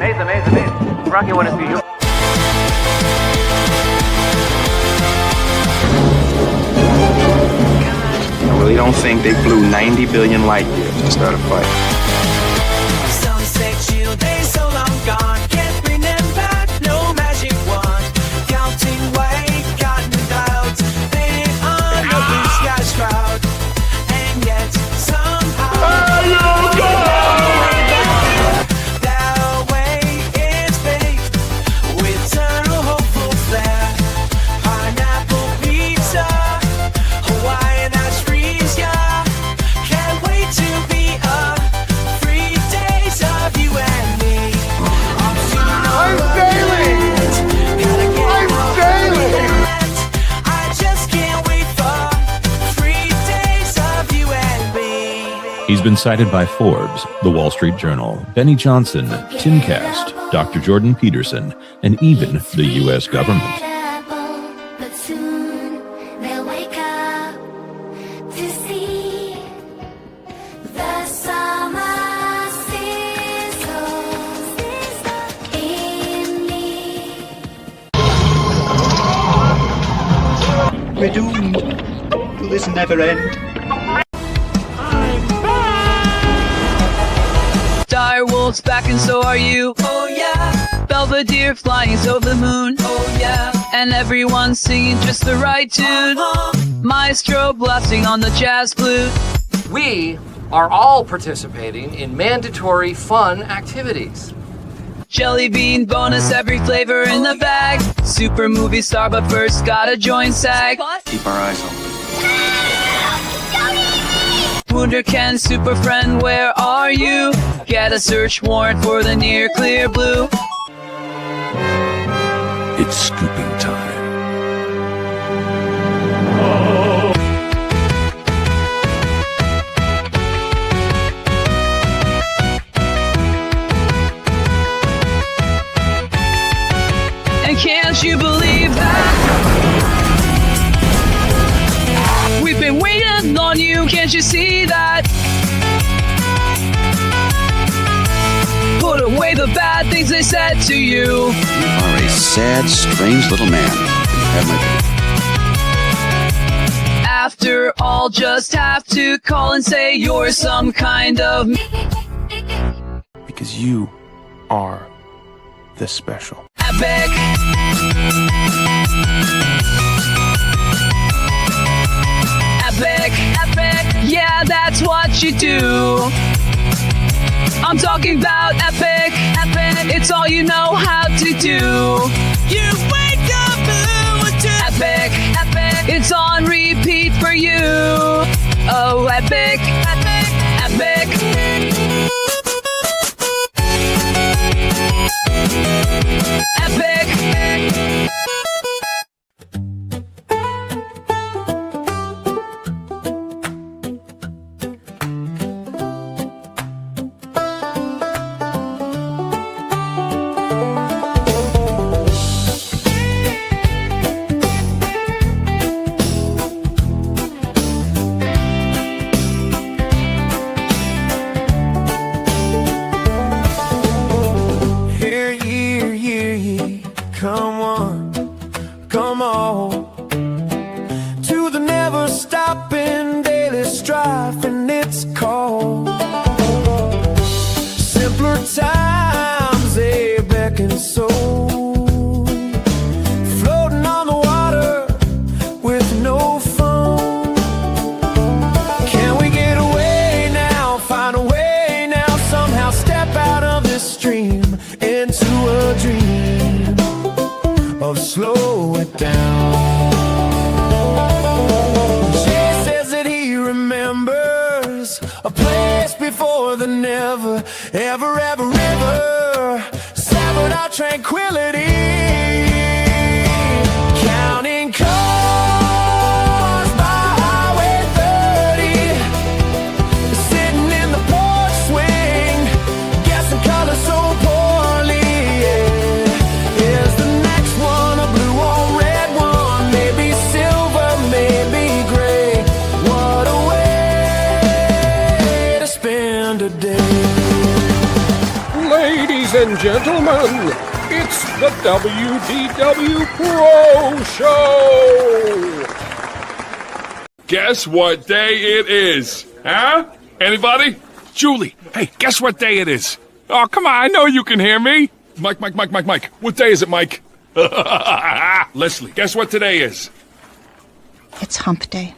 Amazing. Rocky, want to see you. I really don't think they flew 90 billion light years to start a fight. Sunset shield days so long gone, can't bring them back, no magic wand. Counting white cotton clouds, painted on the blue sky shroud. And yet somehow that way is fate, with eternal hopeful flair. Pineapple pizza, Hawaiian ice freeze, yeah. Can't wait to be a free days of you and me. I'm sailing. I just can't wait for free days of you and me. He's been cited by Forbes, The Wall Street Journal, Benny Johnson, Timcast, Dr. Jordan Peterson, and even the U.S. government. But soon they'll wake up to see the summer sizzles in me. We're doomed. Will this never end? Direwolf's back and so are you. Oh yeah. Belvedere flying so the moon. Oh yeah. And everyone singing just the right tune. Maestro blasting on the jazz flute. We are all participating in mandatory fun activities. Jelly bean bonus, every flavor in the bag. Super movie star, but first gotta join SAG. Keep our eyes open. Wunderken, super friend, where are you? Get a search warrant for the near clear blue. It's scooping time. And can't you believe that? We've been waiting on you, can't you see that? Put away the bad things they said to you. You are a sad, strange little man. Have my baby. After all, just have to call and say you're some kind of Because you are the special. epic. Epic, yeah, that's what you do. I'm talking about epic, it's all you know how to do. You wake up blue to Epic, it's on repeat for you. Oh, epic. Epic. Hear ye, come on, come on, to the never stopping daily strife, and it's called simpler times, they beckon so, floating on the water with no foam. Can we get away now, find a way now, somehow step out of this stream into a dream of slow it down. Jay says that he remembers a place before the never, ever, ever river severed our tranquility. Counting cars by Highway 30, sitting in the porch swing, guessing colors so poorly. Yeah. Is the next one a blue or red one? Maybe silver, maybe gray. What a way to spend a day. Ladies and gentlemen, it's the WDW Pro Show! Guess what day it is? Huh? Anybody? Julie, hey, guess what day it is? Oh, come on, I know you can hear me. Mike. What day is it, Mike? Leslie, guess what today is? It's hump day.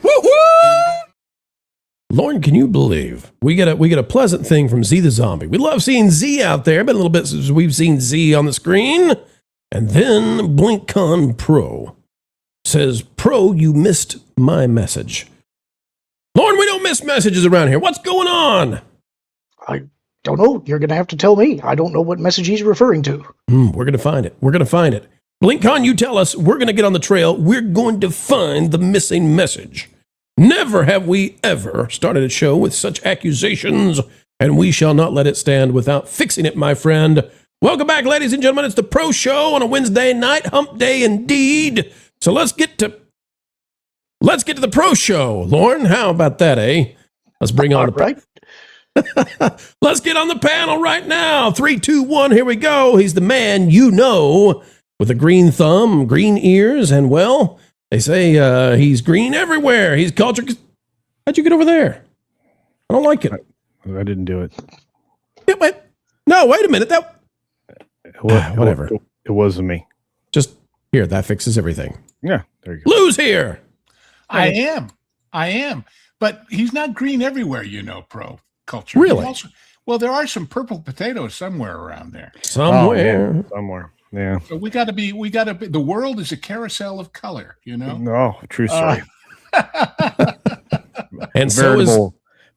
Lauren, can you believe we get a pleasant thing from Z the Zombie? We love seeing Z out there. Been a little bit since we've seen Z on the screen. And then BlinkCon Pro says, Pro, you missed my message. Lauren, we don't miss messages around here. What's going on? I don't know. You're going to have to tell me. I don't know what message he's referring to. We're going to find it. BlinkCon, you tell us. We're going to get on the trail. We're going to find the missing message. Never have we ever started a show with such accusations, and we shall not let it stand without fixing it, my friend. Welcome back, ladies and gentlemen. It's the Pro Show on a Wednesday night, hump day indeed. So let's get to the Pro Show. Lauren, how about that, eh? Let's bring on Let's get on the panel right now. 3, 2, 1, here we go. He's the man you know, with a green thumb, green ears, and well, they say he's green everywhere. He's culture. How'd you get over there? I don't like it. I didn't do it. Yeah, wait a minute. Whatever. It wasn't me. Just here. That fixes everything. Yeah, there you go. Lou's here. I am. But he's not green everywhere, Pro Culture. Really? Well, there are some purple potatoes somewhere around there. Somewhere. Yeah. So we got to be. The world is a carousel of color. No, true story. And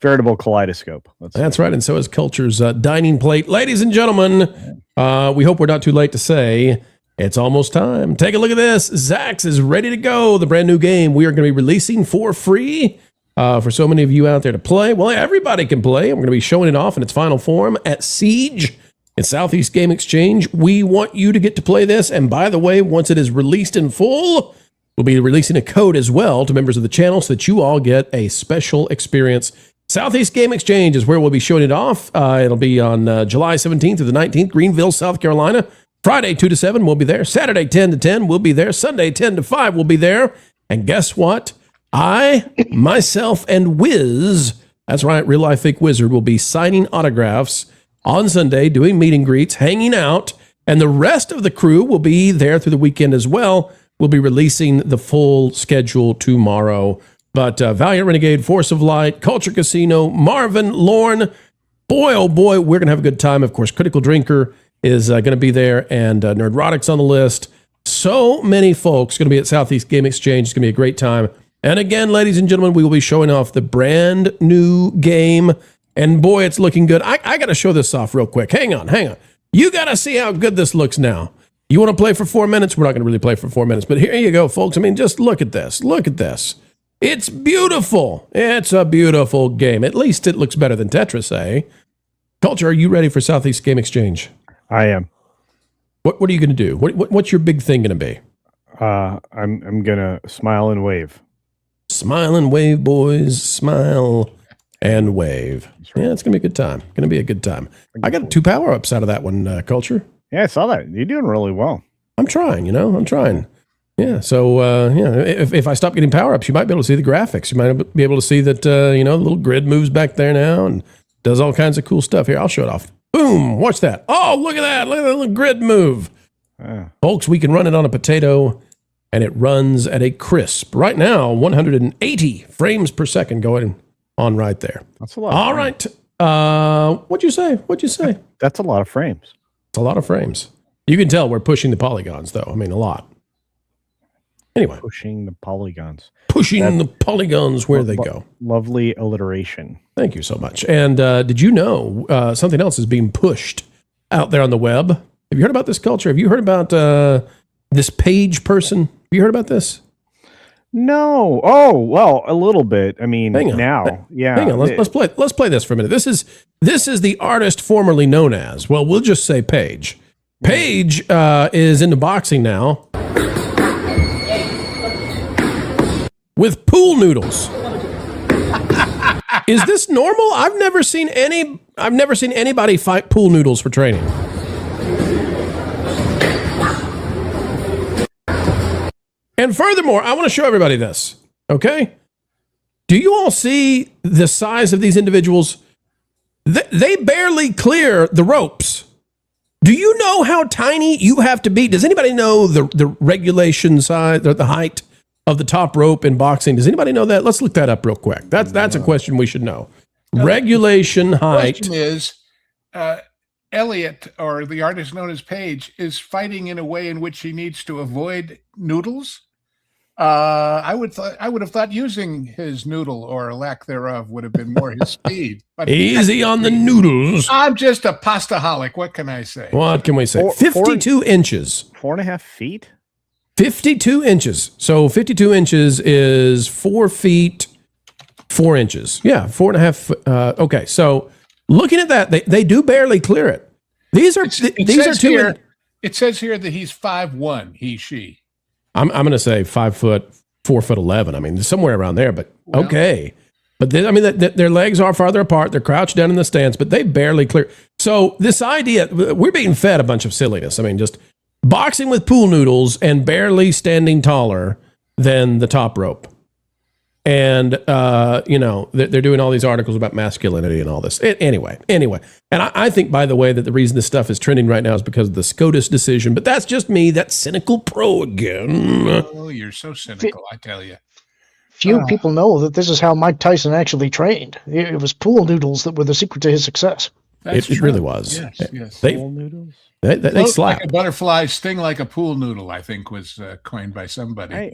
veritable kaleidoscope. That's right. And so is Culture's dining plate. Ladies and gentlemen, we hope we're not too late to say it's almost time. Take a look at this. Zax is ready to go. The brand new game we are going to be releasing for free for so many of you out there to play. Well, everybody can play. I'm going to be showing it off in its final form at Siege in Southeast Game Exchange. We want you to get to play this. And by the way, once it is released in full, we'll be releasing a code as well to members of the channel so that you all get a special experience. Southeast Game Exchange is where we'll be showing it off. It'll be on July 17th through the 19th, Greenville, South Carolina. Friday, 2 to 7, we'll be there. Saturday, 10 to 10, we'll be there. Sunday, 10 to 5, we'll be there. And guess what? I, myself, and Wiz, that's right, Real Life Fake Wizard, will be signing autographs on Sunday, doing meet and greets, hanging out, and the rest of the crew will be there through the weekend as well. We'll be releasing the full schedule tomorrow. But Valiant Renegade, Force of Light, Culture Casino, Marvin, Lorne, boy, oh boy, we're going to have a good time. Of course, Critical Drinker is going to be there, and Nerdrotic's on the list. So many folks going to be at Southeast Game Exchange. It's going to be a great time. And again, ladies and gentlemen, we will be showing off the brand new game. And boy, it's looking good. I got to show this off real quick. Hang on. You got to see how good this looks now. You want to play for 4 minutes? We're not going to really play for 4 minutes, but here you go, folks. I mean, just look at this. It's beautiful. It's a beautiful game. At least it looks better than Tetris, eh? Culture, are you ready for Southeast Game Exchange? I am. What are you going to do? What's your big thing going to be? I'm going to smile and wave. Smile and wave, boys. Smile and wave. Yeah, it's going to be a good time. I got 2 power-ups out of that one, Culture. Yeah, I saw that. You're doing really well. I'm trying. Yeah, so if I stop getting power-ups, you might be able to see the graphics. You might be able to see that, the little grid moves back there now and does all kinds of cool stuff. Here, I'll show it off. Boom, watch that. Oh, look at that. Look at that little grid move. Folks, we can run it on a potato, and it runs at a crisp. Right now, 180 frames per second going on right there. That's a lot. All right. What'd you say? That's a lot of frames. It's a lot of frames. You can tell we're pushing the polygons, though. I mean, a lot. Anyway. Pushing the polygons. The polygons where they go. Lovely alliteration. Thank you so much. And did you know something else is being pushed out there on the web? Have you heard about this, Culture? Have you heard about this page person? Have you heard about this? No. Oh, well, a little bit. I mean, now. Yeah. Hang on. Let's play this for a minute. This is the artist formerly known as, well, we'll just say Paige. Paige is into boxing now. With pool noodles. Is this normal? I've never seen anybody fight pool noodles for training. And furthermore, I want to show everybody this, okay? Do you all see the size of these individuals? They barely clear the ropes. Do you know how tiny you have to be? Does anybody know the regulation size, the height of the top rope in boxing? Does anybody know that? Let's look that up real quick. That's a question we should know. Regulation height. The question is, Elliot, or the artist known as Paige, is fighting in a way in which he needs to avoid noodles. I would have thought using his noodle or lack thereof would have been more his speed. But easy on the noodles. I'm just a pastaholic. What can I say? What can we say? 52 inches. 4.5 feet? 52 inches. So 52 inches is 4 feet, 4 inches. Yeah, 4.5. Okay, so looking at that, they do barely clear it. These are two. It says here that he's 5'1", she. I'm going to say 5 foot, 4'11". I mean, somewhere around there, but okay. But their legs are farther apart. They're crouched down in the stance, but they barely clear. So this idea, we're being fed a bunch of silliness. I mean, just boxing with pool noodles and barely standing taller than the top rope. And, they're doing all these articles about masculinity and all this. Anyway. And I think, by the way, that the reason this stuff is trending right now is because of the SCOTUS decision. But that's just me. That's cynical pro again. Oh, you're so cynical, I tell you. Few people know that this is how Mike Tyson actually trained. It was pool noodles that were the secret to his success. It really was. Yes. Pool noodles? They slap. Like a butterfly, sting like a pool noodle, I think was coined by somebody.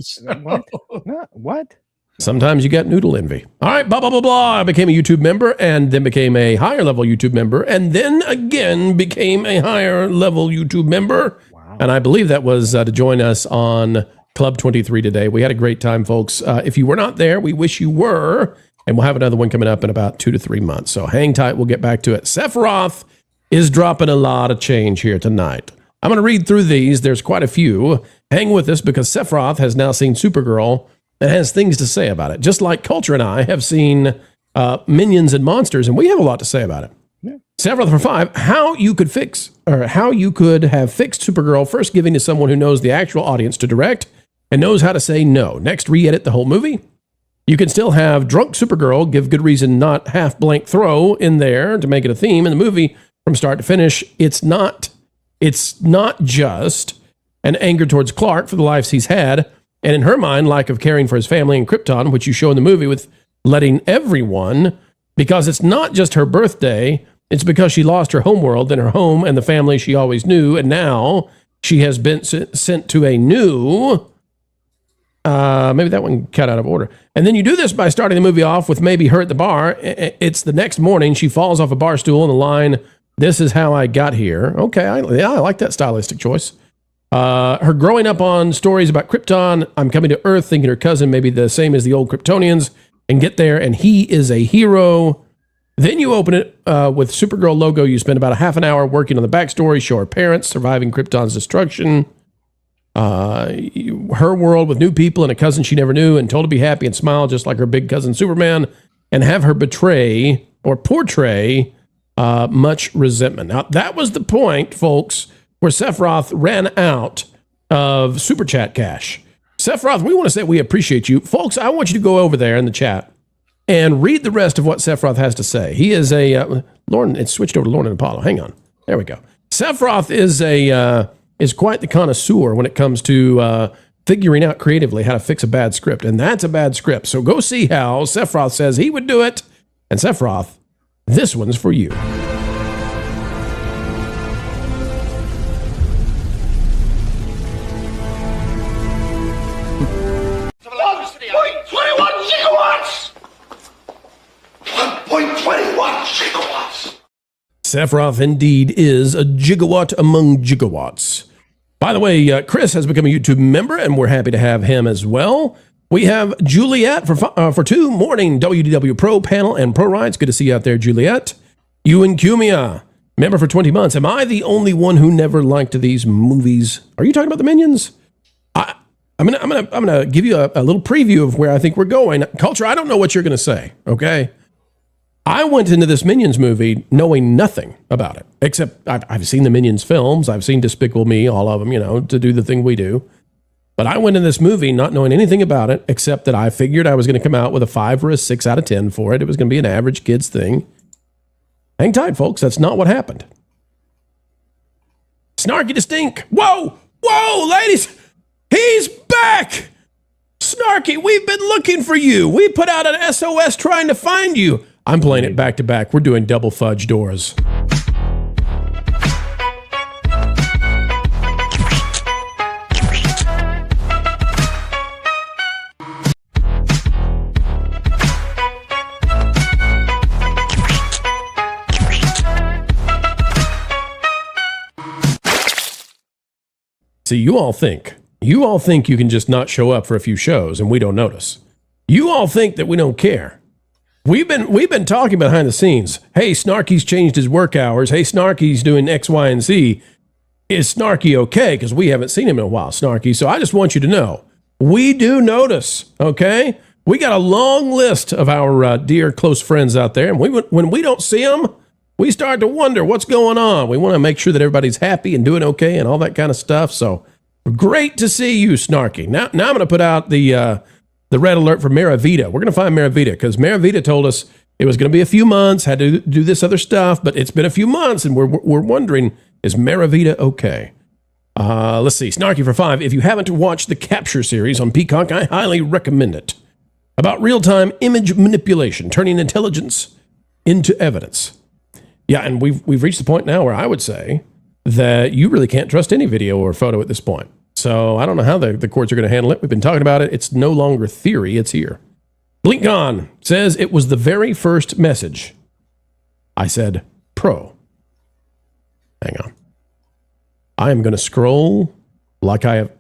What? Sometimes you get noodle envy. All right, blah, blah, blah, blah. I became a YouTube member and then became a higher level YouTube member and then again became a higher level YouTube member. Wow. And I believe that was to join us on Club 23 today. We had a great time, folks. If you were not there, we wish you were. And we'll have another one coming up in about 2 to 3 months. So hang tight. We'll get back to it. Sephiroth is dropping a lot of change here tonight. I'm going to read through these. There's quite a few. Hang with us because Sephiroth has now seen Supergirl and has things to say about it. Just like Culture and I have seen Minions and Monsters, and we have a lot to say about it. Yeah. Sephiroth for 5, how you could have fixed Supergirl, first giving to someone who knows the actual audience to direct and knows how to say no. Next, re-edit the whole movie. You can still have drunk Supergirl, give good reason, not half blank throw in there to make it a theme in the movie from start to finish. It's not just an anger towards Clark for the lives he's had, and in her mind, lack of caring for his family in Krypton, which you show in the movie with letting everyone, because it's not just her birthday, it's because she lost her homeworld and her home and the family she always knew, and now she has been sent to a new, maybe that one cut out of order. And then you do this by starting the movie off with maybe her at the bar. It's the next morning, she falls off a bar stool and the line, "This is how I got here." Okay, I like that stylistic choice. Her growing up on stories about Krypton, I'm coming to Earth thinking her cousin may be the same as the old Kryptonians, and get there, and he is a hero. Then you open it with Supergirl logo. You spend about a half an hour working on the backstory, show her parents surviving Krypton's destruction, her world with new people and a cousin she never knew, and told to be happy and smile just like her big cousin Superman, and have her portray much resentment. Now, that was the point, folks, where Sephiroth ran out of Super Chat cash. Sephiroth, we want to say we appreciate you. Folks, I want you to go over there in the chat and read the rest of what Sephiroth has to say. He is Lauren, it's switched over to Lauren and Apollo. Hang on. There we go. Sephiroth is quite the connoisseur when it comes to figuring out creatively how to fix a bad script, and that's a bad script. So go see how Sephiroth says he would do it. And Sephiroth, this one's for you. Sephiroth indeed is a gigawatt among gigawatts. By the way, Chris has become a YouTube member, and we're happy to have him as well. We have Juliet for 2 morning WDW Pro panel and Pro Rides. Good to see you out there, Juliet. Ewan Cumia, member for 20 months. Am I the only one who never liked these movies? Are you talking about the Minions? I'm gonna give you a little preview of where I think we're going. Culture, I don't know what you're gonna say. Okay. I went into this Minions movie knowing nothing about it, except I've seen the Minions films. I've seen Despicable Me, all of them, to do the thing we do. But I went in this movie not knowing anything about it, except that I figured I was going to come out with a 5 or a 6 out of 10 for it. It was going to be an average kid's thing. Hang tight, folks. That's not what happened. Snarky Distinct. Whoa! Whoa, ladies! He's back! Snarky, we've been looking for you. We put out an SOS trying to find you. I'm playing it back to back. We're doing double fudge doors. See, you all think you can just not show up for a few shows and we don't notice. You all think that we don't care. We've been talking behind the scenes. Hey, Snarky's changed his work hours. Hey, Snarky's doing X, Y, and Z. Is Snarky okay? Because we haven't seen him in a while, Snarky. So I just want you to know, we do notice, okay? We got a long list of our dear close friends out there, and when we don't see them, we start to wonder what's going on. We want to make sure that everybody's happy and doing okay and all that kind of stuff. So great to see you, Snarky. Now I'm going to put out the red alert for Maravita. We're going to find Maravita because Maravita told us it was going to be a few months, had to do this other stuff, but it's been a few months, and we're wondering, is Maravita okay? Let's see. Snarky for 5. If you haven't watched the Capture series on Peacock, I highly recommend it. About real-time image manipulation, turning intelligence into evidence. Yeah, and we've reached the point now where I would say that you really can't trust any video or photo at this point. So I don't know how the courts are going to handle it. We've been talking about it. It's no longer theory. It's here. BlinkGone says it was the very first message. I said, pro. Hang on. I am going to scroll like I have.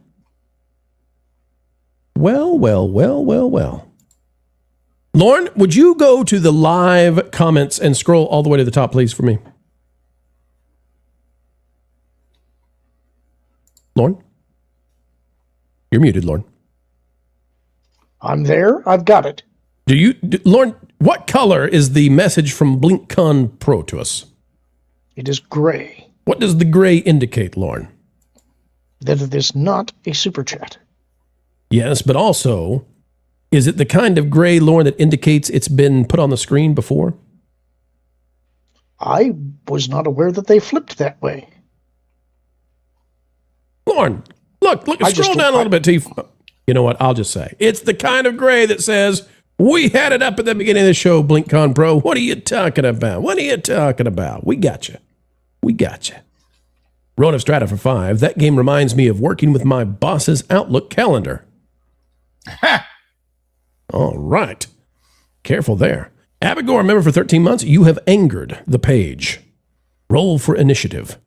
Well. Lauren, would you go to the live comments and scroll all the way to the top, please, for me? Lauren? You're muted, Lauren. I'm there. I've got it. Lauren, what color is the message from BlinkCon Pro to us? It is gray. What does the gray indicate, Lauren? That it is not a super chat. Yes, but also, is it the kind of gray, Lauren, that indicates it's been put on the screen before? I was not aware that they flipped that way. Lauren, look, scroll down a little bit. You know what? I'll just say. It's the kind of gray that says, we had it up at the beginning of the show, BlinkCon Pro. What are you talking about? We got you. Roan of Strata for 5. That game reminds me of working with my boss's Outlook calendar. All right. Careful there. Abigor, member for 13 months. You have angered the page. Roll for initiative.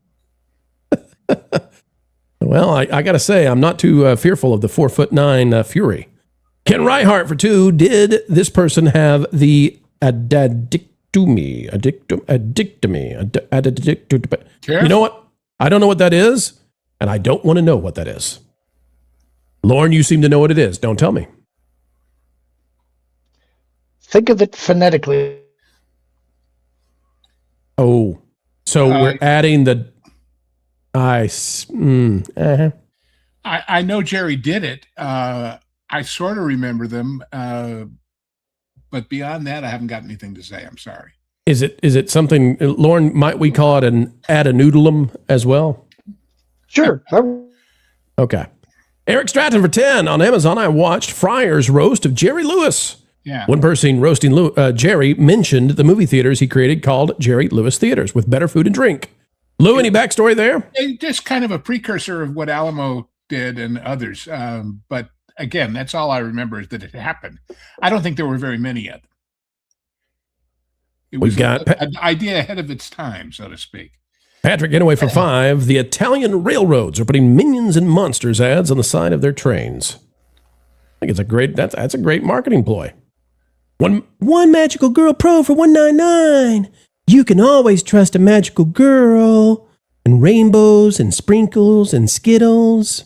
Well, I got to say, I'm not too fearful of the 4'9" Fury. Ken Reihart for 2. Did this person have the addictomy? You know what? I don't know what that is, and I don't want to know what that is. Lauren, you seem to know what it is. Don't tell me. Think of it phonetically. Oh, so we're adding the... I know Jerry did it. I sort of remember them, but beyond that, I haven't got anything to say. I'm sorry. Is it something, Lauren? Might we call it an add-a-noodleum as well? Sure. Okay. Eric Stratton for 10 on Amazon. I watched Fryer's roast of Jerry Lewis. Yeah. One person roasting Jerry mentioned the movie theaters he created called Jerry Lewis Theaters with better food and drink. Lou, any backstory there? Just kind of a precursor of what Alamo did and others. But again, that's all I remember is that it happened. I don't think there were very many of them. It was an idea ahead of its time, so to speak. Patrick Inouye for 5. The Italian railroads are putting Minions and Monsters ads on the side of their trains. I think it's that's a great marketing ploy. One magical girl pro for $1.99. You can always trust a magical girl. And rainbows and sprinkles and Skittles.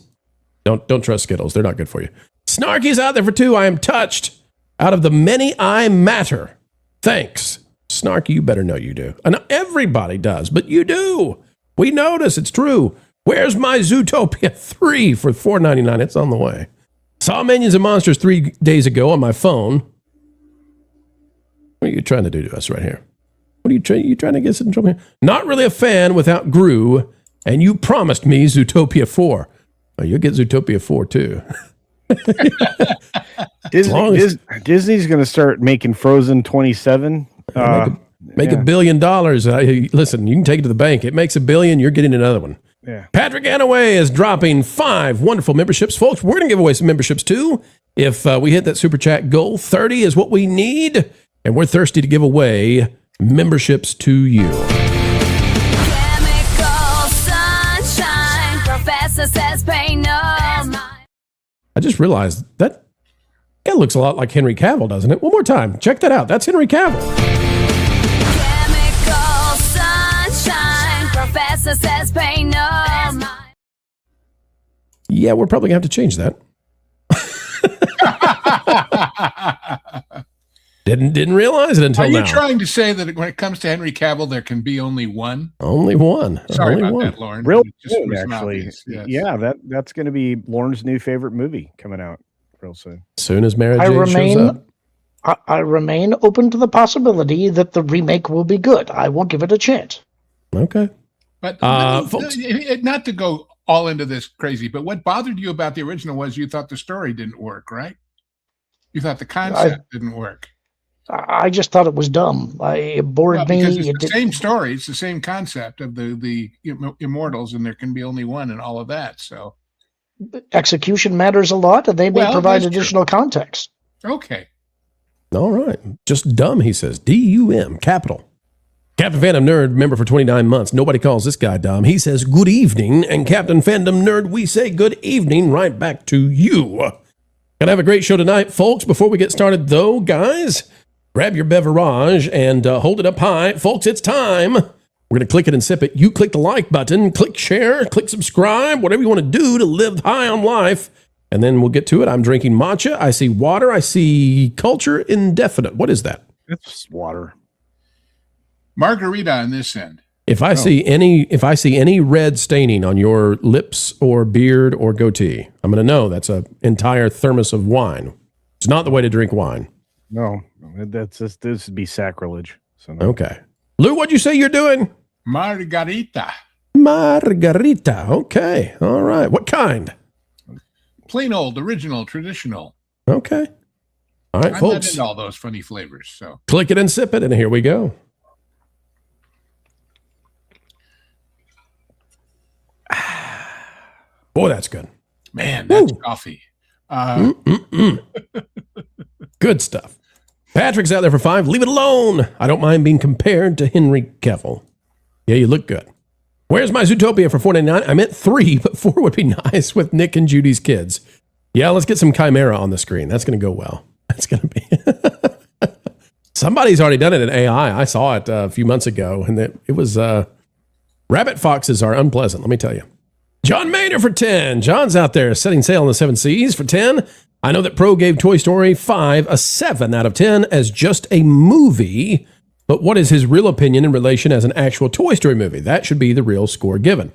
Don't trust Skittles. They're not good for you. Snarky's out there for 2. I am touched. Out of the many I matter. Thanks. Snarky, you better know you do. And everybody does, but you do. We notice. It's true. Where's my Zootopia 3 for $4.99? It's on the way. Saw Minions and Monsters 3 days ago on my phone. What are you trying to do to us right here? What are you trying to get us in trouble here? Not really a fan without Gru, and you promised me Zootopia 4. Oh, you'll get Zootopia 4 too. Disney's going to start making Frozen 27. Make $1 billion. Listen, you can take it to the bank. It makes $1 billion. You're getting another one. Yeah. Patrick Anaway is dropping 5 wonderful memberships. Folks, we're going to give away some memberships too. If we hit that super chat goal, 30 is what we need. And we're thirsty to give away memberships to you. Chemical sunshine, professor says pay no mind. I just realized that guy looks a lot like Henry Cavill, doesn't it? One more time. Check that out. That's Henry Cavill. Chemical sunshine, professor says pay no mind. Yeah, we're probably going to have to change that. Didn't realize it until now. Are you trying to say that when it comes to Henry Cavill, there can be only one? Only one. Sorry only about one. that, Lauren. Real It just soon, was actually. obvious, yes. Yeah, that's going to be Lauren's new favorite movie coming out real soon. As soon as Mary Jane shows up. I remain open to the possibility that the remake will be good. I will give it a chance. Okay. But folks, not to go all into this crazy, but what bothered you about the original was you thought the story didn't work, right? You thought the concept didn't work. I just thought it was dumb. It bored me. Because it's the same story. It's the same concept of the immortals, and there can be only one and all of that. So execution matters a lot, and they may provide additional context. Okay. All right. Just dumb, he says. D-U-M, capital. Captain Phantom Nerd, member for 29 months. Nobody calls this guy dumb. He says, good evening. And Captain Phantom Nerd, we say good evening right back to you. Gonna have a great show tonight, folks. Before we get started, though, guys, grab your beverage and hold it up high. Folks, it's time. We're going to click it and sip it. You click the like button, click share, click subscribe, whatever you want to do to live high on life. And then we'll get to it. I'm drinking matcha. I see water. I see culture indefinite. What is that? It's water. Margarita on this end. If I see any red staining on your lips or beard or goatee, I'm going to know that's an entire thermos of wine. It's not the way to drink wine. No, this would be sacrilege. So no. Okay. Lou, what'd you say you're doing? Margarita. Margarita. Okay. All right. What kind? Plain old, original, traditional. Okay. All right, I'm folks. not into all those funny flavors. So click it and sip it, and here we go. Boy, that's good. Man, that's coffee. Good stuff. Patrick's out there for 5. Leave it alone. I don't mind being compared to Henry Cavill. Yeah, you look good. Where's my Zootopia for $4.99? I meant 3, but 4 would be nice with Nick and Judy's kids. Yeah, let's get some Chimera on the screen. That's going to go well. That's going to be... Somebody's already done it in AI. I saw it a few months ago, and it was... Rabbit foxes are unpleasant, let me tell you. John Maynard for 10. John's out there setting sail on the 7 seas for 10. I know that Pro gave Toy Story 5 a 7 out of 10 as just a movie, but what is his real opinion in relation as an actual Toy Story movie? That should be the real score given.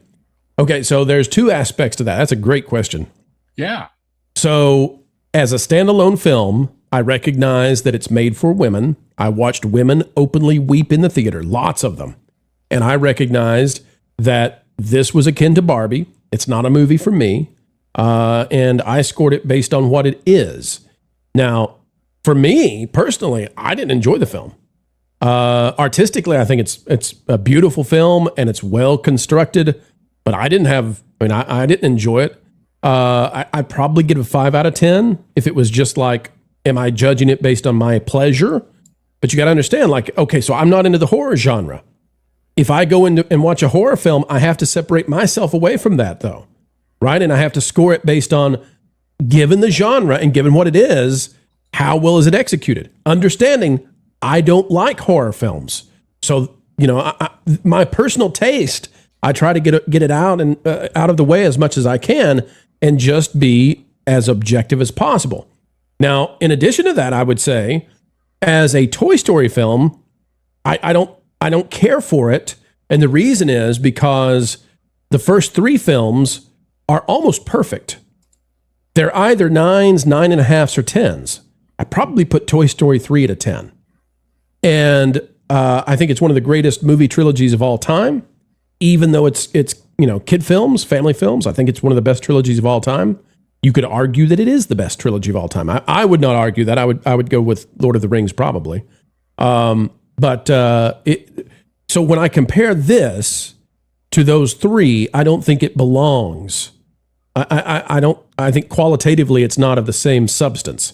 Okay, so there's 2 aspects to that. That's a great question. Yeah. So as a standalone film, I recognize that it's made for women. I watched women openly weep in the theater, lots of them. And I recognized that this was akin to Barbie. It's not a movie for me. And I scored it based on what it is. Now, for me, personally, I didn't enjoy the film. Artistically, I think it's a beautiful film and it's well constructed, but I didn't enjoy it. I'd probably give it a 5 out of 10 if it was just like, am I judging it based on my pleasure? But you got to understand, like, okay, so I'm not into the horror genre. If I go in and watch a horror film, I have to separate myself away from that, though, right? And I have to score it based on, given the genre and given what it is, how well is it executed? Understanding, I don't like horror films. So, you know, my personal taste, I try to get it out and out of the way as much as I can and just be as objective as possible. Now, in addition to that, I would say, as a Toy Story film, I don't care for it. And the reason is because the first three films are almost perfect. They're either 9s, 9.5s, or 10s. I probably put Toy Story 3 at a 10. And I think it's one of the greatest movie trilogies of all time, even though it's kid films, family films. I think it's one of the best trilogies of all time. You could argue that it is the best trilogy of all time. I would not argue that. I would go with Lord of the Rings probably. So when I compare this to those three, I don't think it belongs. I think qualitatively it's not of the same substance,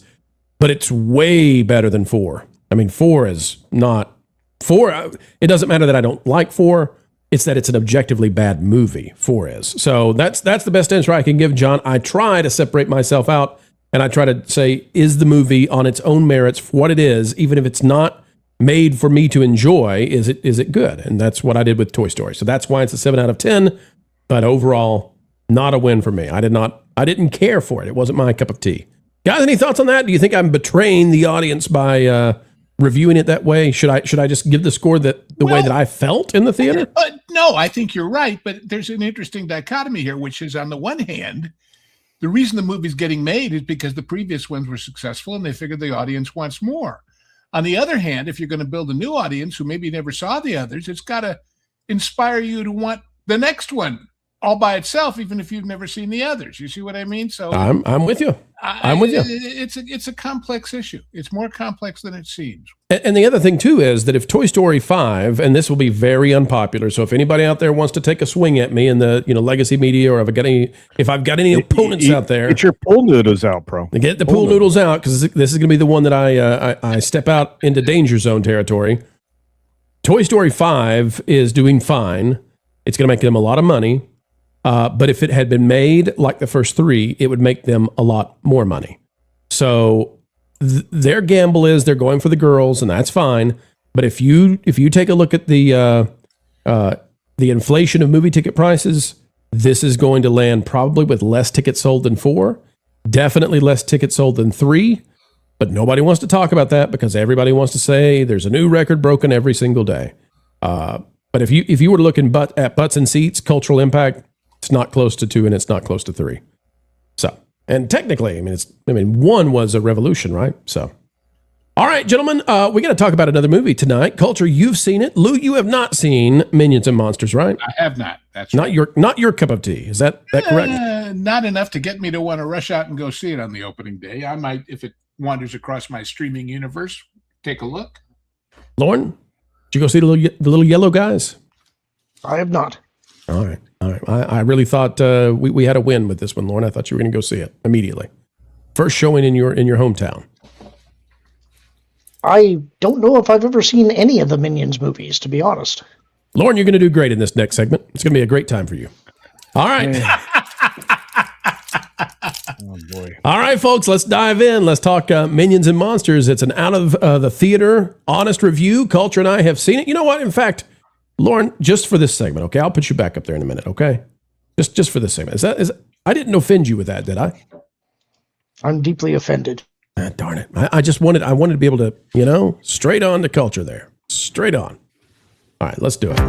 but it's way better than 4. I mean, 4 is not 4. It doesn't matter that I don't like 4. It's that it's an objectively bad movie. 4 is. So that's the best answer I can give, John. I try to separate myself out and I try to say, is the movie on its own merits for what it is, even if it's not made for me to enjoy, is it good? And that's what I did with Toy Story. So that's why it's a 7 out of 10, but overall, not a win for me. I didn't care for it. It wasn't my cup of tea. Guys, any thoughts on that? Do you think I'm betraying the audience by reviewing it that way? Should I just give the score the way that I felt in the theater? No, I think you're right. But there's an interesting dichotomy here, which is on the one hand, the reason the movie's getting made is because the previous ones were successful and they figured the audience wants more. On the other hand, if you're going to build a new audience who maybe never saw the others, it's got to inspire you to want the next one all by itself, even if you've never seen the others. You see what I mean? So I'm with you. I'm with you. It's a complex issue. It's more complex than it seems. And the other thing too is that if Toy Story 5, and this will be very unpopular, so if anybody out there wants to take a swing at me in the legacy media, or if I've got any opponents out there, get your pool noodles out, bro. Get the pool noodles out, because this is going to be the one that I step out into danger zone territory. Toy Story 5 is doing fine. It's going to make them a lot of money. But if it had been made like the first three, it would make them a lot more money. So their gamble is they're going for the girls, and that's fine. But if you take a look at the inflation of movie ticket prices, this is going to land probably with less tickets sold than 4, definitely less tickets sold than 3. But nobody wants to talk about that because everybody wants to say there's a new record broken every single day. But if you were looking at butts and seats, cultural impact, it's not close to 2 and it's not close to 3. So, and technically, 1 was a revolution, right? So, all right, gentlemen, we got to talk about another movie tonight. Culture, you've seen it. Lou, you have not seen Minions and Monsters, right? I have not. That's not right. not your cup of tea. Is that correct? Not enough to get me to want to rush out and go see it on the opening day. I might, if it wanders across my streaming universe, take a look. Lauren, did you go see the little yellow guys? I have not. All right. I really thought we had a win with this one, Lauren. I thought you were going to go see it immediately. First showing in your hometown. I don't know if I've ever seen any of the Minions movies, to be honest. Lauren, you're going to do great in this next segment. It's going to be a great time for you. All right. Oh, boy. All right, folks, let's dive in. Let's talk Minions and Monsters. It's an out of the theater honest review. Culture and I have seen it. You know what? In fact, Lauren, just for this segment, okay? I'll put you back up there in a minute, okay? Just for this segment. I didn't offend you with that, did I? I'm deeply offended. Darn it. I wanted to be able to, straight on to Culture there. Straight on. All right, let's do it.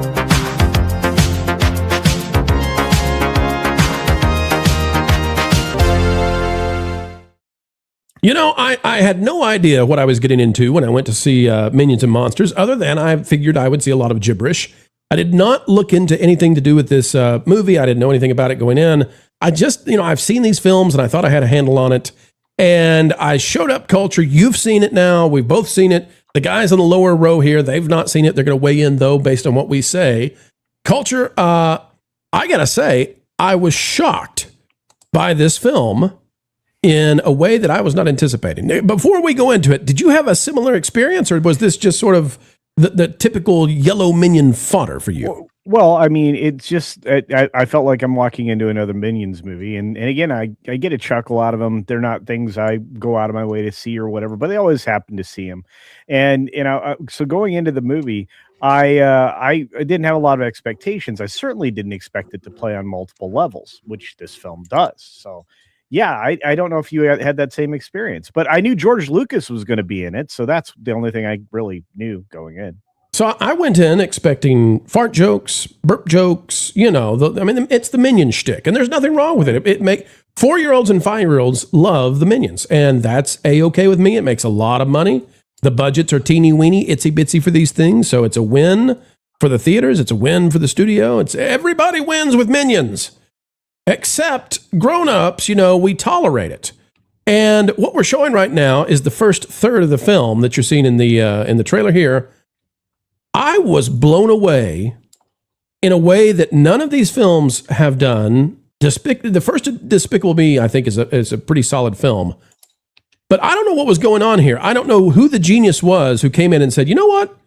I had no idea what I was getting into when I went to see Minions and Monsters, other than I figured I would see a lot of gibberish. I did not look into anything to do with this movie. I didn't know anything about it going in. I just, I've seen these films and I thought I had a handle on it. And I showed up, Culture. You've seen it now. We've both seen it. The guys on the lower row here, they've not seen it. They're going to weigh in, though, based on what we say. Culture, I got to say, I was shocked by this film in a way that I was not anticipating. Before we go into it, did you have a similar experience, or was this just sort of the typical yellow Minion fodder for you? Well, it's just, I felt like I'm walking into another Minions movie. And again, I get a chuckle out of them. They're not things I go out of my way to see or whatever, but they always happen to see them. And, so going into the movie, I didn't have a lot of expectations. I certainly didn't expect it to play on multiple levels, which this film does. So, yeah, I don't know if you had that same experience, but I knew George Lucas was going to be in it. So that's the only thing I really knew going in. So I went in expecting fart jokes, burp jokes, it's the Minion shtick, and there's nothing wrong with it. It make 4-year-olds and 5-year-olds love the Minions, and that's A-okay with me. It makes a lot of money. The budgets are teeny weeny, itsy bitsy for these things, so it's a win for the theaters. It's a win for the studio. It's everybody wins with Minions, except grown-ups. We tolerate it. And what we're showing right now is the first third of the film that you're seeing in the trailer here. I was blown away in a way that none of these films have done. The first Despicable Me, I think, is a pretty solid film. But I don't know what was going on here. I don't know who the genius was who came in and said, you know what?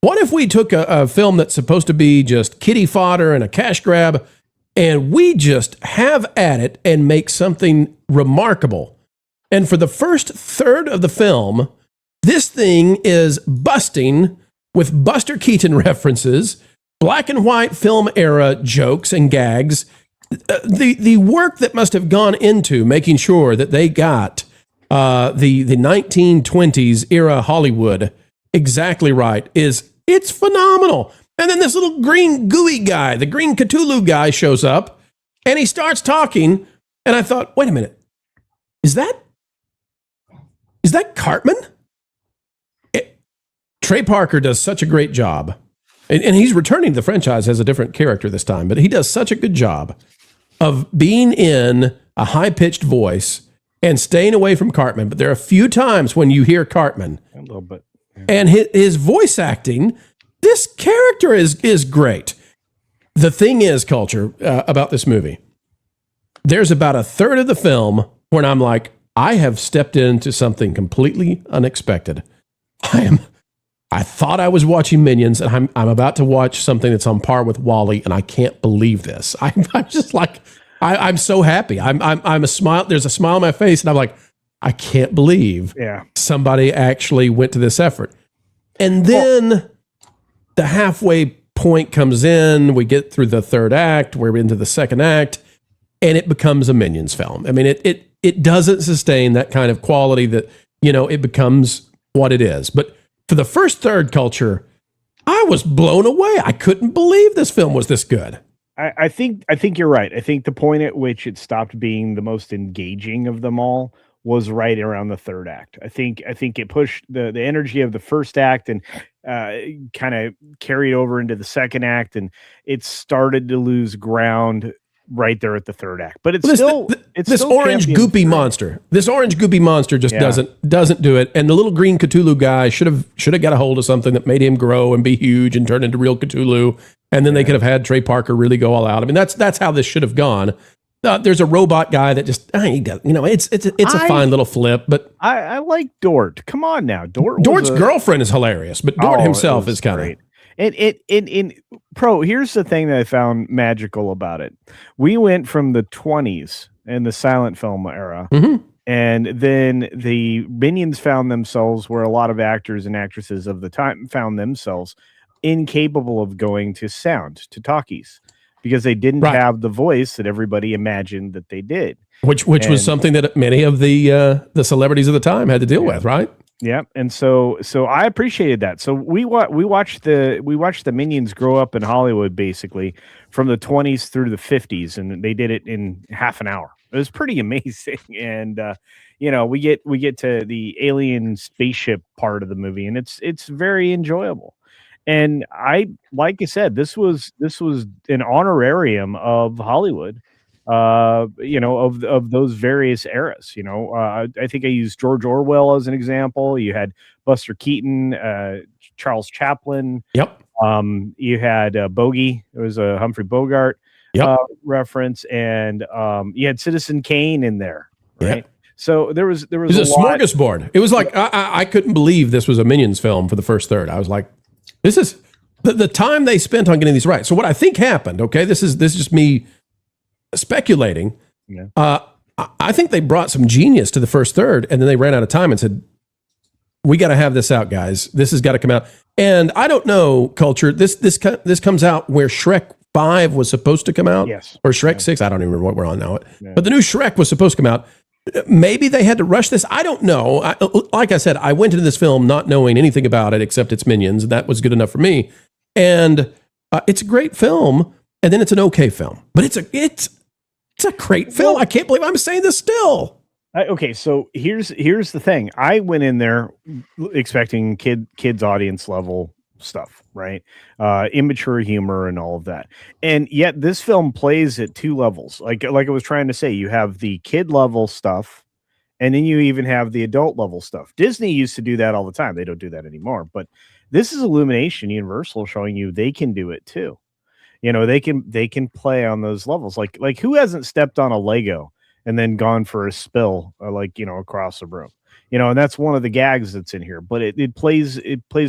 What if we took a film that's supposed to be just kiddie fodder and a cash grab, and we just have at it and make something remarkable? And for the first third of the film, this thing is busting with Buster Keaton references, black and white film era jokes and gags. The work that must have gone into making sure that they got the 1920s era Hollywood exactly right it's phenomenal. And then this little green gooey guy, the green Cthulhu guy, shows up and he starts talking. And I thought, wait a minute, is that Cartman? Trey Parker does such a great job. And he's returning to the franchise as a different character this time, but he does such a good job of being in a high-pitched voice and staying away from Cartman. But there are a few times when you hear Cartman. A little bit. Yeah. And his voice acting, this character is great. The thing is, Culture, about this movie, there's about a third of the film when I'm like, I have stepped into something completely unexpected. I thought I was watching Minions, and I'm about to watch something that's on par with WALL-E, and I can't believe this. I'm just like, I'm so happy. I'm a smile. There's a smile on my face, and I'm like, I can't believe somebody actually went to this effort. And then the halfway point comes in. We get through the third act. We're into the second act, and it becomes a Minions film. I mean, it doesn't sustain that kind of quality that, it becomes what it is. But for the first third, Culture, I was blown away. I couldn't believe this film was this good. I think you're right. I think the point at which it stopped being the most engaging of them all was right around the third act. I think it pushed the energy of the first act and kind of carried over into the second act, and it started to lose ground right there at the third act. But it's this still orange goopy monster. This orange goopy monster just doesn't do it. And the little green Cthulhu guy should have got a hold of something that made him grow and be huge and turn into real Cthulhu. And then they could have had Trey Parker really go all out. I mean, that's how this should have gone. There's a robot guy that just he does. It's a fine little flip. But I like Dort. Come on now, Dort's girlfriend is hilarious, but Dort himself is kind of. In Pro, here's the thing that I found magical about it. We went from the 20s and the silent film era, and then the Minions found themselves where a lot of actors and actresses of the time found themselves incapable of going to sound, to talkies, because they didn't have the voice that everybody imagined that they did. Which was something that many of the celebrities of the time had to deal with, right? Yeah, and so I appreciated that. So we watched the Minions grow up in Hollywood basically from the 20s through the 50s, and they did it in half an hour. It was pretty amazing, and we get to the alien spaceship part of the movie, and it's very enjoyable. And like I said, this was an honorarium of Hollywood. Of those various eras. I think I used George Orwell as an example. You had Buster Keaton, Charles Chaplin. Yep. You had Bogey. It was a Humphrey Bogart reference, and you had Citizen Kane in there, right? Yep. So there was a smorgasbord. It was like I couldn't believe this was a Minions film for the first third. I was like, this is the time they spent on getting these right. So what I think happened. Okay, this is just me speculating. I think they brought some genius to the first third, and then they ran out of time and said, we got to have this out, guys. This has got to come out. And I don't know, Culture, this comes out where Shrek 5 was supposed to come out. Yes. Or Shrek 6. I don't even remember what we're on now. Yeah. But the new Shrek was supposed to come out. maybe they had to rush this. I don't know. Like I said, I went into this film not knowing anything about it except it's Minions, and that was good enough for me. And it's a great film, and then it's an okay film. But it's a great film. I can't believe I'm saying this still. Okay, so here's the thing. I went in there expecting kids audience level stuff, right? Immature humor and all of that. And yet this film plays at two levels. Like I was trying to say, you have the kid level stuff, and then you even have the adult level stuff. Disney used to do that all the time. They don't do that anymore. But this is Illumination, Universal, showing you they can do it too. You know, they can play on those levels. Like who hasn't stepped on a Lego and then gone for a spill, across the room? And that's one of the gags that's in here. But it plays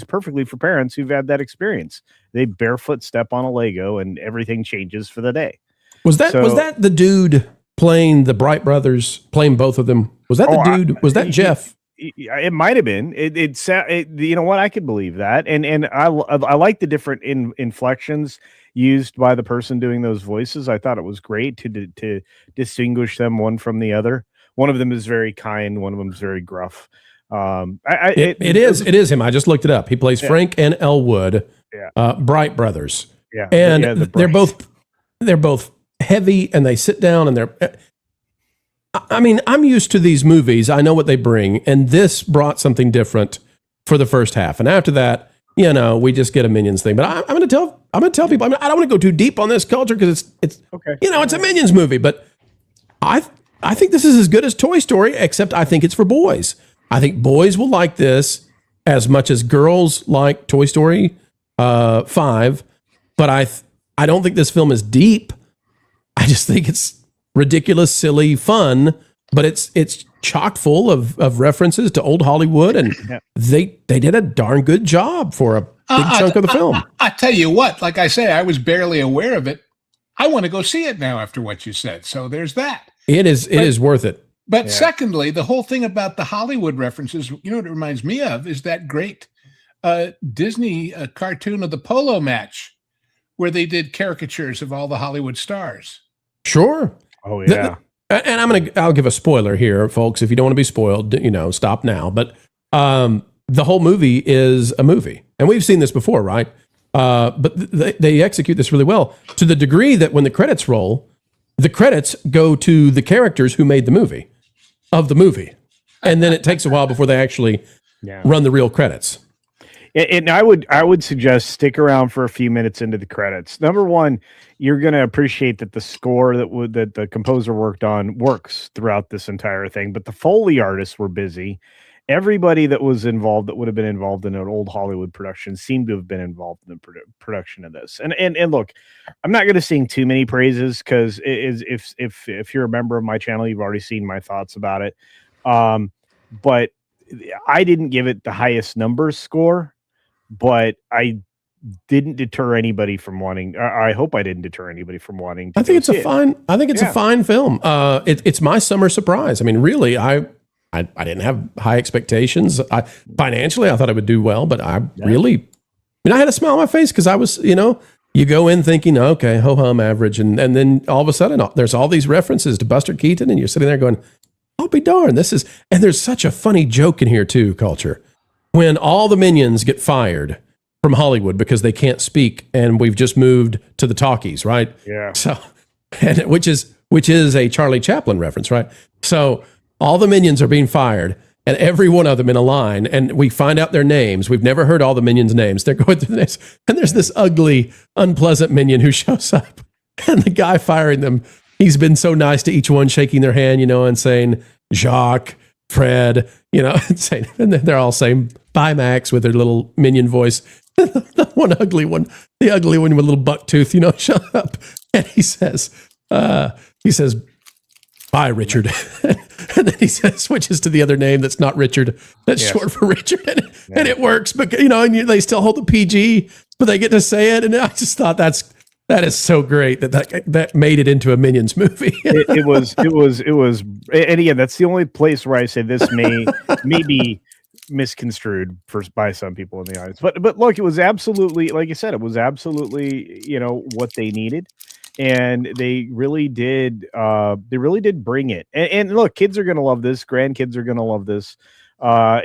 perfectly for parents who've had that experience. They barefoot step on a Lego and everything changes for the day. Was that the dude playing the Bright Brothers, playing both of them? Was that the dude? Was that Jeff? It might have been. You know what? I could believe that. And I like the different inflections used by the person doing those voices. I thought it was great to distinguish them one from the other. One of them is very kind. One of them is very gruff. It is him. I just looked it up. He plays Frank and Elwood, Bright Brothers. Yeah, and they're both heavy, and they sit down and they're. I mean, I'm used to these movies. I know what they bring, and this brought something different for the first half. And after that, we just get a Minions thing. But I'm going to tell people. I don't want to go too deep on this culture because it's okay. It's a Minions movie. But I think this is as good as Toy Story, except I think it's for boys. I think boys will like this as much as girls like Toy Story 5. But I don't think this film is deep. I just think it's ridiculous, silly, fun, but it's chock full of references to old Hollywood, and they did a darn good job for a big chunk of the film. I tell you what, like I say, I was barely aware of it. I want to go see it now after what you said. So there's that. It is worth it. But secondly, the whole thing about the Hollywood references, what it reminds me of is that great Disney cartoon of the polo match where they did caricatures of all the Hollywood stars. Sure. Oh yeah. And I'll give a spoiler here, folks. If you don't want to be spoiled, stop now. But the whole movie is a movie, and we've seen this before, right? But they execute this really well to the degree that when the credits roll, the credits go to the characters who made the movie, and then it takes a while before they actually run the real credits. And I would suggest stick around for a few minutes into the credits. Number one, you're going to appreciate that the score that the composer worked on works throughout this entire thing. But the Foley artists were busy. Everybody that was involved, that would have been involved in an old Hollywood production, seemed to have been involved in the production of this. And look, I'm not going to sing too many praises because if you're a member of my channel, you've already seen my thoughts about it. But I didn't give it the highest numbers score. But I didn't deter anybody from wanting. I hope I didn't deter anybody from wanting. I think it's a fine film. It's my summer surprise. I mean, really, I didn't have high expectations. Financially, I thought I would do well, but I had a smile on my face because I was, you go in thinking, okay, ho hum, average, and then all of a sudden, there's all these references to Buster Keaton, and you're sitting there going, "I'll be darned, and there's such a funny joke in here too, Culture. When all the Minions get fired from Hollywood because they can't speak, and we've just moved to the talkies, right? Yeah. So, which is a Charlie Chaplin reference, right? So all the Minions are being fired, and every one of them in a line, and we find out their names. We've never heard all the Minions' names. They're going through the names, and there's this ugly, unpleasant Minion who shows up, and the guy firing them, he's been so nice to each one, shaking their hand, and saying Jacques, Fred, and they're all saying bye, Max, with their little Minion voice. The ugly one with a little buck tooth, shut up. And he says, bye, Richard. And then he switches to the other name that's not Richard. That's short for Richard. And it works, but and they still hold the PG, but they get to say it. And I just thought that is so great that made it into a Minions movie. it was, and again, that's the only place where I say this may be misconstrued by some people in the audience. But look, it was absolutely, like you said, it was absolutely what they needed. and they really did bring it. And look, kids are going to love this. Grandkids are going to love this.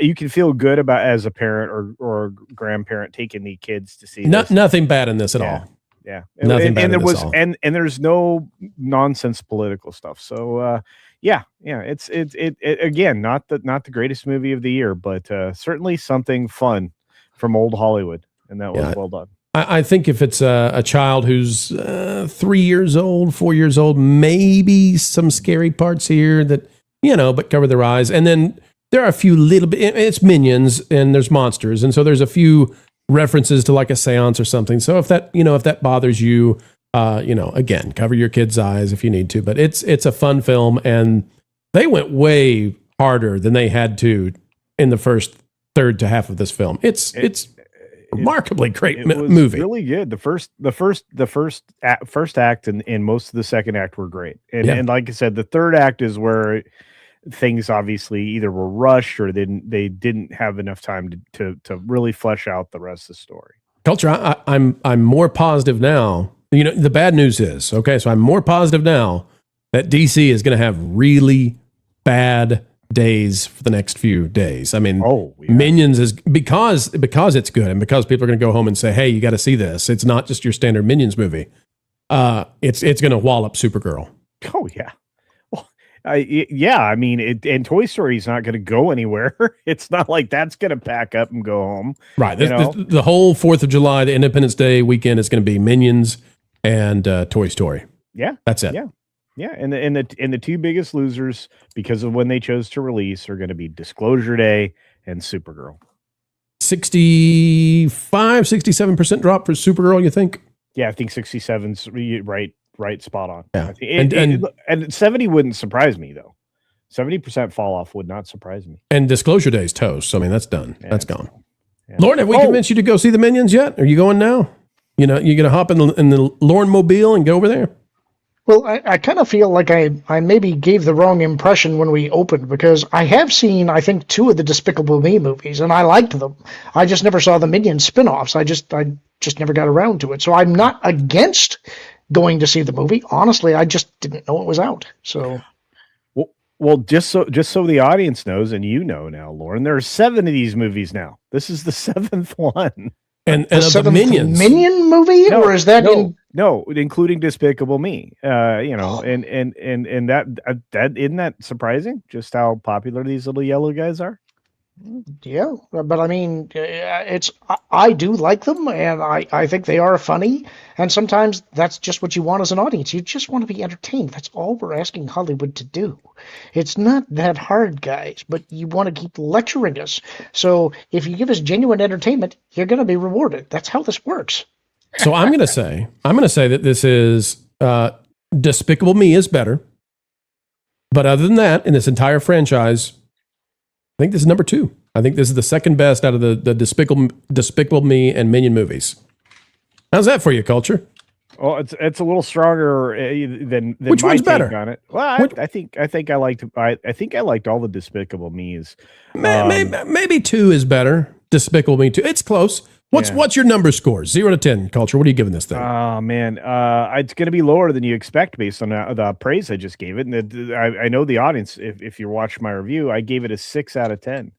You can feel good about as a parent or grandparent taking the kids to see this. Nothing bad in this at all. Yeah. Nothing bad and in there this was all. and there's no nonsense political stuff. So it's again not the greatest movie of the year, but certainly something fun from old Hollywood, and that was well done. I think if it's a child who's 3 years old, 4 years old, maybe some scary parts here that, but cover their eyes. And then there are a few little bit, it's Minions and there's monsters. And so there's a few references to like a seance or something. So if that bothers you, again, cover your kid's eyes if you need to. But it's a fun film, and they went way harder than they had to in the first third to half of this film. It's remarkably great movie. Really good. The first act and most of the second act were great. And like I said, the third act is where things obviously either were rushed or they didn't have enough time to really flesh out the rest of the story. Culture, I'm more positive now. The bad news is, so I'm more positive now that DC is going to have really bad days for the next few days. I mean, Minions is because it's good, and because people are going to go home and say, "Hey, you got to see this." It's not just your standard Minions movie. It's going to wallop Supergirl. Oh yeah. Well, I mean, and Toy Story is not going to go anywhere. It's not like that's going to pack up and go home. Right. The whole 4th of July, the Independence Day weekend, is going to be Minions and Toy Story. Yeah, that's it. Yeah, and the two biggest losers because of when they chose to release are going to be Disclosure Day and Supergirl. 67% drop for Supergirl, you think? Yeah, I think 67's right spot on. Yeah. And 70 wouldn't surprise me though. 70% fall off would not surprise me. And Disclosure Day's toast. So, I mean, that's done. Yeah, that's gone. Yeah. Lauren, have we convinced you to go see the Minions yet? Are you going now? You're going to hop in the Lauren Mobile and go over there? Well, I kind of feel like I maybe gave the wrong impression when we opened, because I have seen, I think, 2 of the Despicable Me movies, and I liked them. I just never saw the Minions spin-offs. I just never got around to it. So I'm not against going to see the movie. Honestly, I just didn't know it was out. So, well, just so the audience knows, and now, Lauren, there are 7 of these movies now. This is the 7th one. And of the Minions Minion movie, or is that no, including Despicable Me? And that isn't that surprising? Just how popular these little yellow guys are. Yeah, but I mean, I do like them, and I think they are funny. And sometimes that's just what you want as an audience. You just want to be entertained. That's all we're asking Hollywood to do. It's not that hard, guys, but you want to keep lecturing us. So if you give us genuine entertainment, you're going to be rewarded. That's how this works. So I'm going to say that this is Despicable Me is better. But other than that, in this entire franchise, I think this is number 2. I think this is the second best out of the Despicable Me and Minion movies. How's that for you, Culture? Well, it's a little stronger than which my one's take better on it. Well, I think I liked all the Despicable Me's. Maybe 2 is better. Despicable Me 2. It's close. What's your number score? 0 to 10, Culture. What are you giving this thing? Oh man, it's going to be lower than you expect based on the praise I just gave it. And I know the audience. If you watch my review, I gave it a 6 out of 10.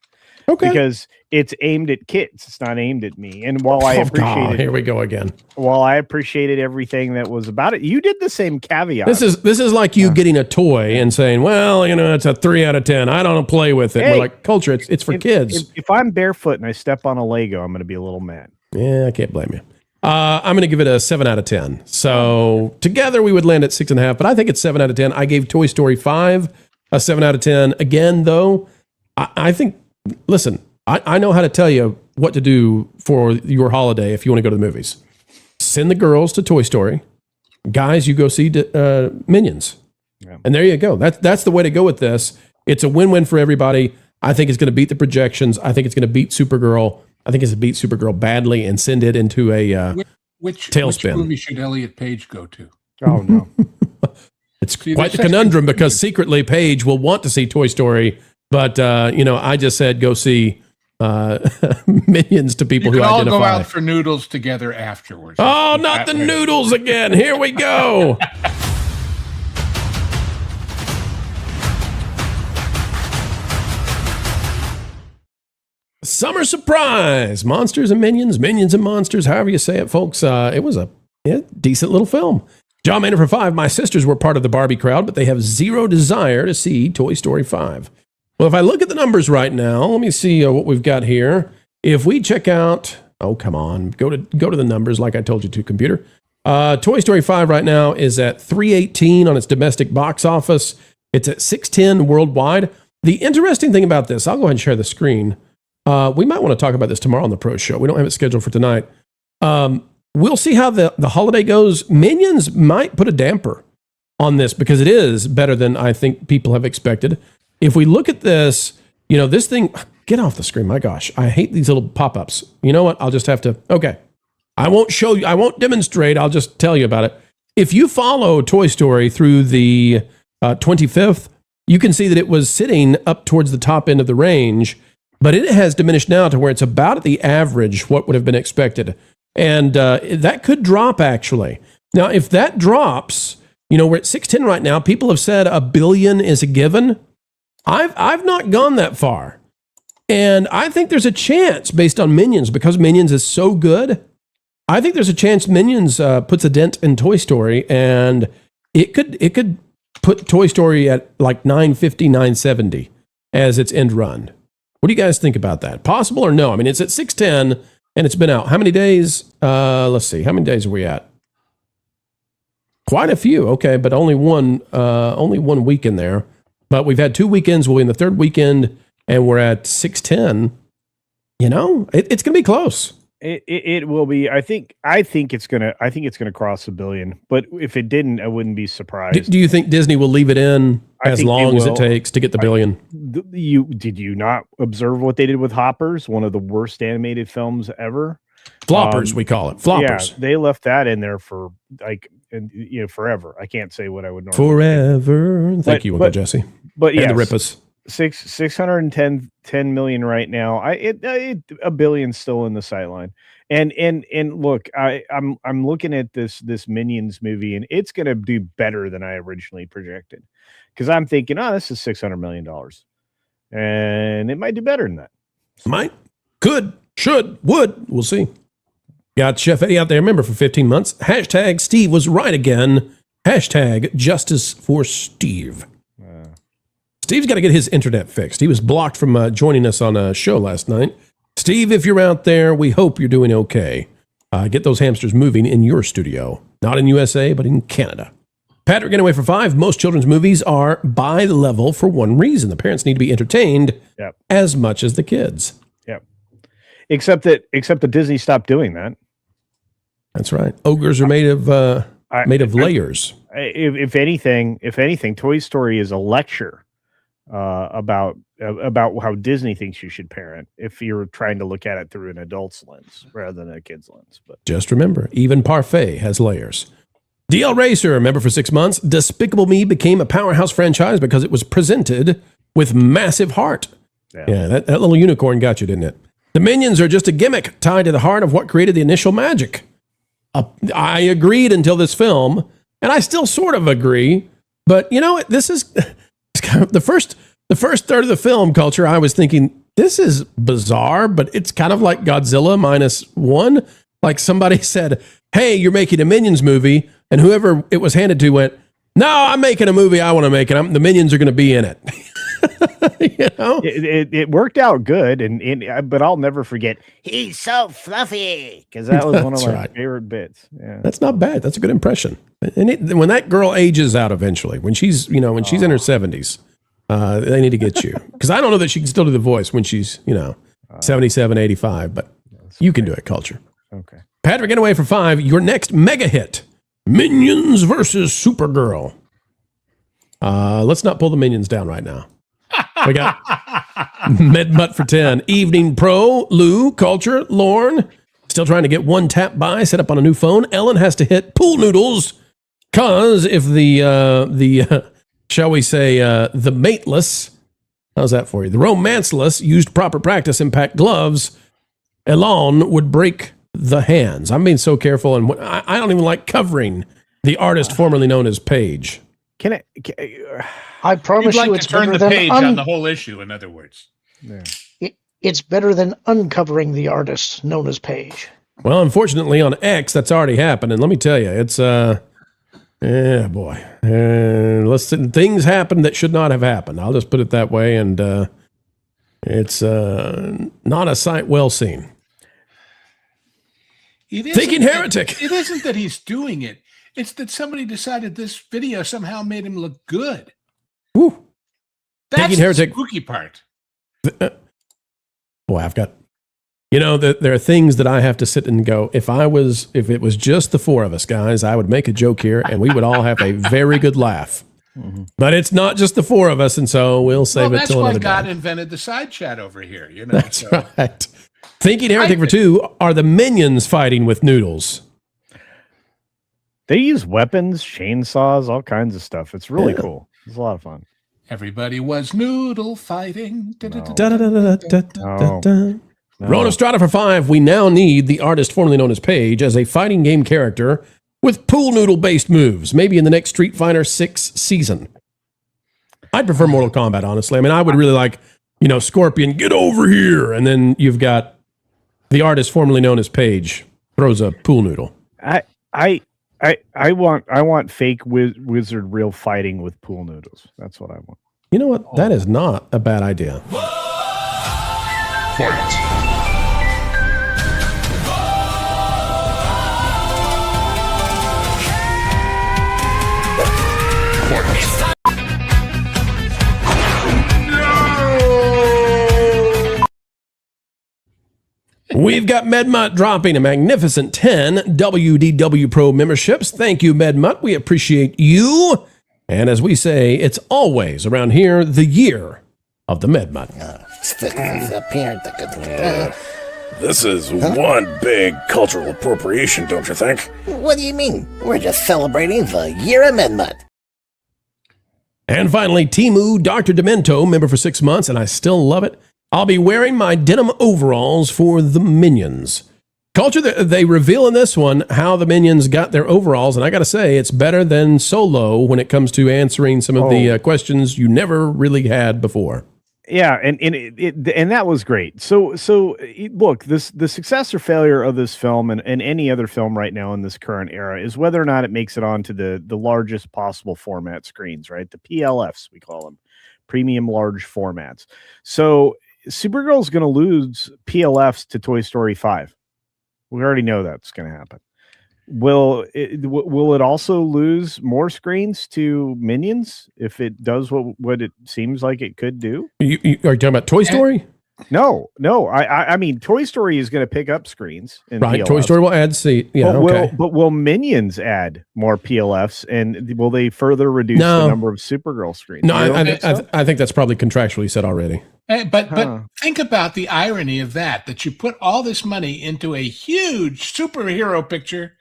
Okay, because it's aimed at kids. It's not aimed at me. And while I appreciated, here we go again. While I appreciated everything that was about it, you did the same caveat. This is like you getting a toy and saying, "Well, it's a 3 out of 10. I don't play with it." Hey, we're like, Culture, it's for kids. If I'm barefoot and I step on a Lego, I'm going to be a little mad. Yeah, I can't blame you. I'm going to give it a 7 out of 10. So together we would land at 6.5, but I think it's 7 out of 10. I gave Toy Story 5 a 7 out of 10. Again, though, I think. Listen, I know how to tell you what to do for your holiday if you want to go to the movies. Send the girls to Toy Story. Guys, you go see Minions. Yeah. And there you go. That's the way to go with this. It's a win-win for everybody. I think it's going to beat the projections. I think it's going to beat Supergirl. I think it's going to beat Supergirl badly and send it into a which tailspin. Which movie should Elliot Page go to? Oh, no. It's quite the conundrum because secretly Paige will want to see Toy Story. But, I just said go see Minions to people You who can all identify. go out for noodles together afterwards. Oh, not the noodles again. Here we go. Summer surprise. Monsters and minions, minions and monsters, however you say it, folks. It was a decent little film. John Maynard for 5. My sisters were part of the Barbie crowd, but they have zero desire to see Toy Story 5. Well, if I look at the numbers right now, let me see what we've got here. If we check out, oh, come on, go to the numbers like I told you to, computer. Toy Story 5 right now is at 318 on its domestic box office. It's at 610 worldwide. The interesting thing about this, I'll go ahead and share the screen. We might want to talk about this tomorrow on the Pro Show. We don't have it scheduled for tonight. We'll see how the holiday goes. Minions might put a damper on this because it is better than I think people have expected. If we look at this, this thing, get off the screen. My gosh, I hate these little pop-ups. You know what? I'll just have to, okay. I won't show you, I won't demonstrate. I'll just tell you about it. If you follow Toy Story through the 25th, you can see that it was sitting up towards the top end of the range, but it has diminished now to where it's about at the average, what would have been expected. And that could drop, actually. Now, if that drops, we're at 610 right now. People have said $1 billion is a given. I've not gone that far. And I think there's a chance, based on Minions, because Minions is so good, I think there's a chance Minions puts a dent in Toy Story, and it could put Toy Story at like 950, 970 as its end run. What do you guys think about that? Possible or no? I mean, it's at 610 and it's been out. How many days? Let's see. How many days are we at? Quite a few. Okay, but only one week in there. But we've had 2 weekends. We'll be in the third weekend, and we're at 610. It's going to be close. It will be. I think it's gonna cross $1 billion. But if it didn't, I wouldn't be surprised. Do you think Disney will leave it in as long as it takes to get the $1 billion? Did you not observe what they did with Hoppers? One of the worst animated films ever. Floppers, we call it. Floppers. Yeah, they left that in there for forever. I can't say what I would normally forever. Thank you, Uncle Jesse. But yeah, the Rippers. 610 million right now. $1 billion still in the sideline. And look, I'm looking at this Minions movie, and it's going to do better than I originally projected, because I'm thinking, this is $600 million, and it might do better than that. Might, could, should, would. We'll see. Got Chef Eddie out there. Remember, for 15 months. Hashtag Steve was right again. Hashtag justice for Steve. Steve's got to get his internet fixed. He was blocked from joining us on a show last night. Steve, if you're out there, we hope you're doing okay. Get those hamsters moving in your studio. Not in USA, but in Canada. Patrick Getaway for 5. Most children's movies are by level for one reason. The parents need to be entertained as much as the kids. Yep. Except that Disney stopped doing that. That's right. Ogres are made of layers. If anything, Toy Story is a lecture about how Disney thinks you should parent if you're trying to look at it through an adult's lens rather than a kid's lens. But just remember, even Parfait has layers. DL Racer, member for 6 months. Despicable Me became a powerhouse franchise because it was presented with massive heart. Yeah, that little unicorn got you, didn't it? The Minions are just a gimmick tied to the heart of what created the initial magic. I agreed until this film, and I still sort of agree. But this is kind of the first third of the film culture. I was thinking, this is bizarre, but it's kind of like Godzilla -1. Like somebody said, hey, you're making a Minions movie, and whoever it was handed to went, no, I'm making a movie I want to make, and the Minions are going to be in it. It worked out good, but I'll never forget, he's so fluffy, because that was one of my favorite bits. Yeah, that's not bad. That's a good impression. And when that girl ages out eventually, when she's in her 70s, they need to get you, because I don't know that she can still do the voice when she's 77, 85, but you can do it, Culture. Okay. Patrick Getaway for 5. Your next mega hit: Minions versus Supergirl. Let's not pull the Minions down right now. We got Medmutt for 10. Evening Pro, Lou, Culture, Lorne. Still trying to get one tap by set up on a new phone. Ellen has to hit pool noodles, cause if the shall we say the mateless How's that for you? The romanceless used proper practice impact gloves alone would break the hands. I'm being so careful, and I don't even like covering the artist formerly known as Paige. I promise You'd like you, to it's turn better the than page on the whole issue. In other words, it's better than uncovering the artist known as Paige. Well, unfortunately, on X, that's already happened, and let me tell you, it's yeah, boy. Listen, things happen that should not have happened. I'll just put it that way, and it's not a sight well seen. Thinking heretic. It isn't that he's doing it. It's that somebody decided this video somehow made him look good. Woo. That's Thinking the heretic. spooky part. Boy, I've got, there are things that I have to sit and go, if it was just the four of us, guys, I would make a joke here and we would all have a very good laugh. Mm-hmm. But it's not just the four of us, and so we'll save it till another That's why God day. invented the side chat over here. That's right. Thinking heretic for two are the Minions fighting with noodles. They use weapons, chainsaws, all kinds of stuff. It's really cool. It's a lot of fun. Everybody was noodle fighting. Rona Strata for 5. We now need the artist formerly known as Paige as a fighting game character with pool noodle based moves, maybe in the next Street Fighter 6 season. I'd prefer Mortal Kombat, honestly. I mean, I would really like, Scorpion, get over here. And then you've got the artist formerly known as Paige throws a pool noodle. I want fake wizard real fighting with pool noodles. That's what I want. You know what? That is not a bad idea. We've got MedMutt dropping a magnificent 10 WDW Pro memberships. Thank you, MedMutt. We appreciate you. And as we say, it's always around here the year of the MedMutt. This is one big cultural appropriation, don't you think? What do you mean? We're just celebrating the year of MedMutt. And finally, Timu Dr. Demento, member for 6 months, and I still love it. I'll be wearing my denim overalls for the Minions. Culture, they reveal in this one how the Minions got their overalls, and I got to say, it's better than Solo when it comes to answering some of the questions you never really had before. Yeah, and that was great. So look, the success or failure of this film and any other film right now in this current era is whether or not it makes it onto the largest possible format screens, right? The PLFs, we call them, premium large formats. So Supergirl's going to lose PLFs to Toy Story 5. We already know that's going to happen. Will it also lose more screens to Minions if it does what it seems like it could do? Are you talking about Toy Story? No. I mean, Toy Story is going to pick up screens. Right, PLFs. Toy Story will add seat. Yeah, but will Minions add more PLFs, and will they further reduce the number of Supergirl screens? No, I think that's probably contractually said already. But think about the irony of that you put all this money into a huge superhero picture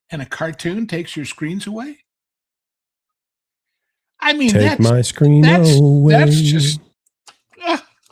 and a cartoon takes your screens away. I mean, take my screen away. That's just.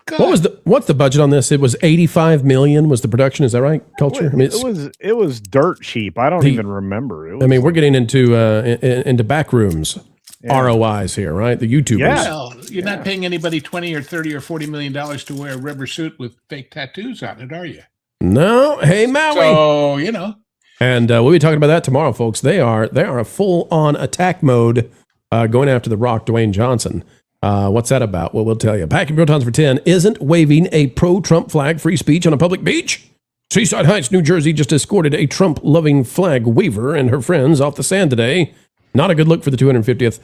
God. What's the budget on this? It was $85 million. Was the production? Is that right? Culture. I mean, it was dirt cheap. I don't even remember. We're getting into back rooms. Yeah. ROIs here, right? The YouTubers. Yeah. Well, you're not paying anybody $20 or $30 or $40 million to wear a rubber suit with fake tattoos on it, are you? No. Hey, Maui. So And we'll be talking about that tomorrow, folks. They are a full-on attack mode going after The Rock, Dwayne Johnson. What's that about? Well, we'll tell you. Packing Protons for 10 isn't waving a pro-Trump flag free speech on a public beach. Seaside Heights, New Jersey just escorted a Trump-loving flag waver and her friends off the sand today. Not a good look for the 250th.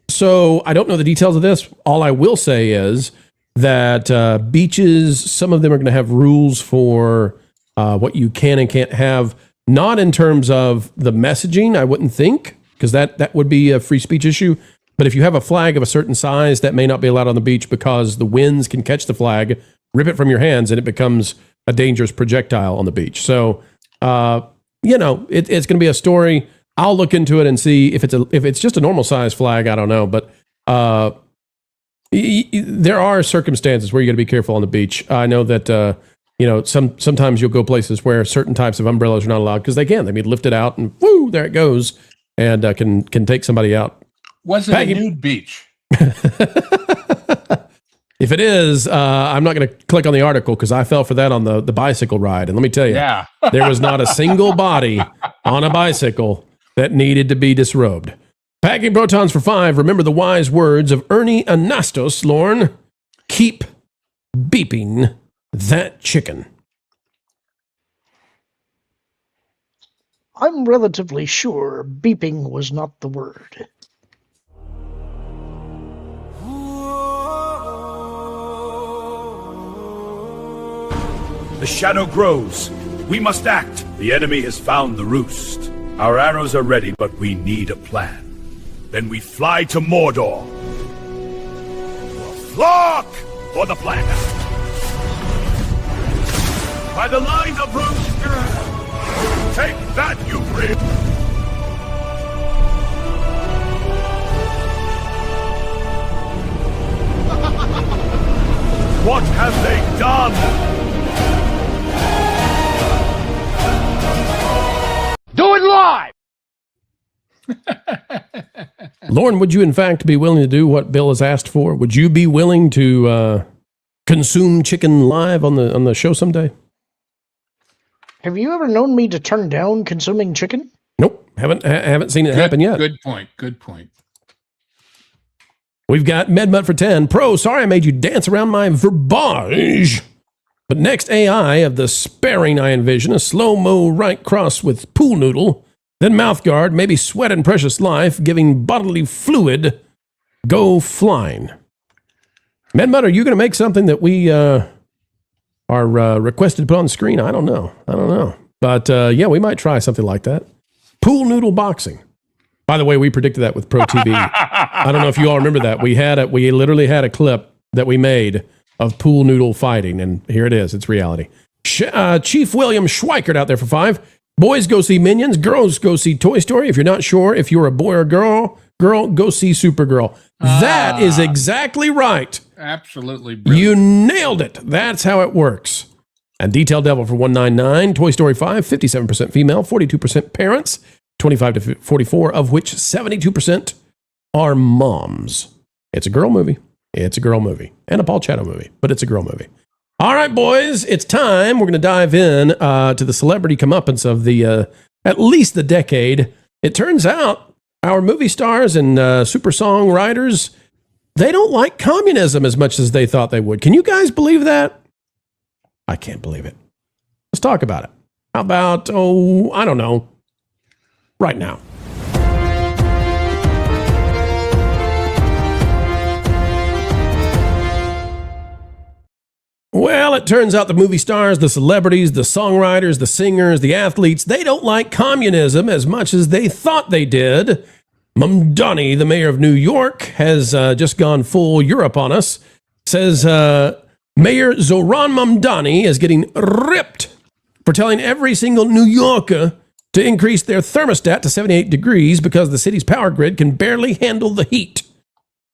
So I don't know the details of this. All I will say is that beaches, some of them are going to have rules for what you can and can't have, not in terms of the messaging, I wouldn't think, because that would be a free speech issue. But if you have a flag of a certain size, that may not be allowed on the beach because the winds can catch the flag, rip it from your hands, and it becomes a dangerous projectile on the beach. So, it's going to be a story. I'll look into it and see if it's just a normal size flag. I don't know, but there are circumstances where you got to be careful on the beach. I know that sometimes you'll go places where certain types of umbrellas are not allowed because they be lifted out and whoo, there it goes, and can take somebody out. Was it a nude beach? If it is, I'm not going to click on the article because I fell for that on the bicycle ride. And let me tell you, there was not a single body on a bicycle that needed to be disrobed. Packing protons for 5. Remember the wise words of Ernie Anastos, Lorne. Keep beeping that chicken. I'm relatively sure beeping was not the word. The shadow grows. We must act. The enemy has found the roost. Our arrows are ready, but we need a plan. Then we fly to Mordor. Flock for the plan. By the lines of roost. Take that, you brave. What have they done? Do it live! Lauren, would you in fact be willing to do what Bill has asked for? Would you be willing to consume chicken live on the show someday? Have you ever known me to turn down consuming chicken? Nope, haven't seen it happen yet. Good point. Good point. We've got MedMut for 10. Pro, sorry I made you dance around my verbage. But next AI of the sparing I envision, a slow-mo right cross with pool noodle, then mouthguard, maybe sweat and precious life, giving bodily fluid, go flying. MedMut, are you going to make something that we are requested to put on the screen? I don't know. But yeah, we might try something like that. Pool noodle boxing. By the way, we predicted that with Pro TV. I don't know if you all remember that. We literally had a clip that we made of pool noodle fighting, and here it is. It's reality. Chief William Schweikert out there for 5. Boys, go see Minions. Girls, go see Toy Story. If you're not sure if you're a boy or girl, go see Supergirl. That is exactly right. Absolutely brilliant. You nailed it. That's how it works. And Detail Devil for 199. Toy Story 5, 57% female, 42% parents, 25 to 44, of which 72% are moms. It's a girl movie. It's a girl movie. And a Paul Chatto movie, but it's a girl movie. All right, boys, it's time. We're going to dive in to the celebrity comeuppance of the at least the decade. It turns out our movie stars and super songwriters, they don't like communism as much as they thought they would. Can you guys believe that? I can't believe it. Let's talk about it. How about, I don't know, right now. Well, it turns out the movie stars, the celebrities, the songwriters, the singers, the athletes, they don't like communism as much as they thought they did. Mamdani, the mayor of New York, has just gone full Europe on us. Says Mayor Zoran Mamdani is getting ripped for telling every single New Yorker to increase their thermostat to 78 degrees because the city's power grid can barely handle the heat.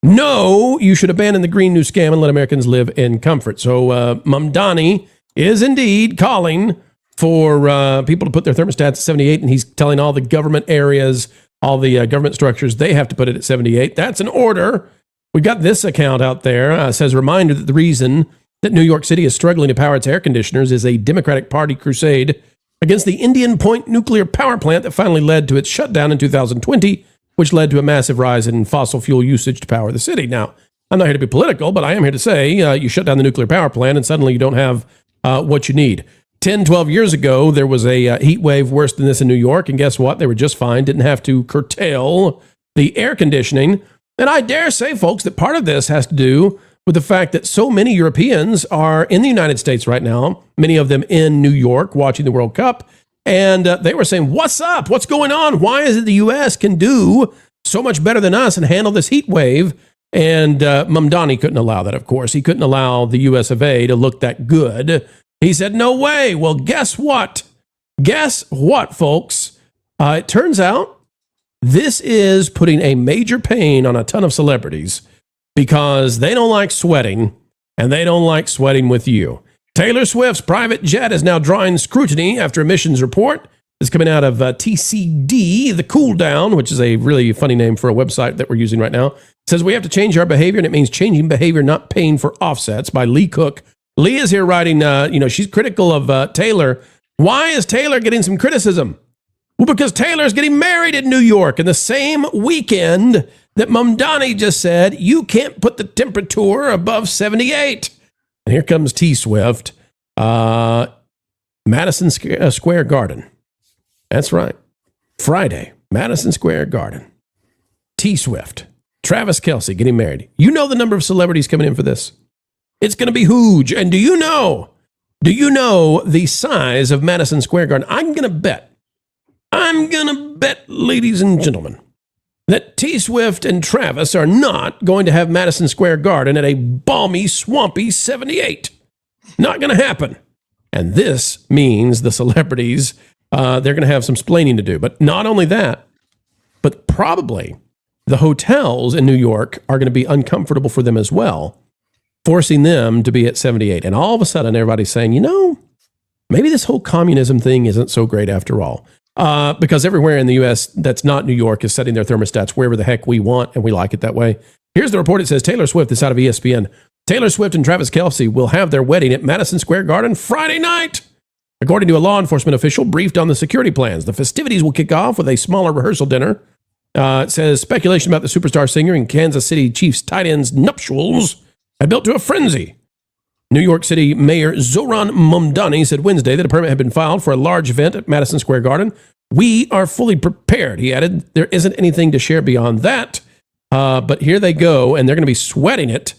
No, you should abandon the Green New Scam and let Americans live in comfort. So Mamdani is indeed calling for people to put their thermostats at 78, and he's telling all the government areas, all the government structures, they have to put it at 78. That's an order. We've got this account out there. Says, reminder that the reason that New York City is struggling to power its air conditioners is a Democratic Party crusade against the Indian Point nuclear power plant that finally led to its shutdown in 2020, which led to a massive rise in fossil fuel usage to power the city. Now, I'm not here to be political, but I am here to say you shut down the nuclear power plant and suddenly you don't have what you need. 10, 12 years ago, there was a heat wave worse than this in New York, and guess what? They were just fine, didn't have to curtail the air conditioning. And I dare say, folks, that part of this has to do with the fact that so many Europeans are in the United States right now, many of them in New York watching the World Cup, and they were saying, what's up? What's going on? Why is it the U.S. can do so much better than us and handle this heat wave? And Mamdani couldn't allow that, of course. He couldn't allow the U.S. of A. to look that good. He said, no way. Well, guess what? Guess what, folks? It turns out this is putting a major pain on a ton of celebrities because they don't like sweating, and they don't like sweating with you. Taylor Swift's private jet is now drawing scrutiny after emissions report is coming out of TCD, the Cool Down, which is a really funny name for a website that we're using right now. It says we have to change our behavior, and it means changing behavior, not paying for offsets, by Lee Cook. Lee is here writing, she's critical of Taylor. Why is Taylor getting some criticism? Well, because Taylor's getting married in New York in the same weekend that Mamdani just said, you can't put the temperature above 78. And here comes T Swift, Madison Square Garden. That's right. Friday, Madison Square Garden. T Swift, Travis Kelce getting married. You know the number of celebrities coming in for this? It's going to be huge. And do you know the size of Madison Square Garden? I'm going to bet, ladies and gentlemen, that T Swift and Travis are not going to have Madison Square Garden at a balmy, swampy 78. Not going to happen. And this means the celebrities, they're going to have some splaining to do. But not only that, but probably the hotels in New York are going to be uncomfortable for them as well, forcing them to be at 78. And all of a sudden, everybody's saying, maybe this whole communism thing isn't so great after all. Because everywhere in the U.S. that's not New York is setting their thermostats wherever the heck we want, and we like it that way. Here's the report. It says Taylor Swift, this out of ESPN. Taylor Swift and Travis Kelce will have their wedding at Madison Square Garden Friday night. According to a law enforcement official briefed on the security plans, the festivities will kick off with a smaller rehearsal dinner. It says speculation about the superstar singer and Kansas City Chiefs tight end's nuptials had built to a frenzy. New York City Mayor Zohran Mamdani said Wednesday that a permit had been filed for a large event at Madison Square Garden. We are fully prepared, he added. There isn't anything to share beyond that. But here they go, and they're going to be sweating it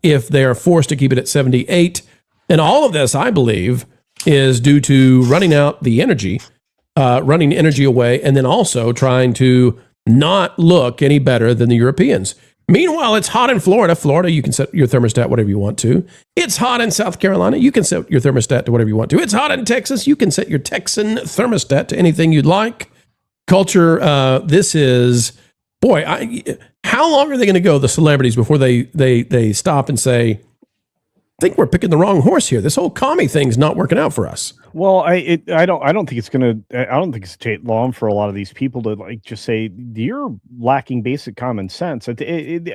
if they are forced to keep it at 78. And all of this, I believe, is due to running out the energy, running energy away, and then also trying to not look any better than the Europeans. Meanwhile, it's hot in Florida. Florida, you can set your thermostat whatever you want to. It's hot in South Carolina. You can set your thermostat to whatever you want to. It's hot in Texas. You can set your Texan thermostat to anything you'd like. Culture, this is, how long are they going to go, the celebrities, before they stop and say, I think we're picking the wrong horse here. This whole commie thing's not working out for us. Well, I don't think it's take long for a lot of these people to just say you're lacking basic common sense. I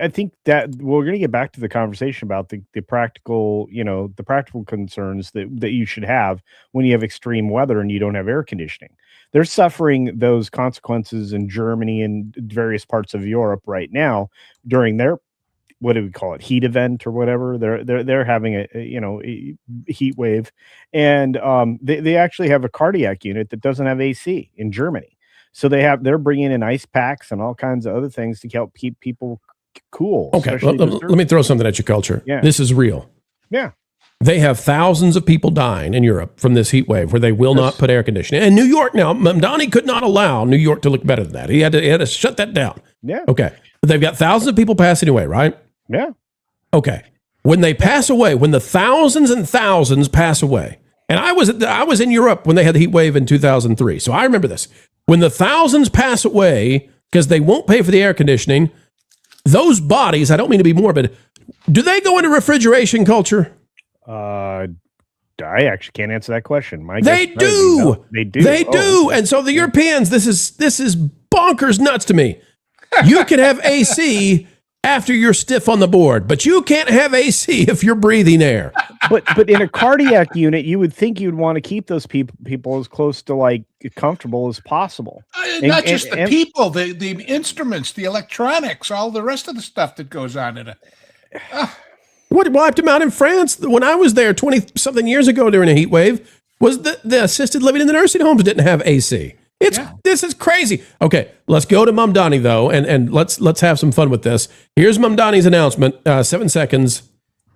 think that we're going to get back to the conversation about the practical, the practical concerns that you should have when you have extreme weather and you don't have air conditioning. They're suffering those consequences in Germany and various parts of Europe right now during their, what do we call it, heat event or whatever. They're having a heat wave, and they actually have a cardiac unit that doesn't have AC in Germany. So they're bringing in ice packs and all kinds of other things to help keep people cool. Okay, let me throw something at your culture. Yeah. This is real. Yeah. They have thousands of people dying in Europe from this heat wave where they will not put air conditioning. And New York now, Mamdani could not allow New York to look better than that. He had to shut that down. Yeah. Okay. But they've got thousands of people passing away, right? Yeah. Okay. When they pass away, when the thousands and thousands pass away, and I was in Europe when they had the heat wave in 2003, so I remember this. When the thousands pass away because they won't pay for the air conditioning, those bodies, I don't mean to be morbid, do they go into refrigeration culture? I actually can't answer that question. They do. They do. They do. And so the Europeans, this is bonkers nuts to me. You can have AC after you're stiff on the board, but you can't have AC if you're breathing air. But in a cardiac unit, you would think you'd want to keep those people as close to comfortable as possible. Not just the people, the instruments, the electronics, all the rest of the stuff that goes on in it. What wiped them out in France when I was there 20-something years ago during a heat wave was the assisted living in the nursing homes didn't have AC. This is crazy. Okay, let's go to Mamdani though, and let's have some fun with this. Here's Mamdani's announcement. 7 seconds.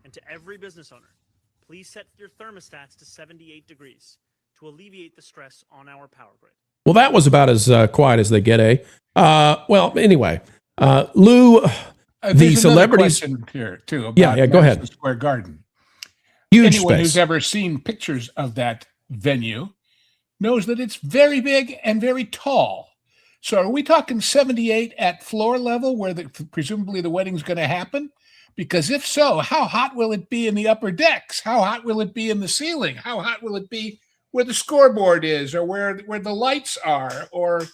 And to every business owner, please set your thermostats to 78 degrees to alleviate the stress on our power grid. Well, that was about as quiet as they get, eh? Well, anyway, Lou, the celebrities here too. About yeah, go ahead. Square Garden. Huge Anyone space. who's ever seen pictures of that venue knows that it's very big and very tall. So are we talking 78 at floor level where presumably the wedding's going to happen? Because if so, how hot will it be in the upper decks? How hot will it be in the ceiling? How hot will it be where the scoreboard is, or where the lights are, or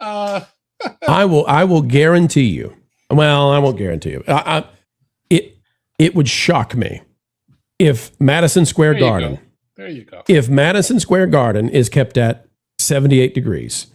I will guarantee you. Well, I won't guarantee you. It would shock me if Madison Square Garden. There you go. If Madison Square Garden is kept at 78 degrees,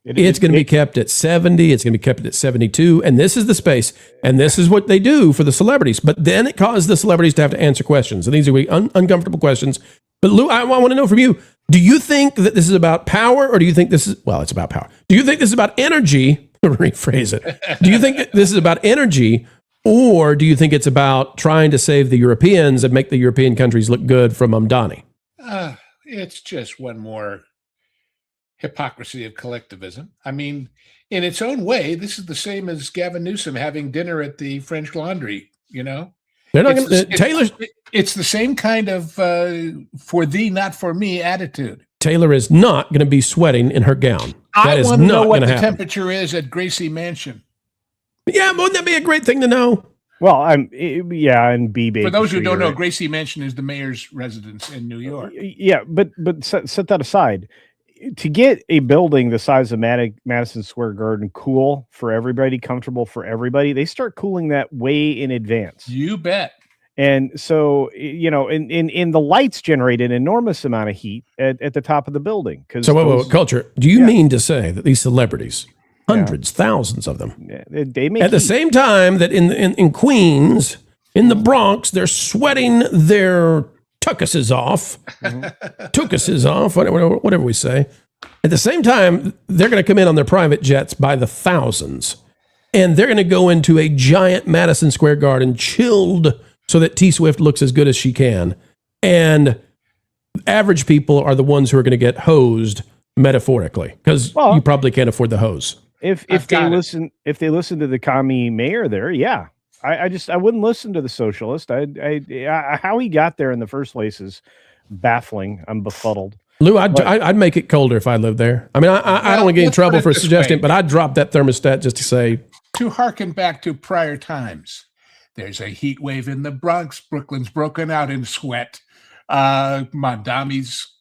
it's going to be kept at 70. It's going to be kept at 72. And this is the space. And this is what they do for the celebrities. But then it causes the celebrities to have to answer questions. And these are uncomfortable questions. But Lou, I want to know from you, do you think that this is about power, or do you think this is, well, it's about power. Do you think this is about energy? Rephrase it. Do you think that this is about energy, or do you think it's about trying to save the Europeans and make the European countries look good from Mamdani? It's just one more hypocrisy of collectivism. I mean, in its own way, this is the same as Gavin Newsom having dinner at the French Laundry, you know? They're not going to, Taylor's. It's the same kind of for thee, not for me attitude. Taylor is not going to be sweating in her gown. That I is want to know not what going to the happen. temperature is at Gracie Mansion. Yeah, wouldn't that be a great thing to know? Well, and B Baker. For those who Street, don't know, right? Gracie Mansion is the mayor's residence in New York. Yeah, but set that aside. To get a building the size of Madison Square Garden cool for everybody, comfortable for everybody, they start cooling that way in advance. You bet. And so, you know, in the lights generate an enormous amount of heat at the top of the building. So, wait, Culture, do you mean to say that these celebrities, hundreds, thousands of them, they make at the same time that in Queens, in the Bronx, they're sweating their tuckuses off, whatever we say. At the same time, they're going to come in on their private jets by the thousands, and they're going to go into a giant Madison Square Garden chilled so that T-Swift looks as good as she can. And average people are the ones who are going to get hosed metaphorically, because you probably can't afford the hose. If they listen to the commie mayor there, yeah. I wouldn't listen to the socialist. How he got there in the first place is baffling. I'm befuddled. Lou, I'd make it colder if I lived there. I mean, I don't want to get in trouble for suggesting, but I'd drop that thermostat just to say. To harken back to prior times, there's a heat wave in the Bronx. Brooklyn's broken out in sweat. Mamdani's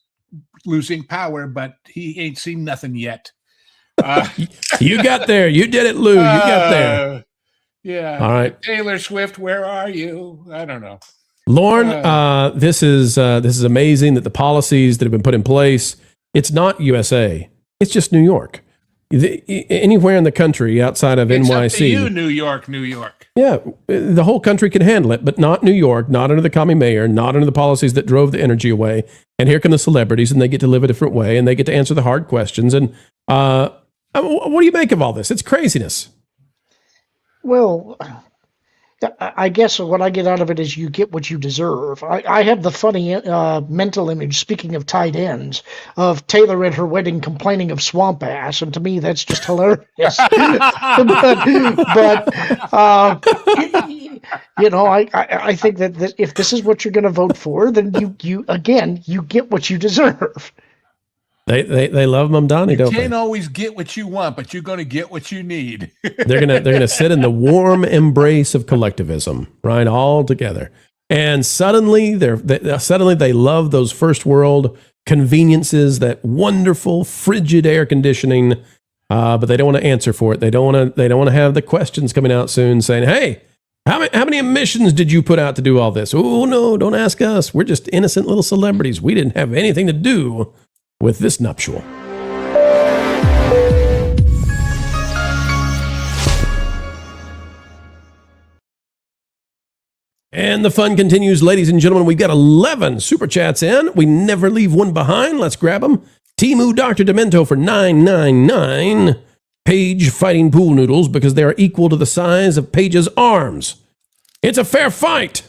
losing power, but he ain't seen nothing yet. You got there. You did it, Lou. You got there. Yeah. All right. Taylor Swift, where are you? I don't know. Lorne, this is amazing that the policies that have been put in place, it's not USA. It's just New York. Anywhere in the country outside of It's NYC. up to you, New York. Yeah, the whole country can handle it, but not New York, not under the commie mayor, not under the policies that drove the energy away. And here come the celebrities, and they get to live a different way, and they get to answer the hard questions. And what do you make of all this? It's craziness. Well, I guess what I get out of it is you get what you deserve. I have the funny mental image, speaking of tight ends, of Taylor at her wedding complaining of swamp ass, and to me that's just hilarious. but you know, I think that if this is what you're going to vote for, then you get what you deserve. They love Mamdani, don't You they? can't always get what you want, but you're going to get what you need. They're gonna sit in the warm embrace of collectivism, right, all together. And suddenly they love those first world conveniences, that wonderful frigid air conditioning, but they don't want to answer for it. They don't want to have the questions coming out soon saying, "Hey, how many emissions did you put out to do all this?" Oh no, don't ask us. We're just innocent little celebrities. We didn't have anything to do with this nuptial. And the fun continues, ladies and gentlemen. We've got 11 super chats in. We never leave one behind. Let's grab them. Timu Dr. Demento for $9.99. Paige fighting pool noodles because they are equal to the size of Paige's arms. It's a fair fight.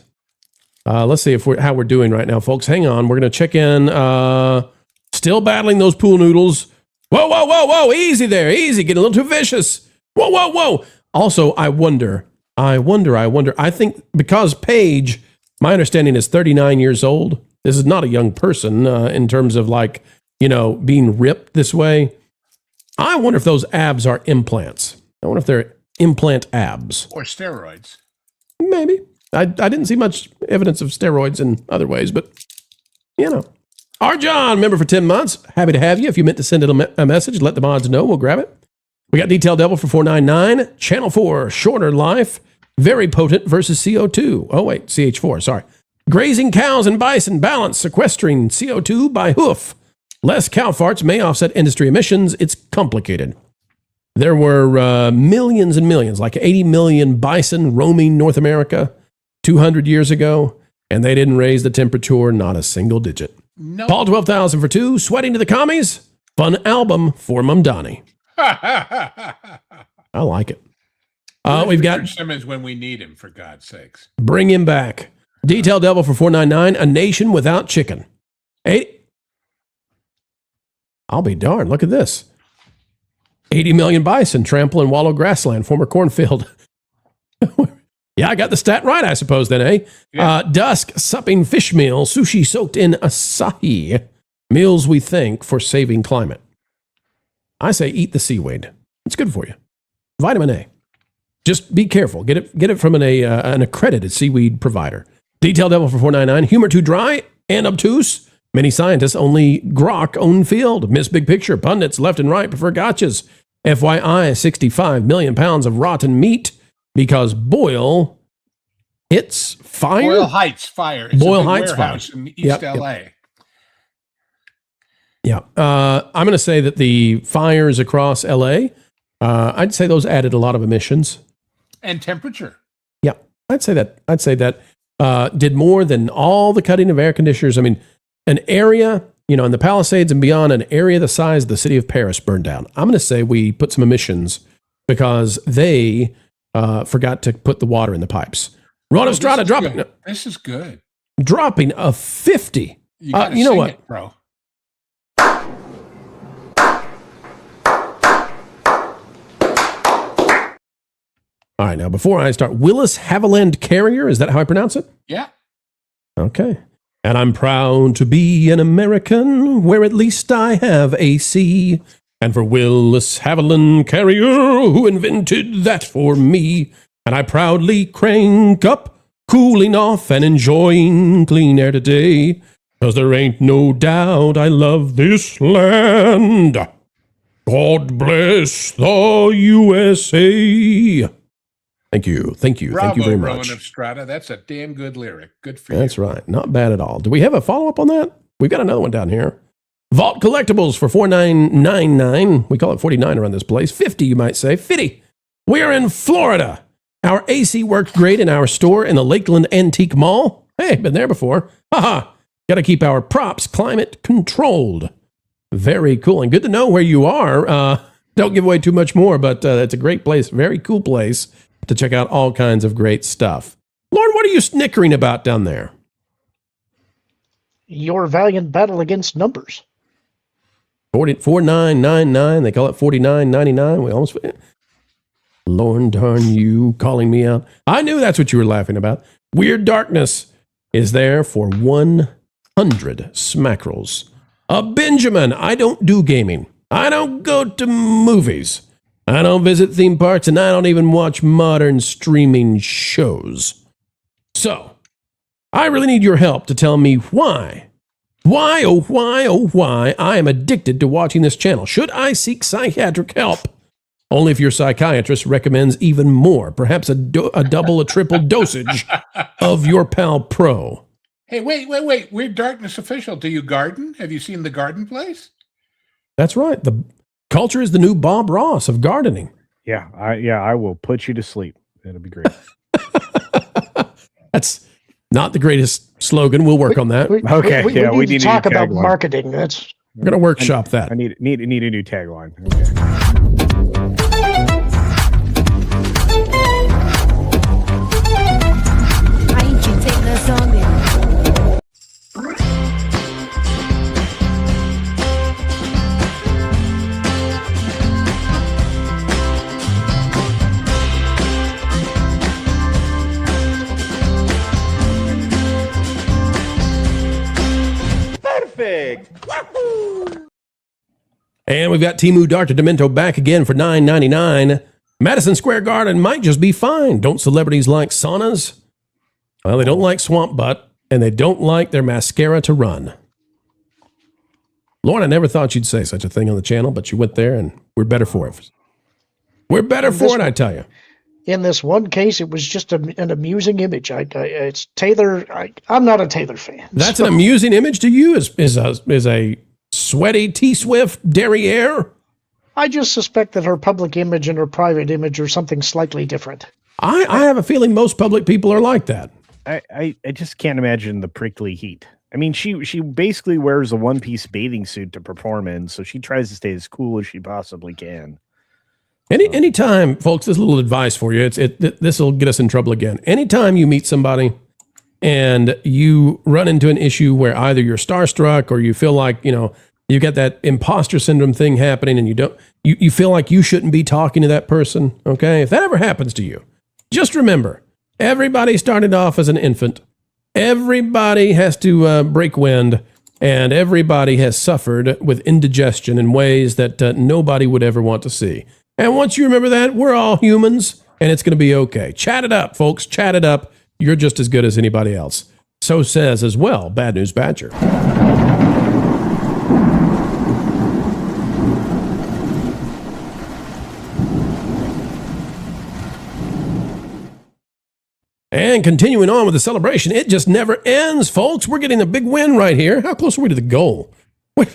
Let's see how we're doing right now, folks. Hang on. We're going to check in. Still battling those pool noodles. Whoa. Easy there. Easy. Getting a little too vicious. Whoa. Also, I wonder. I think because Paige, my understanding is 39 years old. This is not a young person in terms of being ripped this way. I wonder if those abs are implants. I wonder if they're implant abs. Or steroids. Maybe. I didn't see much evidence of steroids in other ways, but, you know. Our John, member for 10 months. Happy to have you. If you meant to send it a message, let the mods know. We'll grab it. We got Detail Devil for $4.99. Channel 4, Shorter Life. Very potent versus CO2. Oh, wait, CH4, sorry. Grazing cows and bison balance, sequestering CO2 by hoof. Less cow farts may offset industry emissions. It's complicated. There were millions and millions, like 80 million bison roaming North America 200 years ago, and they didn't raise the temperature not a single digit. Nope. Paul 12,000 for 2, Sweating to the Commies. Fun album for Mumdani. I like it. We've got Simmons when we need him, for God's sakes. Bring him back. Detail Devil for $4.99. A Nation Without Chicken. I'll be darned. Look at this. 80 million bison trample and wallow grassland, former cornfield. Yeah, I got the stat right, I suppose, then, eh? Yeah. Dusk supping fish meal, sushi soaked in asahi. Meals we thank for saving climate. I say eat the seaweed. It's good for you. Vitamin A. Just be careful. Get it from an accredited seaweed provider. Detail Devil for $4.99. Humor too dry and obtuse. Many scientists only grok own field. Miss big picture. Pundits left and right prefer gotchas. FYI, 65 million pounds of rotten meat because Boyle hits fire. Boyle Heights fire. It's Boyle a big Heights warehouse fire in East LA. Yeah. I'm going to say that the fires across LA, I'd say those added a lot of emissions. And temperature. Yeah, I'd say that did more than all the cutting of air conditioners. I mean, an area, in the Palisades and beyond, an area the size of the city of Paris burned down. I'm going to say we put some emissions because they forgot to put the water in the pipes. Ron Estrada dropping. This is good. Dropping a 50. You got to know sing what, it, bro. All right, now before I start, Willis Haviland Carrier, is that how I pronounce it? Yeah. Okay. And I'm proud to be an American where at least I have AC. And for Willis Haviland Carrier, who invented that for me. And I proudly crank up, cooling off and enjoying clean air today. 'Cause there ain't no doubt I love this land. God bless the USA. Thank you. Bravo, Thank you very much. Rowan Estrada. That's a damn good lyric. Good for you. That's right. Not bad at all. Do we have a follow-up on that? We've got another one down here. Vault Collectibles for $4.999. We call it 49 around this place. 50, you might say. 50. We are in Florida. Our AC worked great in our store in the Lakeland Antique Mall. Hey, been there before. Haha. Got to keep our props climate controlled. Very cool. And good to know where you are. Don't give away too much more, but it's a great place. Very cool place to check out all kinds of great stuff. Lauren, what are you snickering about down there? Your valiant battle against numbers. 49.99. They call it 49.99. We almost. Lord darn you, calling me out. I knew that's what you were laughing about. Weird Darkness is there for 100 smackrels. Benjamin, I don't do gaming. I don't go to movies. I don't visit theme parks, and I don't even watch modern streaming shows. So, I really need your help to tell me why I am addicted to watching this channel. Should I seek psychiatric help? Only if your psychiatrist recommends even more, perhaps a double, a triple dosage of your Pal Pro. Hey, wait. Weird Darkness official. Do you garden? Have you seen the garden place? That's right. The Culture is the new Bob Ross of gardening. Yeah, I will put you to sleep. It'll be great. That's not the greatest slogan. We'll work on that. We need to talk about marketing. We're going to workshop that. I need a new tagline. Okay. Why don't you take the song in? Perfect. Wahoo! And we've got Timu Dr. Demento back again for $9.99. Madison Square Garden might just be fine. Don't celebrities like saunas? Well, they don't like swamp butt, and they don't like their mascara to run. Lauren, I never thought you'd say such a thing on the channel, but you went there, and we're better for it. We're better for it, I tell you. In this one case, it was just an amusing image. It's Taylor. I'm not a Taylor fan. That's an amusing image to you? Is a sweaty T-Swift derriere? I just suspect that her public image and her private image are something slightly different. I have a feeling most public people are like that. I just can't imagine the prickly heat. I mean, she basically wears a one-piece bathing suit to perform in, so she tries to stay as cool as she possibly can. Anytime, folks, this little advice for you. This will get us in trouble again. Anytime you meet somebody and you run into an issue where either you're starstruck or you feel like, you got that imposter syndrome thing happening and you feel like you shouldn't be talking to that person. Okay. If that ever happens to you, just remember, everybody started off as an infant. Everybody has to break wind, and everybody has suffered with indigestion in ways that nobody would ever want to see. And once you remember that, we're all humans, and it's going to be okay. Chat it up, folks. Chat it up. You're just as good as anybody else. So says as well Bad News Badger. And continuing on with the celebration, it just never ends, folks. We're getting a big win right here. How close are we to the goal? We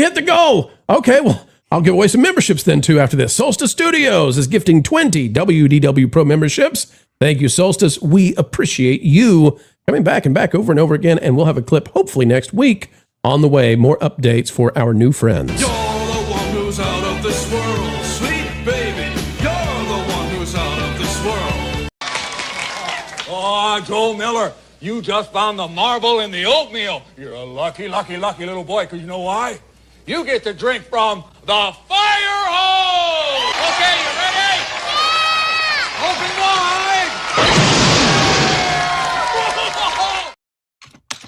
hit the goal. Okay, well, I'll give away some memberships then, too, after this. Solstice Studios is gifting 20 WDW Pro memberships. Thank you, Solstice. We appreciate you coming back and back over and over again, and we'll have a clip hopefully next week on the way. More updates for our new friends. You're the one who's out of this world, sweet baby. You're the one who's out of this world. Oh, Joe Miller, you just found the marble in the oatmeal. You're a lucky, lucky, lucky little boy, because you know why? You get to drink from the fire hose! Okay, you ready? Yeah! Open wide!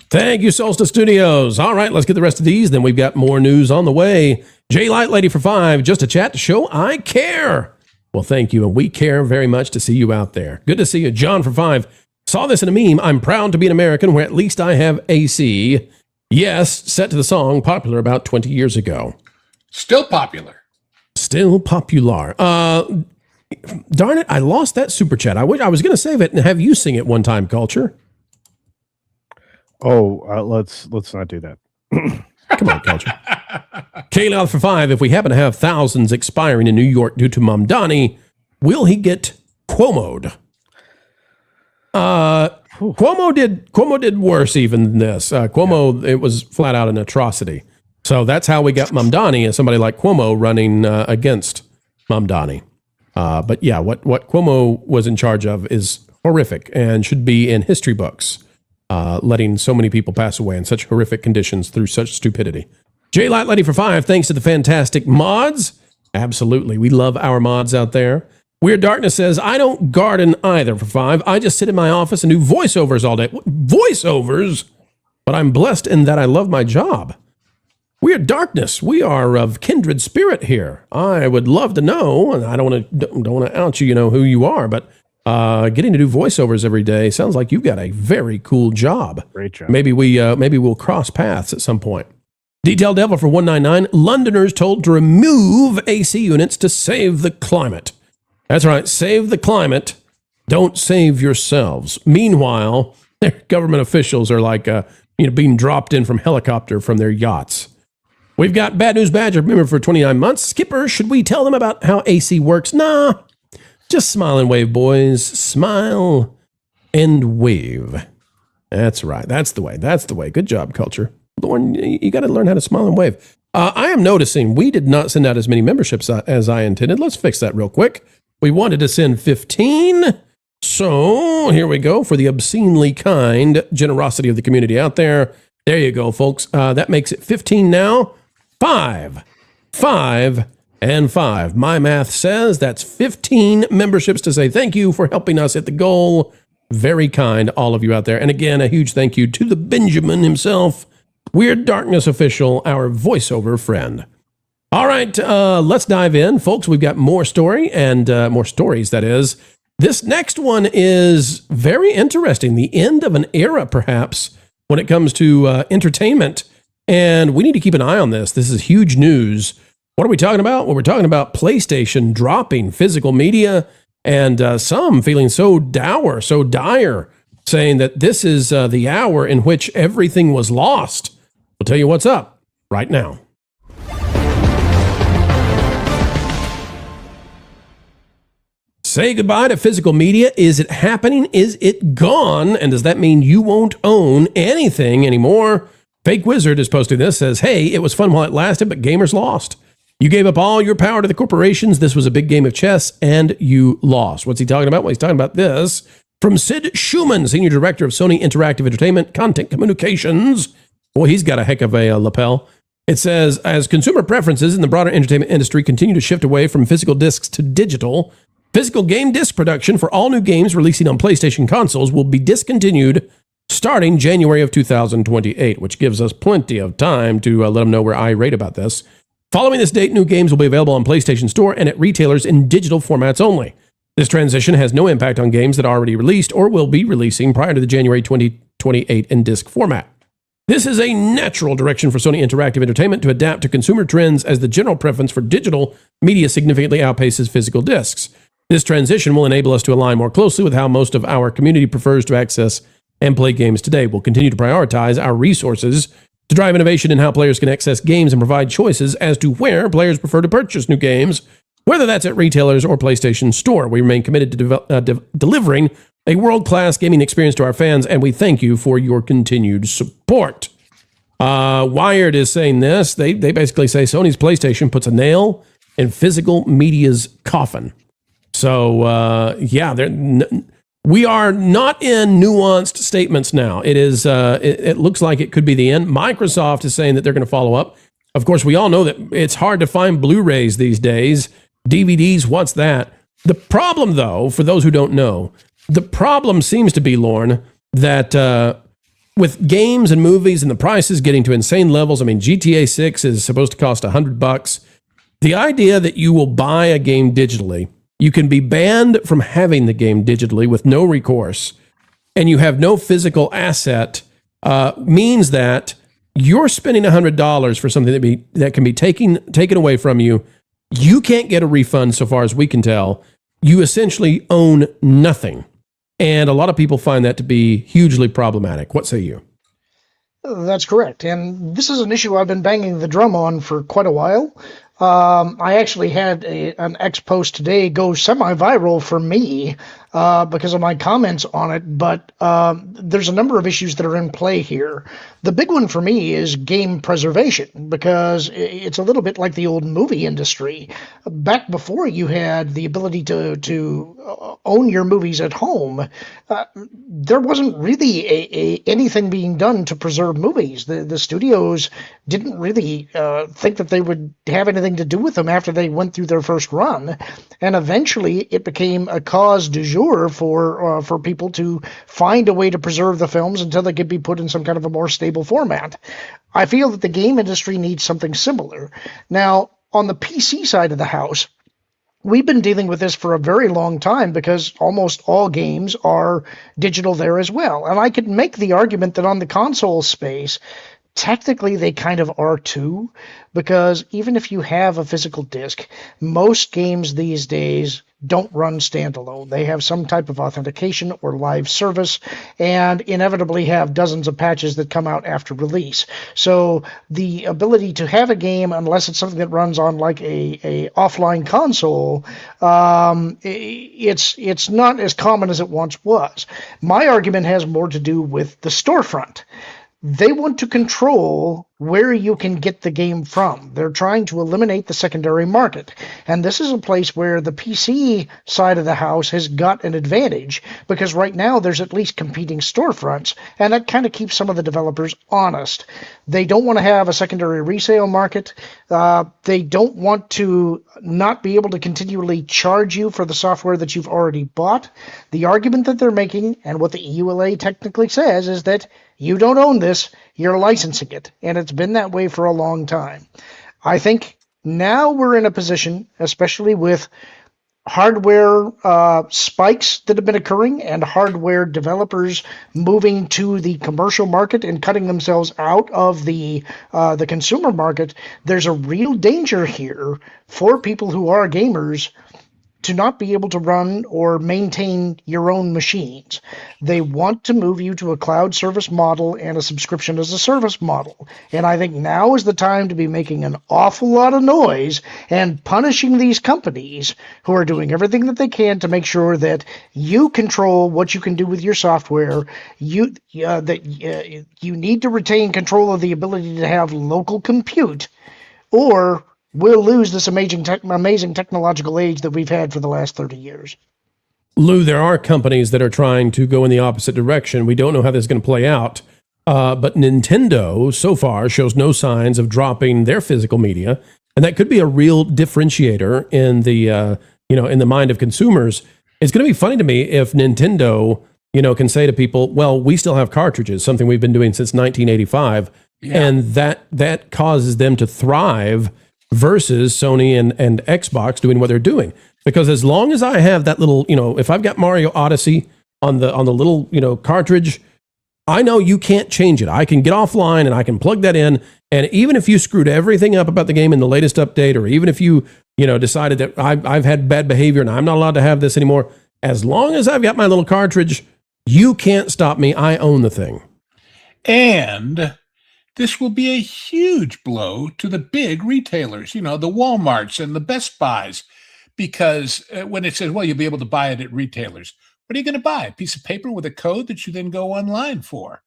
Thank you, Solstice Studios. All right, let's get the rest of these. Then we've got more news on the way. J Light Lady for 5, just a chat to show I care. Well, thank you, and we care very much to see you out there. Good to see you. John for 5. Saw this in a meme. I'm proud to be an American where at least I have AC. Yes, set to the song popular about 20 years ago. Still popular. Still popular. Darn it, I lost that super chat. I was going to save it and have you sing it one time, Culture. Oh, let's not do that. Come on, Culture. Kayla for 5. If we happen to have thousands expiring in New York due to Mamdani, will he get Cuomo'd? Cuomo did worse even than this. Cuomo, it was flat out an atrocity. So that's how we got Mamdani and somebody like Cuomo running against Mamdani. But yeah, what Cuomo was in charge of is horrific and should be in history books, letting so many people pass away in such horrific conditions through such stupidity. J Light Lady for 5, thanks to the fantastic mods. Absolutely, we love our mods out there. Weird Darkness says, I don't garden either for 5. I just sit in my office and do voiceovers all day. What? Voiceovers? But I'm blessed in that I love my job. Weird Darkness, we are of kindred spirit here. I would love to know, and I don't want to out you, who you are, but getting to do voiceovers every day sounds like you've got a very cool job. Great job. Maybe we'll cross paths at some point. Detail Devil for 199. Londoners told to remove AC units to save the climate. That's right. Save the climate. Don't save yourselves. Meanwhile, their government officials are like, being dropped in from helicopter from their yachts. We've got Bad News Badger member for 29 months. Skipper, should we tell them about how AC works? Nah. Just smile and wave, boys. Smile and wave. That's right. That's the way. That's the way. Good job, Culture. Lauren, you got to learn how to smile and wave. I am noticing we did not send out as many memberships as I intended. Let's fix that real quick. We wanted to send 15. So here we go for the obscenely kind generosity of the community out there. There you go, folks. That makes it 15 now. 5, 5, and 5. My math says that's 15 memberships to say thank you for helping us hit the goal. Very kind, all of you out there. And again, a huge thank you to the Benjamin himself, Weird Darkness official, our voiceover friend. All right, let's dive in, folks. We've got more story and more stories, that is. This next one is very interesting. The end of an era, perhaps, when it comes to entertainment. And we need to keep an eye on this. This is huge news. What are we talking about? Well, we're talking about PlayStation dropping physical media, and some feeling so dour, so dire, saying that this is the hour in which everything was lost. We'll tell you what's up right now. Say goodbye to physical media. Is it happening? Is it gone? And does that mean you won't own anything anymore? Fake Wizard is posting this, says, hey, it was fun while it lasted, but gamers lost. You gave up all your power to the corporations. This was a big game of chess, and you lost. What's he talking about? Well, he's talking about this from Sid Schumann, Senior Director of Sony Interactive Entertainment Content Communications. Boy, he's got a heck of a lapel. It says, as consumer preferences in the broader entertainment industry continue to shift away from physical discs to digital, physical game disc production for all new games releasing on PlayStation consoles will be discontinued starting January of 2028, which gives us plenty of time to let them know we're irate about this. Following this date, new games will be available on PlayStation Store and at retailers in digital formats only. This transition has no impact on games that are already released or will be releasing prior to the January 2028 in disc format. This is a natural direction for Sony Interactive Entertainment to adapt to consumer trends as the general preference for digital media significantly outpaces physical discs. This transition will enable us to align more closely with how most of our community prefers to access and play games today. We'll continue to prioritize our resources to drive innovation in how players can access games and provide choices as to where players prefer to purchase new games, whether that's at retailers or PlayStation Store. We remain committed to delivering a world-class gaming experience to our fans, and we thank you for your continued support. Wired is saying this. They basically say Sony's PlayStation puts a nail in physical media's coffin. So, we are not in nuanced statements now. It is. It looks like it could be the end. Microsoft is saying that they're going to follow up. Of course, we all know that it's hard to find Blu-rays these days. DVDs, what's that? The problem, though, for those who don't know, the problem seems to be, Lorne, that with games and movies and the prices getting to insane levels, I mean, GTA 6 is supposed to cost $100. The idea that you will buy a game digitally, you can be banned from having the game digitally with no recourse, and you have no physical asset, means that you're spending $100 for something that can be taken away from you. You can't get a refund, so far as we can tell. You essentially own nothing. And a lot of people find that to be hugely problematic. What say you? That's correct. And this is an issue I've been banging the drum on for quite a while. I actually had an X post today go semi-viral for me because of my comments on it, but there's a number of issues that are in play here. The big one for me is game preservation, because it's a little bit like the old movie industry. Back before you had the ability to own your movies at home, there wasn't really anything being done to preserve movies. The studios didn't really think that they would have anything to do with them after they went through their first run, and eventually it became a cause du jour for people to find a way to preserve the films until they could be put in some kind of a more stable format. I feel that the game industry needs something similar. Now, on the PC side of the house, we've been dealing with this for a very long time because almost all games are digital there as well. And I could make the argument that on the console space, technically they kind of are too, because even if you have a physical disc, most games these days don't run standalone. They have some type of authentication or live service, and inevitably have dozens of patches that come out after release. So the ability to have a game, unless it's something that runs on like a offline console, it's not as common as it once was. My argument has more to do with the storefront. They want to control where you can get the game from. They're trying to eliminate the secondary market. And this is a place where the PC side of the house has got an advantage, because right now there's at least competing storefronts, and that kind of keeps some of the developers honest. They don't want to have a secondary resale market. They don't want to not be able to continually charge you for the software that you've already bought. The argument that they're making, and what the EULA technically says, is that you don't own this, you're licensing it, and it's been that way for a long time. I think now we're in a position, especially with hardware spikes that have been occurring and hardware developers moving to the commercial market and cutting themselves out of the consumer market. There's a real danger here for people who are gamers to not be able to run or maintain your own machines. They want to move you to a cloud service model and a subscription as a service model. And I think now is the time to be making an awful lot of noise and punishing these companies who are doing everything that they can to make sure that you control what you can do with your software. You need to retain control of the ability to have local compute, or we'll lose this amazing technological age that we've had for the last 30 years. Lou, there are companies that are trying to go in the opposite direction. We don't know how this is going to play out, but Nintendo so far shows no signs of dropping their physical media, and that could be a real differentiator in the in the mind of consumers. It's going to be funny to me if Nintendo can say to people, "Well, we still have cartridges, something we've been doing since 1985," and that causes them to thrive versus Sony and Xbox doing what they're doing. Because as long as I have that little, if I've got Mario Odyssey on the little, cartridge, I know you can't change it. I can get offline and I can plug that in. And even if you screwed everything up about the game in the latest update, or even if you, decided that I've had bad behavior and I'm not allowed to have this anymore, as long as I've got my little cartridge, you can't stop me. I own the thing. And this will be a huge blow to the big retailers, the Walmarts and the Best Buys, because when it says, well, you'll be able to buy it at retailers, what are you going to buy? A piece of paper with a code that you then go online for?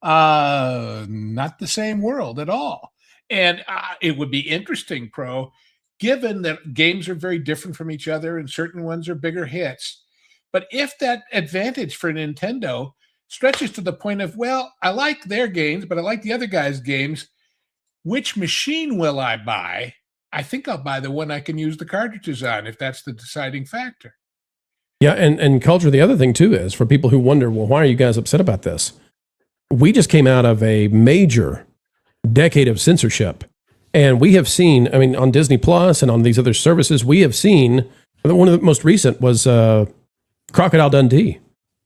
Not the same world at all. And it would be interesting, Pro, given that games are very different from each other and certain ones are bigger hits. But if that advantage for Nintendo stretches to the point of, well, I like their games, but I like the other guy's games, which machine will I buy? I think I'll buy the one I can use the cartridges on, if that's the deciding factor. Yeah, and Culture, the other thing too is, for people who wonder, well, why are you guys upset about this? We just came out of a major decade of censorship. And we have seen, on Disney Plus and on these other services, we have seen, one of the most recent was Crocodile Dundee.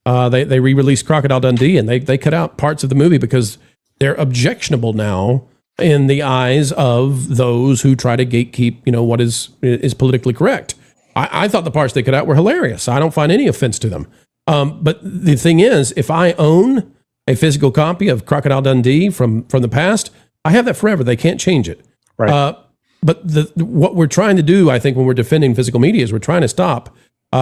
They re-released Crocodile Dundee, and they cut out parts of the movie because they're objectionable now in the eyes of those who try to gatekeep, what is politically correct. I thought the parts they cut out were hilarious. I don't find any offense to them. But the thing is, if I own a physical copy of Crocodile Dundee from the past, I have that forever. They can't change it. Right. But what we're trying to do, I think, when we're defending physical media, is we're trying to stop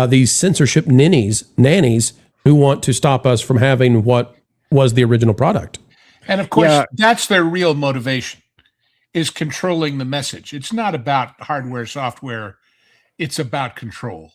these censorship nannies who want to stop us from having what was the original product. And of course, that's their real motivation, is controlling the message. It's not about hardware, software. It's about control.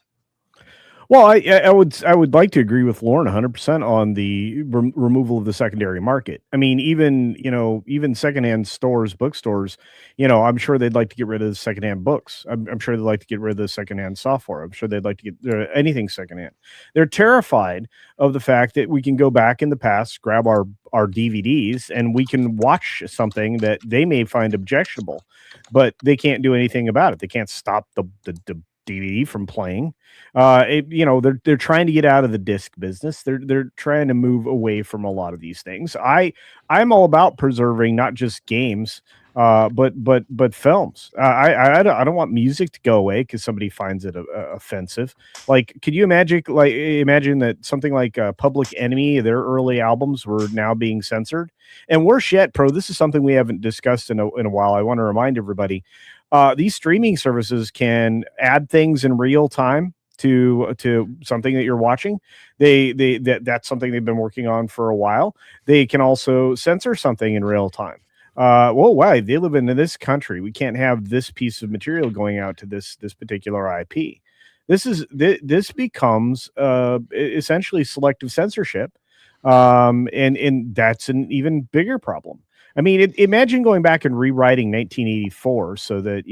Well, I would like to agree with Lauren 100% on the removal of the secondary market. Even secondhand stores, bookstores, I'm sure they'd like to get rid of the secondhand books. I'm sure they'd like to get rid of the secondhand software. I'm sure they'd like to get anything secondhand. They're terrified of the fact that we can go back in the past, grab our DVDs, and we can watch something that they may find objectionable, but they can't do anything about it. They can't stop the DVD from playing. They're trying to get out of the disc business. They're trying to move away from a lot of these things. I'm all about preserving not just games, but films. I don't want music to go away because somebody finds it offensive. Like, could you imagine that something like Public Enemy, their early albums were now being censored? And worse yet, Pro, this is something we haven't discussed in a while. I want to remind everybody. These streaming services can add things in real time to something that you're watching. That's something they've been working on for a while. They can also censor something in real time. Why? They live in this country. We can't have this piece of material going out to this particular IP. This becomes essentially selective censorship. And that's an even bigger problem. I mean, imagine going back and rewriting 1984 so that,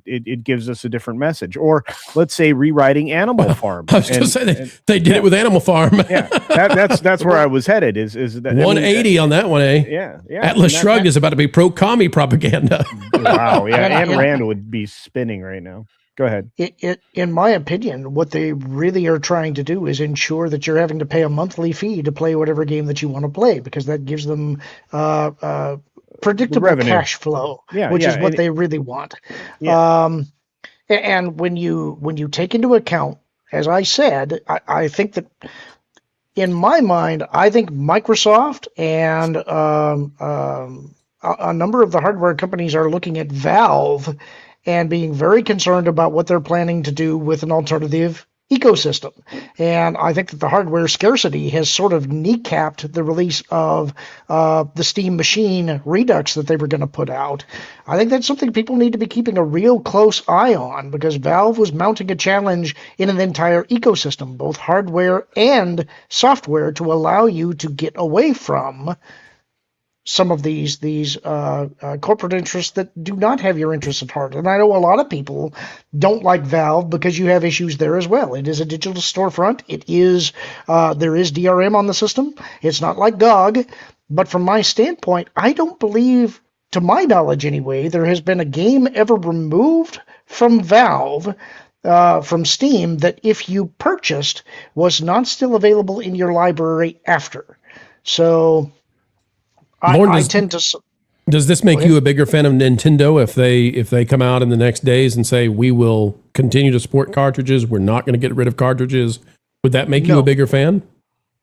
it gives us a different message. Or let's say rewriting Animal Farm. I was going to say they did it with Animal Farm. Yeah, that's where I was headed. Is that 180 on that one, eh? Yeah. Atlas Shrugged is about to be pro-commie propaganda. Wow, yeah. Ayn Rand would be spinning right now. Go ahead. In my opinion, what they really are trying to do is ensure that you're having to pay a monthly fee to play whatever game that you want to play, because that gives them predictable cash flow, which is what they really want. Yeah. And when you take into account, as I said, I think that in my mind, I think Microsoft and a number of the hardware companies are looking at Valve and being very concerned about what they're planning to do with an alternative ecosystem. And I think that the hardware scarcity has sort of kneecapped the release of the Steam Machine Redux that they were going to put out. I think that's something people need to be keeping a real close eye on, because Valve was mounting a challenge in an entire ecosystem, both hardware and software, to allow you to get away from some of these corporate interests that do not have your interests at heart. And I know a lot of people don't like Valve because you have issues there as well. It is a digital storefront. It is there is DRM on the system. It's not like GOG. But from my standpoint, I don't believe, to my knowledge anyway, there has been a game ever removed from Valve, from Steam, that if you purchased was not still available in your library after. So I tend to. Does this make you a bigger fan of Nintendo if they come out in the next days and say we will continue to support cartridges, we're not going to get rid of cartridges? Would that make you a bigger fan?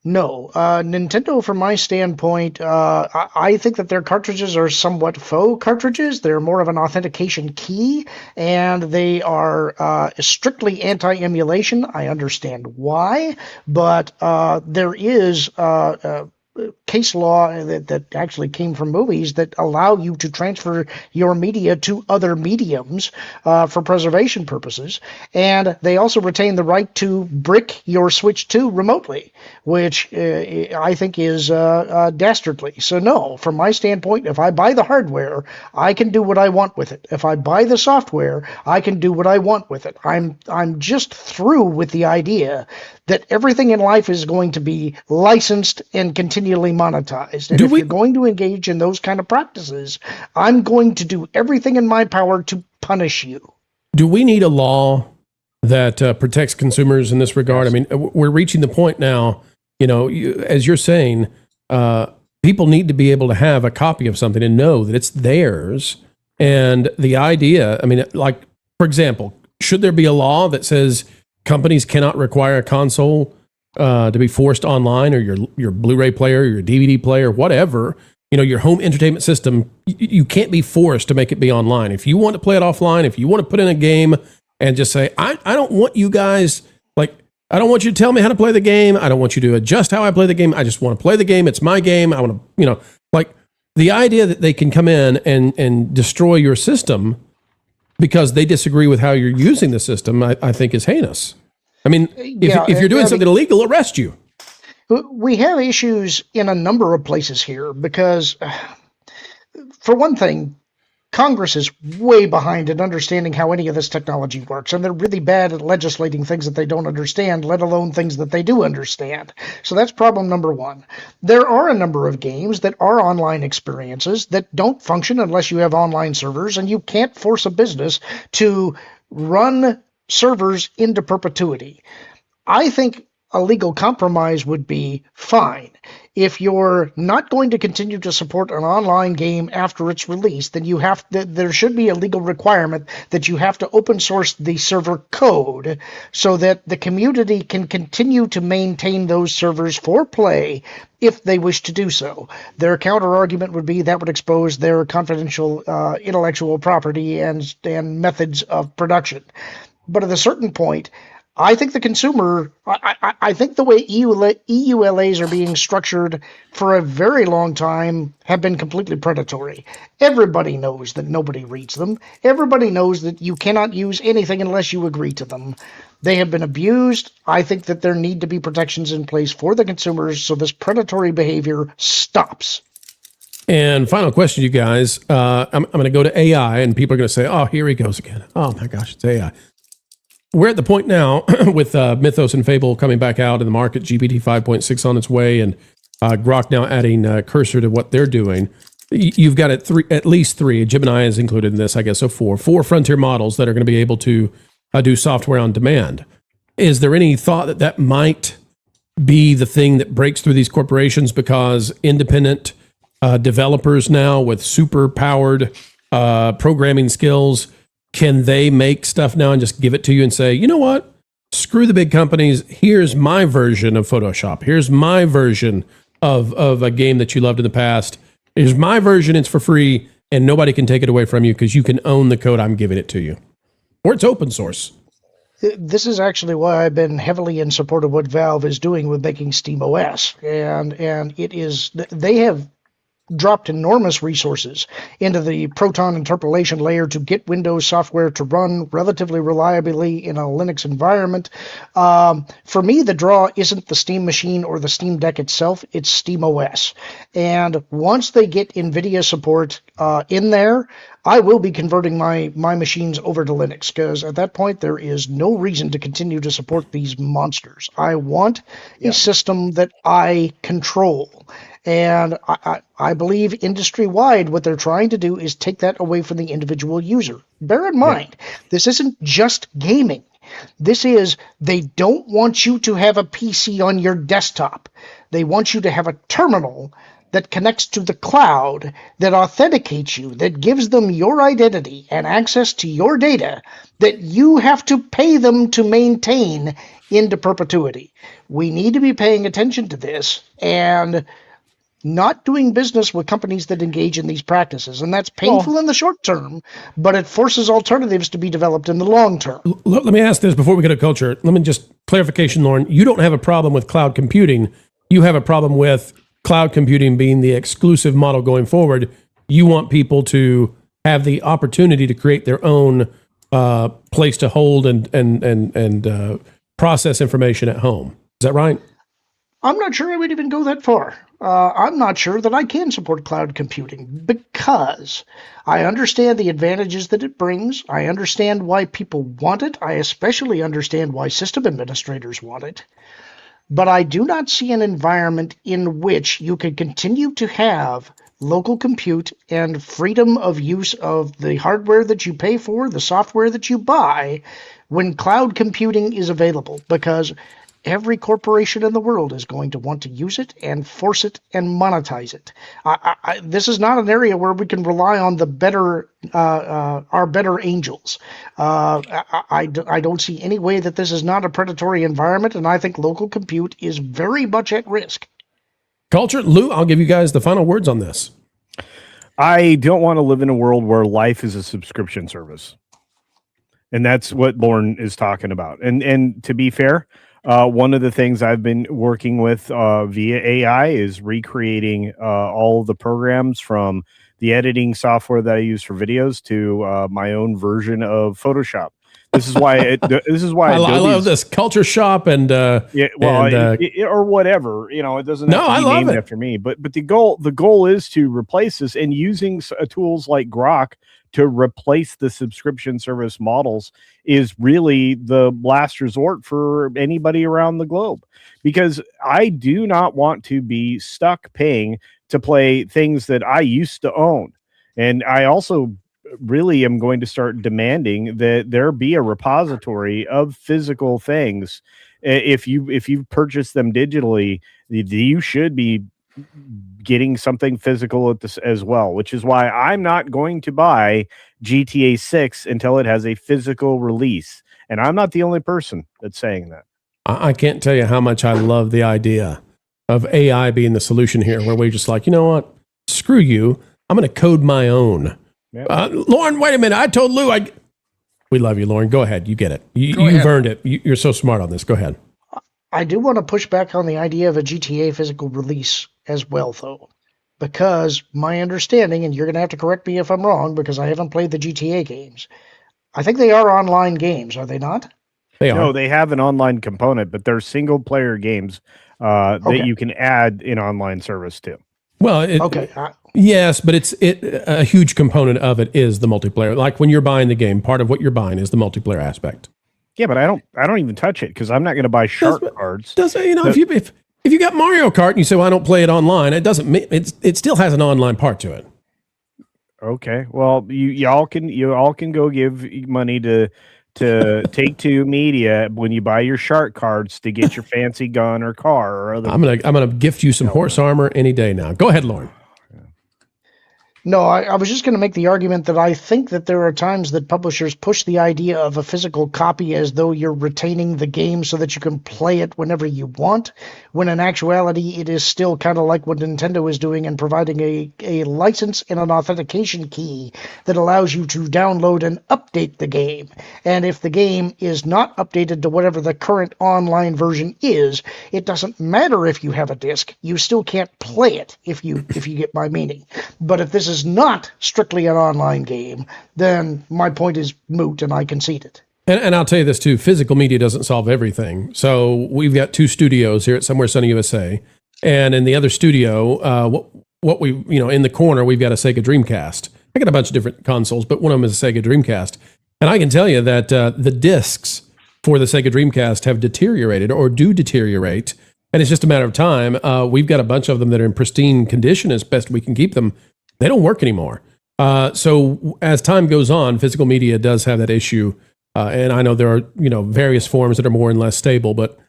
No, Nintendo, from my standpoint, I think that their cartridges are somewhat faux cartridges. They're more of an authentication key, and they are strictly anti-emulation. I understand why, but there is case law that actually came from movies that allow you to transfer your media to other mediums for preservation purposes. And they also retain the right to brick your Switch 2 remotely, which I think is dastardly. So no, from my standpoint, if I buy the hardware, I can do what I want with it. If I buy the software, I can do what I want with it. I'm just through with the idea that everything in life is going to be licensed and continually monetized. And if you're going to engage in those kind of practices, I'm going to do everything in my power to punish you. Do we need a law that protects consumers in this regard? I mean, we're reaching the point now, as you're saying, people need to be able to have a copy of something and know that it's theirs. And the idea, I mean, like, for example, should there be a law that says companies cannot require a console to be forced online, or your Blu-ray player, or your DVD player, whatever, your home entertainment system, you can't be forced to make it be online. If you want to play it offline, if you want to put in a game and just say, I don't want you guys, I don't want you to tell me how to play the game. I don't want you to adjust how I play the game. I just want to play the game. It's my game. I want to, the idea that they can come in and destroy your system because they disagree with how you're using the system, I think is heinous. I mean, if you're doing something illegal, arrest you. We have issues in a number of places here because, for one thing, Congress is way behind in understanding how any of this technology works, and they're really bad at legislating things that they don't understand, let alone things that they do understand. So that's problem number one. There are a number of games that are online experiences that don't function unless you have online servers, and you can't force a business to run servers into perpetuity. I think a legal compromise would be fine. If you're not going to continue to support an online game after its release, then there should be a legal requirement that you have to open source the server code so that the community can continue to maintain those servers for play if they wish to do so. Their counter argument would be that would expose their confidential intellectual property and methods of production. But at a certain point, I think the consumer, I think the way EULAs are being structured for a very long time have been completely predatory. Everybody knows that nobody reads them. Everybody knows that you cannot use anything unless you agree to them. They have been abused. I think that there need to be protections in place for the consumers so this predatory behavior stops. And final question, you guys. I'm going to go to AI, and people are going to say, oh, here he goes again. Oh, my gosh, it's AI. We're at the point now with Mythos and Fable coming back out in the market, GPT 5.6 on its way, and Grok now adding Cursor to what they're doing. You've got at least three. Gemini is included in this, I guess, so four frontier models that are going to be able to do software on demand. Is there any thought that that might be the thing that breaks through these corporations because independent developers now with super powered programming skills, can they make stuff now and just give it to you and say, you know what, screw the big companies, here's my version of Photoshop, here's my version of a game that you loved in the past, here's my version, it's for free, and nobody can take it away from you because you can own the code, I'm giving it to you. Or it's open source. This is actually why I've been heavily in support of what Valve is doing with making SteamOS. And it is, they have dropped enormous resources into the Proton interpolation layer to get Windows software to run relatively reliably in a Linux environment. For me, the draw isn't the Steam machine or the Steam Deck itself, it's SteamOS. And once they get NVIDIA support in there, I will be converting my machines over to Linux, because at that point there is no reason to continue to support these monsters. I want a system that I control. And I believe industry-wide what they're trying to do is take that away from the individual user. Bear in mind, this isn't just gaming. This is, they don't want you to have a PC on your desktop. They want you to have a terminal that connects to the cloud, that authenticates you, that gives them your identity and access to your data that you have to pay them to maintain into perpetuity. We need to be paying attention to this and not doing business with companies that engage in these practices. And that's painful in the short term, but it forces alternatives to be developed in the long term. Let me ask this before we get to culture. Let me just clarification, Lauren. You don't have a problem with cloud computing. You have a problem with cloud computing being the exclusive model going forward. You want people to have the opportunity to create their own place to hold and process information at home. Is that right? I'm not sure I would even go that far. I'm not sure that I can support cloud computing because I understand the advantages that it brings. I understand why people want it. I especially understand why system administrators want it. But I do not see an environment in which you could continue to have local compute and freedom of use of the hardware that you pay for, the software that you buy, when cloud computing is available, because every corporation in the world is going to want to use it and force it and monetize it. This is not an area where we can rely on the better, our better angels. I don't see any way that this is not a predatory environment, and I think local compute is very much at risk. Culture, Lou, I'll give you guys the final words on this. I don't want to live in a world where life is a subscription service. And that's what Lauren is talking about. And to be fair, one of the things I've been working with via AI is recreating all of the programs from the editing software that I use for videos to my own version of Photoshop. This is why. I love this Culture Shop and or whatever. You know, it doesn't have to be named after me. But the goal is to replace this, and using tools like Grok to replace the subscription service models is really the last resort for anybody around the globe, because I do not want to be stuck paying to play things that I used to own. And I also really am going to start demanding that there be a repository of physical things. If you purchase them digitally, you should be getting something physical at this as well, which is why I'm not going to buy GTA 6 until it has a physical release. And I'm not the only person that's saying that. I can't tell you how much I love the idea of AI being the solution here, where we're just like, you know what? Screw you. I'm going to code my own. Yep. Lauren, wait a minute. I told Lou we love you, Lauren. Go ahead. You get it. You've earned it. You're so smart on this. Go ahead. I do want to push back on the idea of a GTA physical release as well, though, because my understanding, and you're going to have to correct me if I'm wrong, because I haven't played the GTA games, I think they are online games, are they not? They are. No, they have an online component, but they're single player games that you can add an online service to. Well, yes, but a huge component of it is the multiplayer. Like when you're buying the game, part of what you're buying is the multiplayer aspect. Yeah, but I don't even touch it because I'm not going to buy shark cards. If you got Mario Kart and you say, "Well, I don't play it online," it doesn't. It still has an online part to it. Okay, well, you all can go give money to Take-Two Media when you buy your shark cards to get your fancy gun or car or other. I'm gonna gift you some horse armor any day now. Go ahead, Lauren. No, I was just going to make the argument that I think that there are times that publishers push the idea of a physical copy as though you're retaining the game so that you can play it whenever you want, when in actuality it is still kind of like what Nintendo is doing and providing a license and an authentication key that allows you to download and update the game. And if the game is not updated to whatever the current online version is, it doesn't matter if you have a disc. You still can't play it, if you get my meaning. But if this is not strictly an online game, then my point is moot and I concede it. And I'll tell you this too, physical media doesn't solve everything. So we've got 2 studios here at Somewhere Sunny USA. And in the other studio, what we, in the corner, we've got a Sega Dreamcast. I got a bunch of different consoles, but one of them is a Sega Dreamcast. And I can tell you that the discs for the Sega Dreamcast have deteriorated or do deteriorate. And it's just a matter of time. We've got a bunch of them that are in pristine condition as best we can keep them. They don't work anymore. So as time goes on, physical media does have that issue. And I know there are, various forms that are more and less stable, but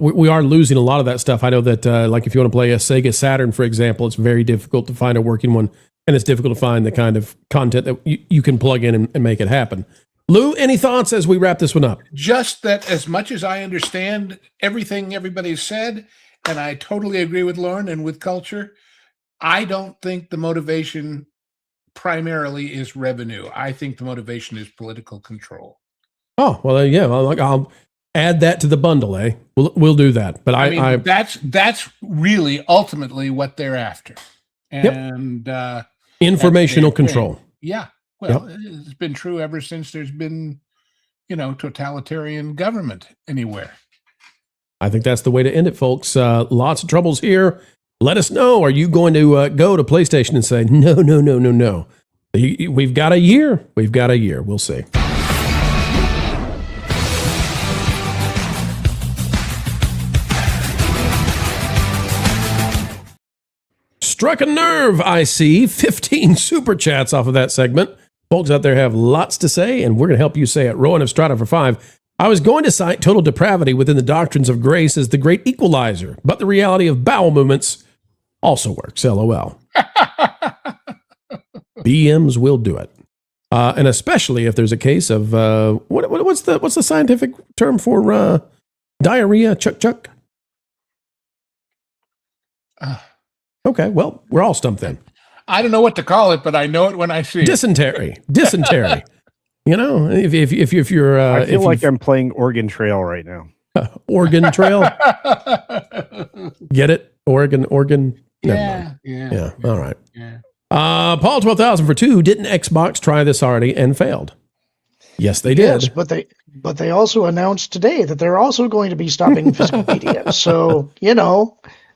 we are losing a lot of that stuff. I know that, like if you want to play a Sega Saturn, for example, it's very difficult to find a working one, and it's difficult to find the kind of content that you can plug in and make it happen. Lou, any thoughts as we wrap this one up? Just that as much as I understand everything everybody's said, and I totally agree with Lauren and with Culture, I don't think the motivation primarily is revenue. I think the motivation is political control. Oh, well, yeah. I'll add that to the bundle, eh? We'll do that. But I that's really ultimately what they're after. And informational control. Yeah. Well, it's been true ever since there's been, totalitarian government anywhere. I think that's the way to end it, folks. Lots of troubles here. Let us know. Are you going to go to PlayStation and say, no? We've got a year. We'll see. Struck a nerve, I see. 15 super chats off of that segment. Folks out there have lots to say, and we're going to help you say it. Rowan of Strata for 5. I was going to cite total depravity within the doctrines of grace as the great equalizer, but the reality of bowel movements also works, LOL. BMs will do it. And especially if there's a case of, what's the scientific term for diarrhea, Chuck? Okay, well, we're all stumped then. I don't know what to call it, but I know it when I see it. Dysentery. If you're... I feel like I'm playing Oregon Trail right now. Oregon Trail? Get it? Oregon. Yeah. All right. Yeah. Paul 12,000 for 2. Didn't Xbox try this already and failed? Yes, they did. Yes, but they also announced today that they're also going to be stopping physical media. So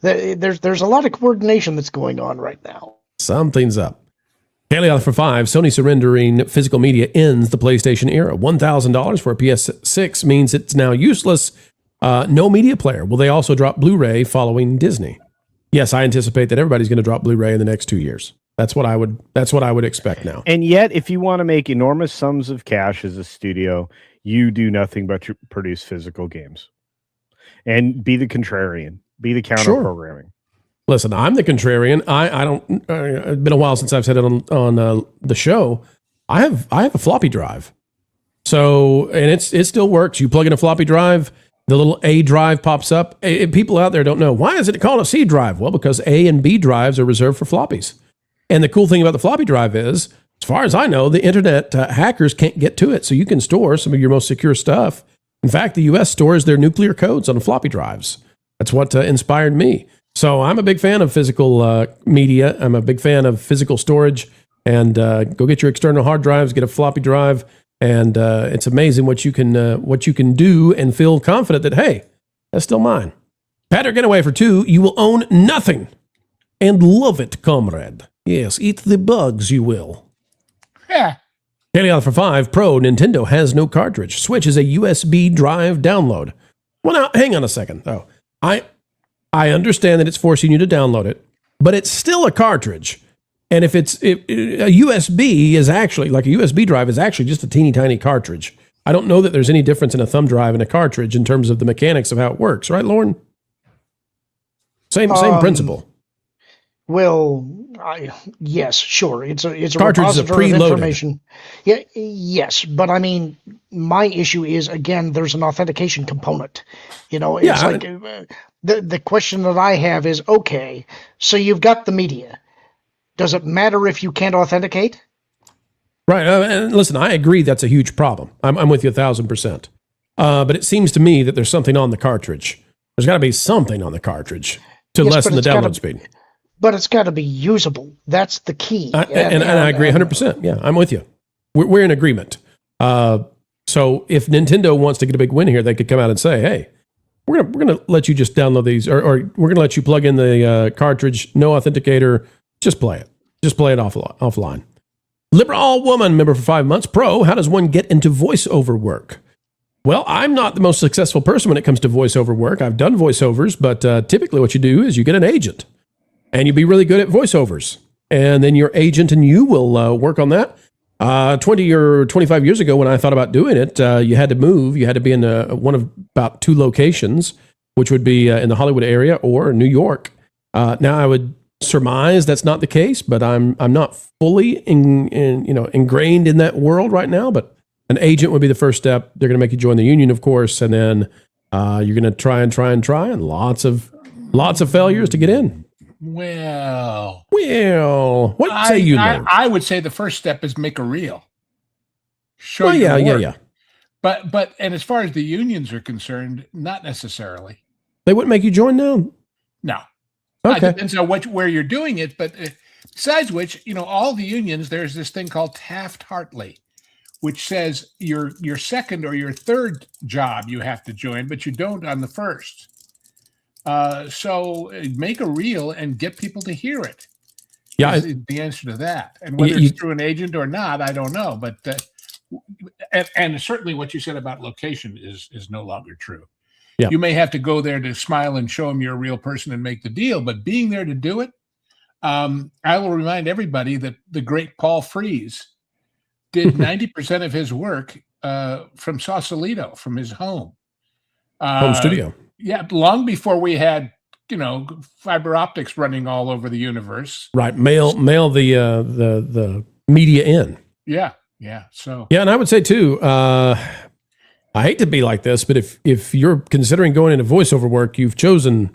there's a lot of coordination that's going on right now. Something's up. Haley for 5. Sony surrendering physical media ends the PlayStation era. $1,000 for a PS6 means it's now useless. No media player. Will they also drop Blu-ray following Disney? Yes, I anticipate that everybody's going to drop Blu-ray in the next 2 years. That's what I would expect now. And yet, if you want to make enormous sums of cash as a studio, you do nothing but produce physical games and be the contrarian, be the counter programming. Listen, I'm the contrarian. I don't. It's been a while since I've said it on the show. I have a floppy drive, so and it still works. You plug in a floppy drive, the little A drive pops up. People out there don't know, why is it called a C drive? Well, because A and B drives are reserved for floppies. And the cool thing about the floppy drive is, as far as I know, the internet hackers can't get to it, so you can store some of your most secure stuff. In fact, the U.S. stores their nuclear codes on floppy drives. That's what inspired me. So I'm a big fan of physical media. I'm a big fan of physical storage. And go get your external hard drives, get a floppy drive. And it's amazing what you can do and feel confident that, hey, that's still mine. Patrick Getaway for 2, you will own nothing and love it, comrade. Yes, eat the bugs, you will. Yeah. Daily for 5, Pro, Nintendo has no cartridge. Switch is a USB drive download. Well, now, hang on a second, though. I understand that it's forcing you to download it, but it's still a cartridge. And if a USB is actually, like a USB drive is actually just a teeny tiny cartridge. I don't know that there's any difference in a thumb drive and a cartridge in terms of the mechanics of how it works, right, Lauren? Same principle. Well, yes, sure. It's a cartridge is repository of preloaded information. Yeah, yes, but I mean, my issue is again, there's an authentication component. You know, it's the question that I have is, okay, so you've got the media. Does it matter if you can't authenticate? Right. And listen, I agree that's a huge problem. I'm with you 1,000%. But it seems to me that there's something on the cartridge. There's got to be something on the cartridge to lessen the download speed. But it's got to be usable. That's the key. And I agree 100%. Yeah, I'm with you. We're in agreement. So if Nintendo wants to get a big win here, they could come out and say, hey, we're gonna let you just download these, or we're going to let you plug in the cartridge, no authenticator, just play it. Just play it offline. Liberal Woman, member for 5 months. Pro, how does one get into voiceover work? Well, I'm not the most successful person when it comes to voiceover work. I've done voiceovers, but typically what you do is you get an agent. And you'd be really good at voiceovers. And then your agent and you will work on that. 20 or 25 years ago when I thought about doing it, you had to move. You had to be in one of about 2 locations, which would be in the Hollywood area or New York. Now I would surmise that's not the case, but I'm not fully ingrained in that world right now. But an agent would be the first step. They're going to make you join the union, of course. And then you're going to try and lots of failures to get in. Well, what say you, Lou? I would say the first step is make a reel. Show yeah. But and as far as the unions are concerned, not necessarily. They wouldn't make you join now? No. Okay. It depends on where you're doing it. But besides which, all the unions, there's this thing called Taft-Hartley, which says your second or your third job you have to join, but you don't on the first. So make a reel and get people to hear it. Yeah, the answer to that. And whether it's through an agent or not, I don't know. But and certainly what you said about location is no longer true. Yeah. You may have to go there to smile and show them you're a real person and make the deal, but being there to do it, I will remind everybody that the great Paul Frees did 90% of his work from Sausalito, from his home studio. Yeah, long before we had, fiber optics running all over the universe. Right, mail the media in. Yeah. So yeah, and I would say too, I hate to be like this, but if you're considering going into voiceover work, you've chosen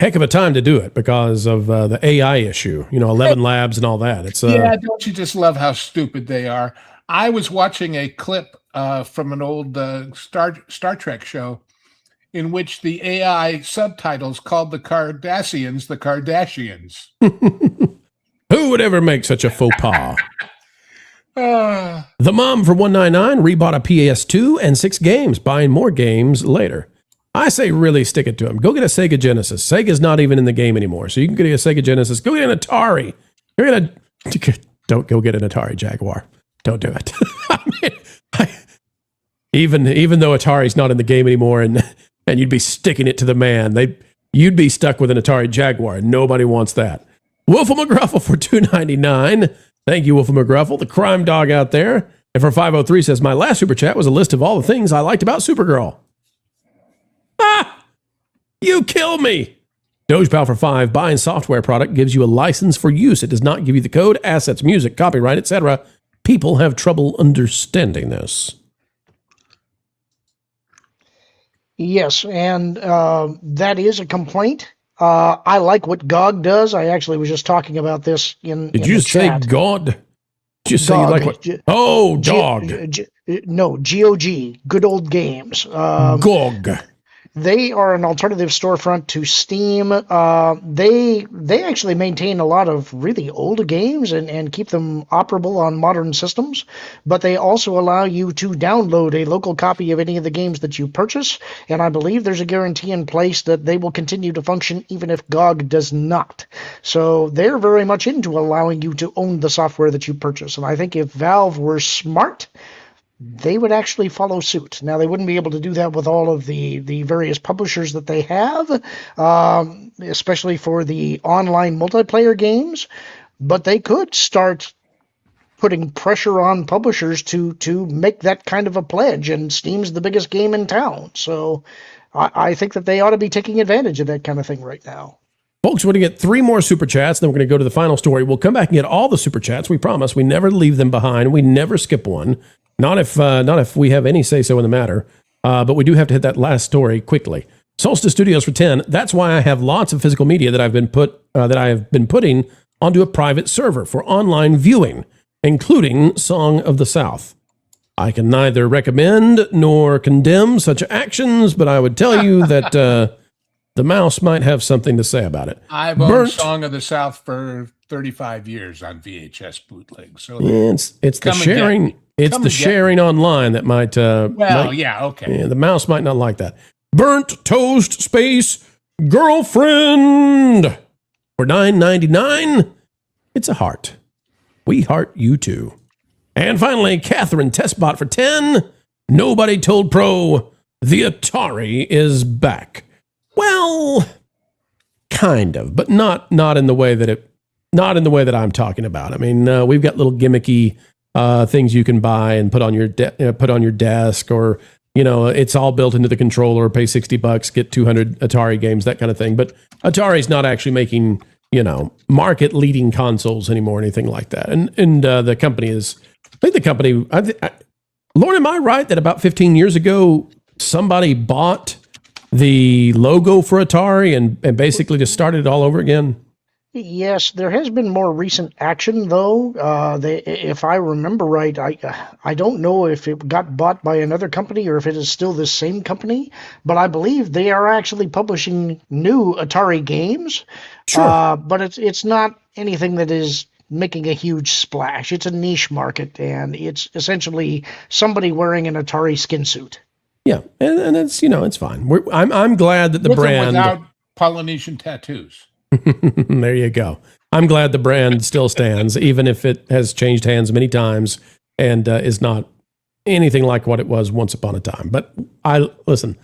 heck of a time to do it because of the AI issue. 11 Labs and all that. It's don't you just love how stupid they are? I was watching a clip from an old Star Trek show, in which the AI subtitles called the Cardassians the Kardashians. Who would ever make such a faux pas? The mom for $199 rebought a PS2 and 6 games, buying more games later. I say really stick it to him. Go get a Sega Genesis. Sega's not even in the game anymore, so you can get a Sega Genesis. Go get an Atari. Don't go get an Atari Jaguar. Don't do it. Even though Atari's not in the game anymore, and you'd be sticking it to the man, you'd be stuck with an Atari Jaguar. Nobody wants that. Wolfie McGruffle for $2.99. Thank you, Wolfie McGruffle, the crime dog out there. And for 503 says, my last super chat was a list of all the things I liked about Supergirl. You kill me. Dogepal for 5, buying software product gives you a license for use. It does not give you the code, assets, music, copyright, etc. People have trouble understanding this. Yes, and that is a complaint. I like what GOG does. I actually was just talking about this in Did you say chat. God? Did you say you like what? Dog. No, GOG. Good old games. GOG. They are an alternative storefront to Steam. They actually maintain a lot of really old games and keep them operable on modern systems, but they also allow you to download a local copy of any of the games that you purchase, and I believe there's a guarantee in place that they will continue to function even if GOG does not. So they're very much into allowing you to own the software that you purchase, and I think if Valve were smart, they would actually follow suit. Now, they wouldn't be able to do that with all of the various publishers that they have, especially for the online multiplayer games, but they could start putting pressure on publishers to make that kind of a pledge, and Steam's the biggest game in town. So I think that they ought to be taking advantage of that kind of thing right now. Folks, we're going to get 3 more super chats, then we're going to go to the final story. We'll come back and get all the super chats. We promise we never leave them behind. We never skip one. Not if we have any say-so in the matter, but we do have to hit that last story quickly. Solstice Studios for 10. That's why I have lots of physical media that I have been putting onto a private server for online viewing, including Song of the South. I can neither recommend nor condemn such actions, but I would tell you that the mouse might have something to say about it. I've owned Song of the South for 35 years on VHS bootleg. So it's the sharing. It's the sharing online that might. Okay. Yeah, the mouse might not like that. Burnt toast space girlfriend for $9.99. It's a heart. We heart you too. And finally, Catherine Testbot for 10. Nobody told Pro the Atari is back. Well, kind of, but not in the way that I'm talking about. I mean, we've got little gimmicky things you can buy and put on your desk, or it's all built into the controller. Pay $60, get 200 Atari games, that kind of thing. But Atari's not actually making market leading consoles anymore, or anything like that. And the company is, I think the company, Lauren, am I right that about 15 years ago somebody bought the logo for Atari and basically just started it all over again? Yes, there has been more recent action, though. If I remember right, I don't know if it got bought by another company or if it is still the same company, but I believe they are actually publishing new Atari games. Sure. But it's not anything that is making a huge splash. It's a niche market, and it's essentially somebody wearing an Atari skin suit. Yeah, and it's it's fine. I'm glad that the With or brand without Polynesian tattoos. There you go. I'm glad the brand still stands, even if it has changed hands many times and is not anything like what it was once upon a time. But listen.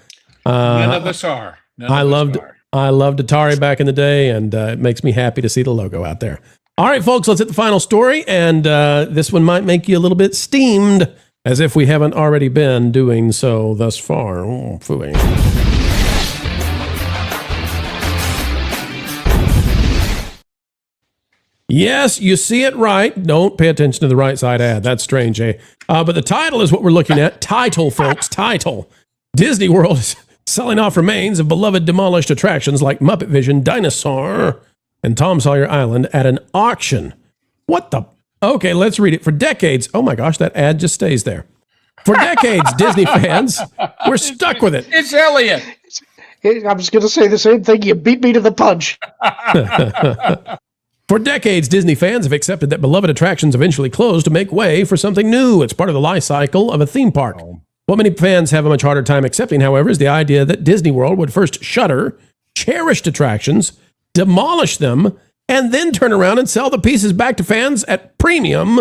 None of us are. I loved Atari back in the day, and it makes me happy to see the logo out there. All right, folks, let's hit the final story, and this one might make you a little bit steamed, as if we haven't already been doing so thus far. Oh, phooey. Yes, you see it right. Don't pay attention to the right side ad. That's strange, eh? But the title is what we're looking at. Title, folks. Title. Disney World is selling off remains of beloved demolished attractions like Muppet Vision, Dinosaur, and Tom Sawyer Island at an auction. What the? Okay, let's read it. For decades. Oh my gosh, that ad just stays there. For decades, Disney fans were stuck with it. It's Elliot. I was going to say the same thing. You beat me to the punch. For decades, Disney fans have accepted that beloved attractions eventually close to make way for something new. It's part of the life cycle of a theme park. What many fans have a much harder time accepting, however, is the idea that Disney World would first shutter cherished attractions, demolish them, and then turn around and sell the pieces back to fans at premium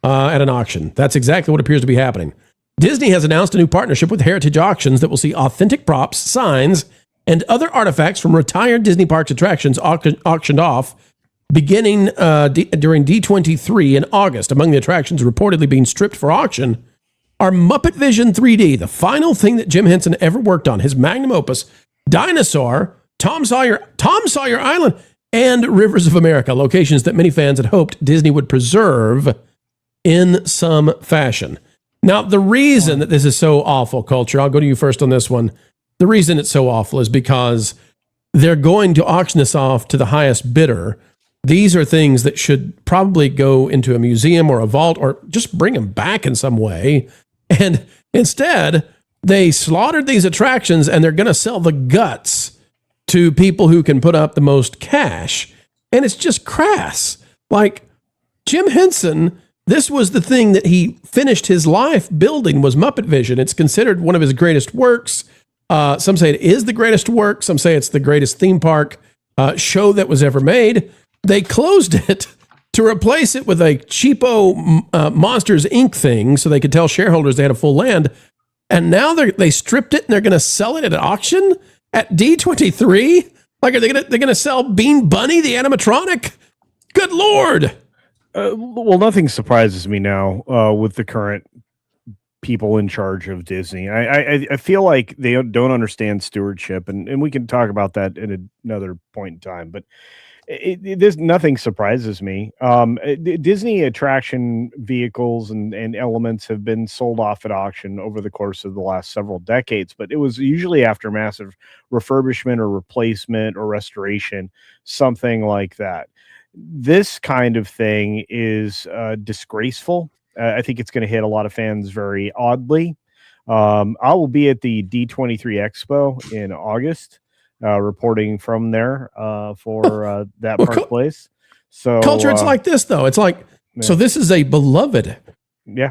at an auction. That's exactly what appears to be happening. Disney has announced a new partnership with Heritage Auctions that will see authentic props, signs, and other artifacts from retired Disney Parks attractions auctioned off beginning during D23 in August. Among the attractions reportedly being stripped for auction are Muppet Vision 3D, the final thing that Jim Henson ever worked on, his magnum opus, Dinosaur, Tom Sawyer Island, and Rivers of America, locations that many fans had hoped Disney would preserve in some fashion. Now, the reason that this is so awful, Culture, I'll go to you first on this one. The reason it's so awful is because they're going to auction this off to the highest bidder. These are things that should probably go into a museum or a vault, or just bring them back in some way. And instead, they slaughtered these attractions and they're going to sell the guts to people who can put up the most cash. And it's just crass. Like Jim Henson, this was the thing that he finished his life building, was Muppet Vision. It's considered one of his greatest works. Some say it is the greatest work. Some say it's the greatest theme park show that was ever made. They closed it to replace it with a cheapo Monsters Inc. thing so they could tell shareholders they had a full land. And now they stripped it and they're going to sell it at an auction at D23? Like, are they're going to sell Bean Bunny, the animatronic? Good Lord. Well, nothing surprises me now with the current people in charge of Disney. I feel like they don't understand stewardship, and we can talk about that at another point in time, but there's nothing surprises me. Disney attraction vehicles and elements have been sold off at auction over the course of the last several decades, but it was usually after massive refurbishment or replacement or restoration, something like that. This kind of thing is disgraceful. I think it's going to hit a lot of fans very oddly. I will be at the D23 Expo in August, reporting from there for that park place. So culture, it's like this though. It's like, so this is a beloved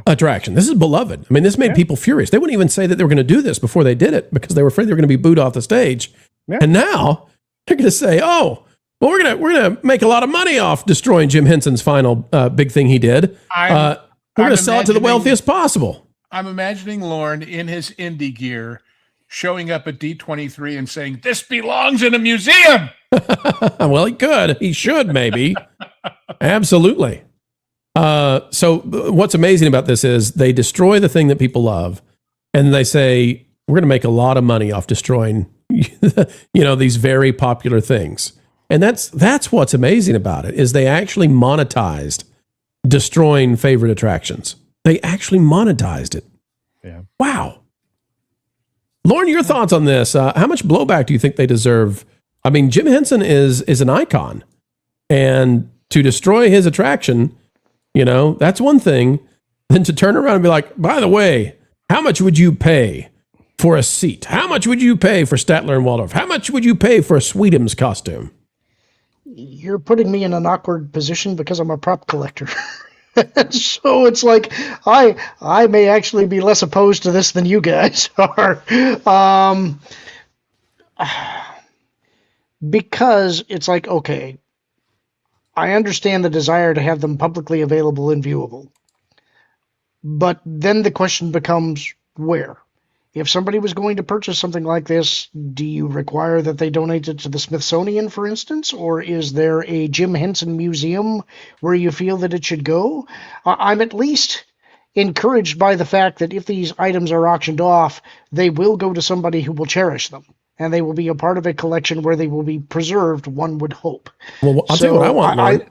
attraction. This is beloved. I mean, this made people furious. They wouldn't even say that they were going to do this before they did it because they were afraid they were going to be booed off the stage. And now they're going to say, oh, well, we're gonna make a lot of money off destroying Jim Henson's final big thing he did. We're going to sell it to the wealthiest possible. I'm imagining Lorne in his indie gear showing up at D23 and saying, "This belongs in a museum." Well, he could. He should, maybe. Absolutely. So what's amazing about this is they destroy the thing that people love, and they say, we're going to make a lot of money off destroying these very popular things. And that's what's amazing about it, is they actually monetized destroying favorite attractions. They actually monetized it. Yeah. Wow. Lauren, your thoughts on this? How much blowback do you think they deserve? I mean, Jim Henson is an icon, and to destroy his attraction, that's one thing. Then to turn around and be like, by the way, how much would you pay for a seat? How much would you pay for Statler and Waldorf? How much would you pay for a Sweetums costume? You're putting me in an awkward position because I'm a prop collector. So it's like I may actually be less opposed to this than you guys are. Because it's like, okay, I understand the desire to have them publicly available and viewable. But then the question becomes, where? If somebody was going to purchase something like this, do you require that they donate it to the Smithsonian, for instance? Or is there a Jim Henson museum where you feel that it should go? I'm at least encouraged by the fact that if these items are auctioned off, they will go to somebody who will cherish them. And they will be a part of a collection where they will be preserved, one would hope. Well, I'll tell you what I want, Lauren.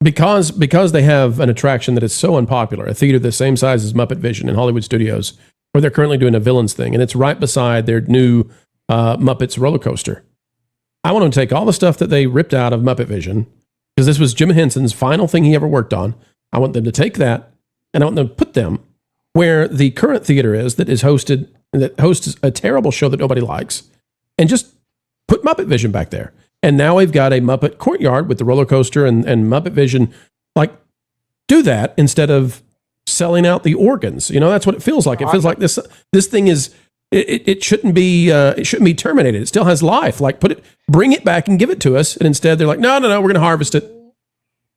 Because they have an attraction that is so unpopular, a theater the same size as Muppet Vision in Hollywood Studios, where they're currently doing a Villains thing, and it's right beside their new Muppets roller coaster. I want to take all the stuff that they ripped out of Muppet Vision, because this was Jim Henson's final thing he ever worked on. I want them to take that, and I want them to put them where the current theater is that hosts a terrible show that nobody likes, and just put Muppet Vision back there. And now we've got a Muppet courtyard with the roller coaster and Muppet Vision. Like, do that instead of selling out the organs. That's what it feels like. It feels like this thing is, it shouldn't be terminated. It still has life. Like, bring it back and give it to us. And instead they're like, no, we're going to harvest it.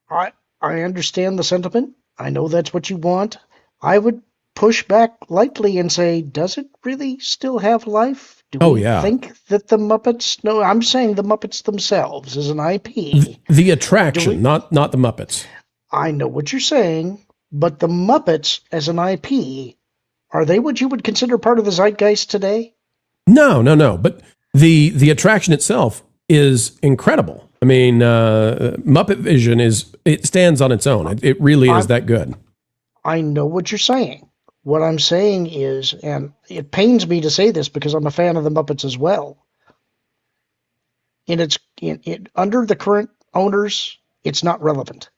I understand the sentiment. I know that's what you want. I would push back lightly and say, does it really still have life? Do we think that the Muppets, no, I'm saying the Muppets themselves as an IP. The attraction, not the Muppets. I know what you're saying. But the Muppets as an IP, are they what you would consider part of the zeitgeist today? No. But the attraction itself is incredible. I mean, Muppet Vision it stands on its own. It really is that good. I know what you're saying. What I'm saying is, and it pains me to say this because I'm a fan of the Muppets as well. And under the current owners, it's not relevant.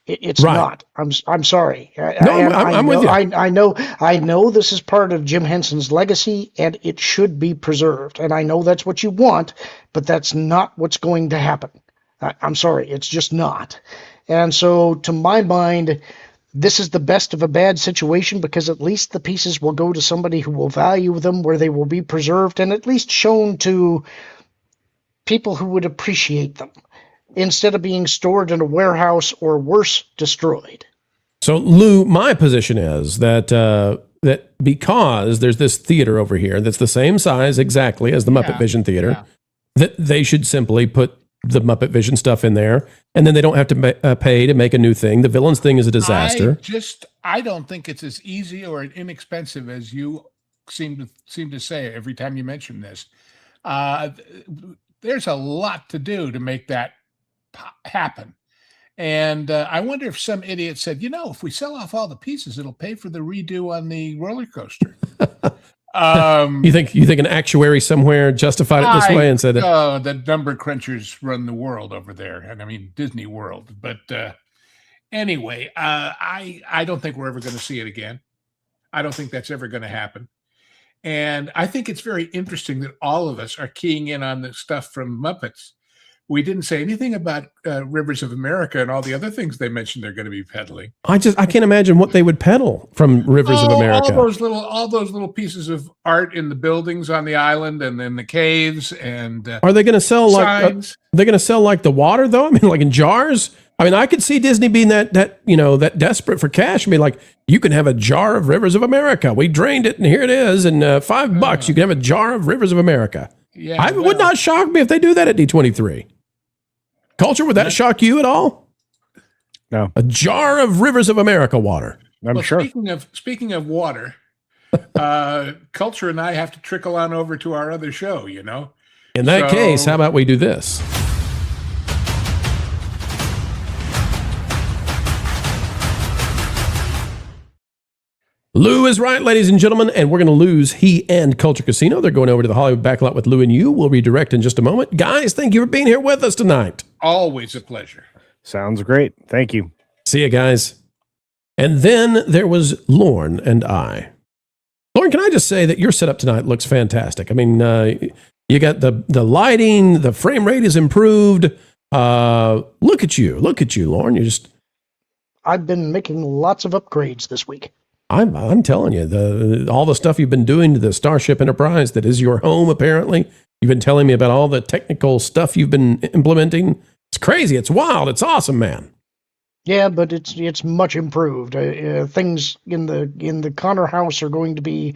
It's Right. not. I'm sorry. I'm with you. I know this is part of Jim Henson's legacy, and it should be preserved. And I know that's what you want, but that's not what's going to happen. I'm sorry. It's just not. And so, to my mind, this is the best of a bad situation because at least the pieces will go to somebody who will value them, where they will be preserved and at least shown to people who would appreciate them, instead of being stored in a warehouse or worse, destroyed. So, Lou, my position is that that because there's this theater over here that's the same size exactly as the Muppet Vision Theater, that they should simply put the Muppet Vision stuff in there, and then they don't have to pay to make a new thing. The Villains thing is a disaster. I don't think it's as easy or inexpensive as you seem to say every time you mention this. There's a lot to do to make that happen. And I wonder if some idiot said, if we sell off all the pieces, it'll pay for the redo on the roller coaster. You think an actuary somewhere justified it this way and said, the number crunchers run the world over there, and I mean Disney World. But anyway, I don't think we're ever going to see it again. I don't think that's ever going to happen. And I think it's very interesting that all of us are keying in on the stuff from Muppets. We didn't say anything about Rivers of America and all the other things they mentioned they're going to be peddling. I can't imagine what they would peddle from Rivers of America. All those little pieces of art in the buildings on the island and in the caves. And are they going to sell signs. they're going to sell like the water though? I mean, like in jars. I mean, I could see Disney being that desperate for cash. I mean, like, you can have a jar of Rivers of America. We drained it, and here it is. And $5, you can have a jar of Rivers of America. Yeah, It would not shock me if they do that at D23. Culture, would that shock you at all? No. A jar of Rivers of America water. I'm sure. Speaking of water, Culture and I have to trickle on over to our other show. In that case, how about we do this? Lou is right, ladies and gentlemen, and we're going to lose he and Culture Casino. They're going over to the Hollywood Backlot with Lou and you. We'll redirect in just a moment. Guys, thank you for being here with us tonight. Always a pleasure. Sounds great. Thank you. See you guys. And then there was Lorne and I. Lorne, can I just say that your setup tonight looks fantastic? I mean, you got the lighting, the frame rate is improved. Look at you, Lorne. I've been making lots of upgrades this week. I'm telling you, all the stuff you've been doing to the Starship Enterprise that is your home, apparently. You've been telling me about all the technical stuff you've been implementing. It's crazy. It's wild. It's awesome, man. Yeah, but it's much improved. Things in the Connor house are going to be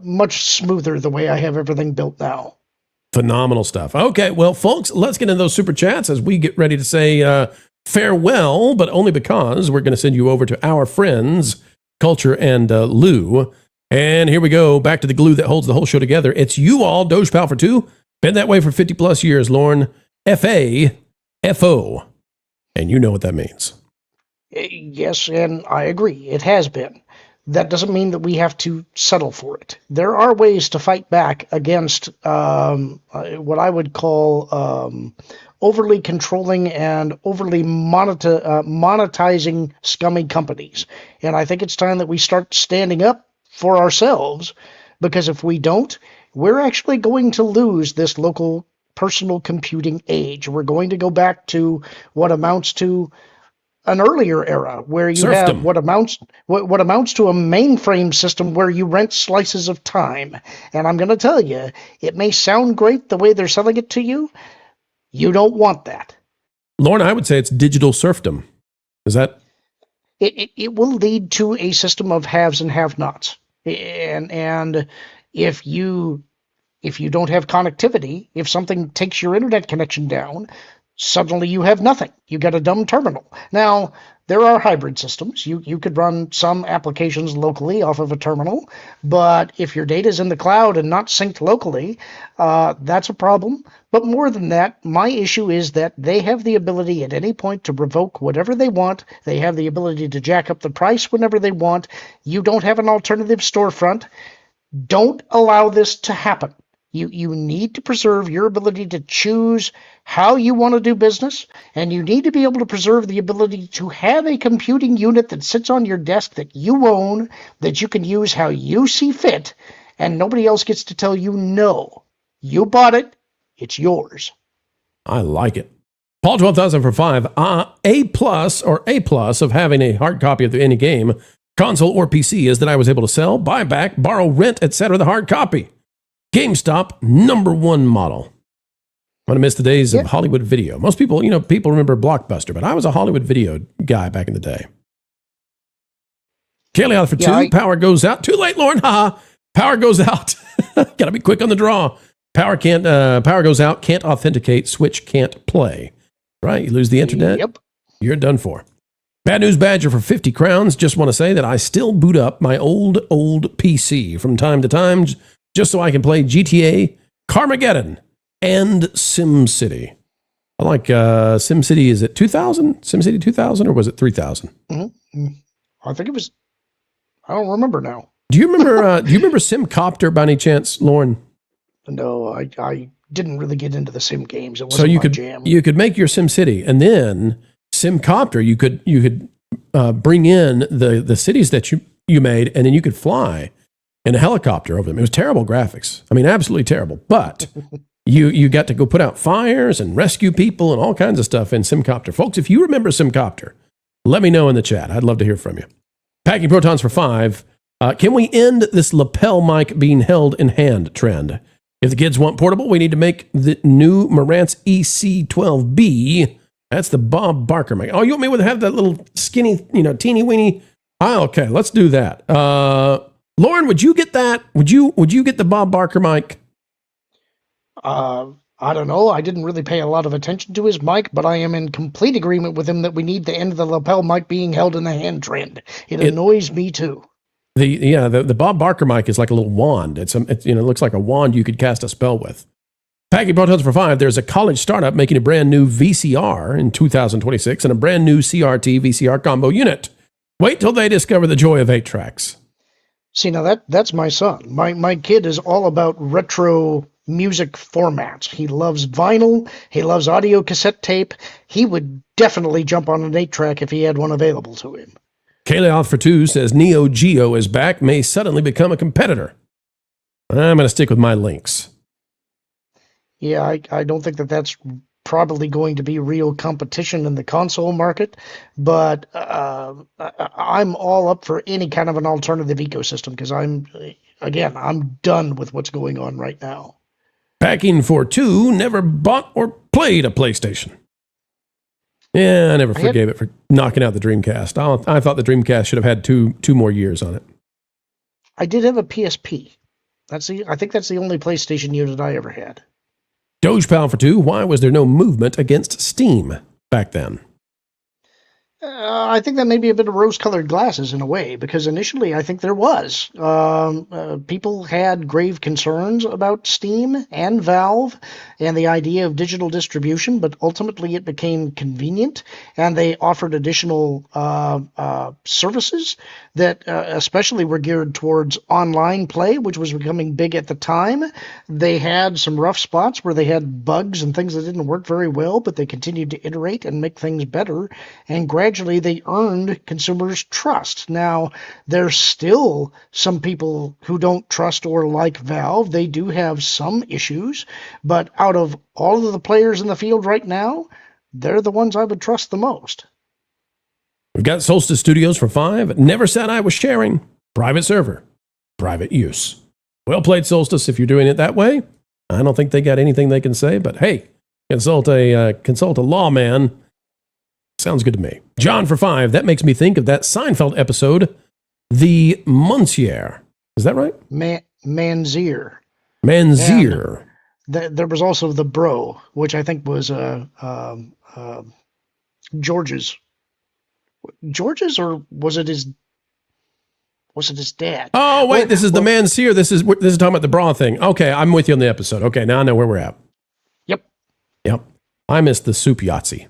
much smoother the way I have everything built now. Phenomenal stuff. Okay, well, folks, let's get into those super chats as we get ready to say farewell, but only because we're going to send you over to our friends, Culture and Lou. And here we go, back to the glue that holds the whole show together. It's you all, Doge Pal for two. Been that way for 50 plus years, Lorne. FAFO. And you know what that means. Yes, and I agree. It has been. That doesn't mean that we have to settle for it. There are ways to fight back against what I would call overly controlling and overly monetizing scummy companies. And I think it's time that we start standing up for ourselves, because if we don't, we're actually going to lose this local personal computing age. We're going to go back to what amounts to an earlier era where you Serfdom. have what amounts to a mainframe system where you rent slices of time. And I'm going to tell you, it may sound great the way they're selling it to you. You don't want that. Lorne, I would say it's digital serfdom. Is that? It will lead to a system of haves and have-nots. And if you don't have connectivity, if something takes your internet connection down, suddenly you have nothing. You get a dumb terminal. Now, there are hybrid systems. You could run some applications locally off of a terminal, but if your data is in the cloud and not synced locally, that's a problem. But more than that, my issue is that they have the ability at any point to revoke whatever they want. They have the ability to jack up the price whenever they want. You don't have an alternative storefront. Don't allow this to happen. You need to preserve your ability to choose how you want to do business, and you need to be able to preserve the ability to have a computing unit that sits on your desk that you own, that you can use how you see fit, and nobody else gets to tell you no. You bought it, it's yours. I like it. Paul 12,000 for 5. A plus of having a hard copy of any game, console or PC is that I was able to sell, buy back, borrow, rent, etc. the hard copy. GameStop, #1 model. I'm going to miss the days of Hollywood Video. Most people, people remember Blockbuster, but I was a Hollywood Video guy back in the day. Kaylee out for 2. Power goes out. Too late, Lauren. Haha. Power goes out. Got to be quick on the draw. Power goes out. Can't authenticate. Switch can't play. Right? You lose the internet. Yep. You're done for. Bad News Badger for 50 crowns. Just want to say that I still boot up my old PC from time to time just so I can play GTA, Carmageddon, and SimCity. I like SimCity. Is it 2000? SimCity 2000 or was it 3000? Mm-hmm. I think it was. I don't remember now. Do you remember? Do you remember SimCopter by any chance, Lauren? No, I didn't really get into the sim games. It wasn't so my jam. You could make your SimCity, and then SimCopter. You could bring in the cities that you made, and then you could fly in a helicopter over them. It was terrible graphics. I mean, absolutely terrible. But you got to go put out fires and rescue people and all kinds of stuff in SimCopter. Folks, if you remember SimCopter, let me know in the chat. I'd love to hear from you. Packing Protons for 5. Can we end this lapel mic being held in hand trend? If the kids want portable, we need to make the new Marantz EC12B. That's the Bob Barker mic. Oh, you want me to have that little skinny, teeny weeny? Okay, let's do that. Lauren, would you get that? Would you get the Bob Barker mic? I don't know. I didn't really pay a lot of attention to his mic, but I am in complete agreement with him that we need to end the lapel mic being held in the hand trend. It annoys me too. The Bob Barker mic is like a little wand. It looks like a wand you could cast a spell with. Packing Protons for 5. There's a college startup making a brand new VCR in 2026 and a brand new CRT VCR combo unit. Wait till they discover the joy of 8 tracks. See, now that's my son. My kid is all about retro music formats. He loves vinyl. He loves audio cassette tape. He would definitely jump on an 8-track if he had one available to him. Kaylee off for 2 says Neo Geo is back, may suddenly become a competitor. I'm going to stick with my Lynx. Yeah, I don't think that's probably going to be real competition in the console market, but I'm all up for any kind of an alternative ecosystem because I'm done with what's going on right now. Packing for 2, never bought or played a PlayStation. Yeah, I never forgave it for knocking out the Dreamcast. I thought the Dreamcast should have had two more years on it. I did have a PSP. I think that's the only PlayStation unit I ever had. Dogepal for 2, why was there no movement against Steam back then? I think that may be a bit of rose-colored glasses in a way, because initially I think there was. People had grave concerns about Steam and Valve and the idea of digital distribution, but ultimately it became convenient, and they offered additional services that especially were geared towards online play, which was becoming big at the time. They had some rough spots where they had bugs and things that didn't work very well, but they continued to iterate and make things better, and gradually they earned consumers' trust. Now, there's still some people who don't trust or like Valve. They do have some issues, but out of all of the players in the field right now, they're the ones I would trust the most. We've got Solstice Studios for 5. Never said I was sharing. Private server. Private use. Well played, Solstice, if you're doing it that way. I don't think they got anything they can say, but hey, consult a lawman. Sounds good to me. John for 5. That makes me think of that Seinfeld episode, The Monsieur. Is that right? Manzier. Manzier. There was also the Bro, which I think was George's. George's, or was it his dad? Oh wait, this is the Manzier. This is talking about the bra thing. Okay, I'm with you on the episode. Okay, now I know where we're at. Yep. I missed the soup Yahtzee.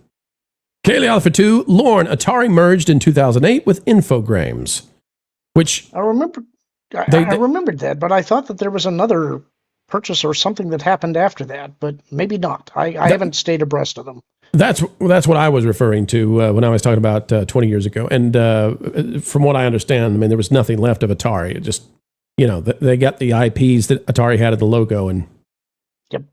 Kaylee Alpha 2, Lorne, Atari merged in 2008 with Infogrames, which I remembered that, but I thought that there was another purchase or something that happened after that, but maybe not. I haven't stayed abreast of them. That's what I was referring to when I was talking about 20 years ago. And from what I understand, I mean, there was nothing left of Atari. It just, they got the IPs that Atari had in the logo. And yep.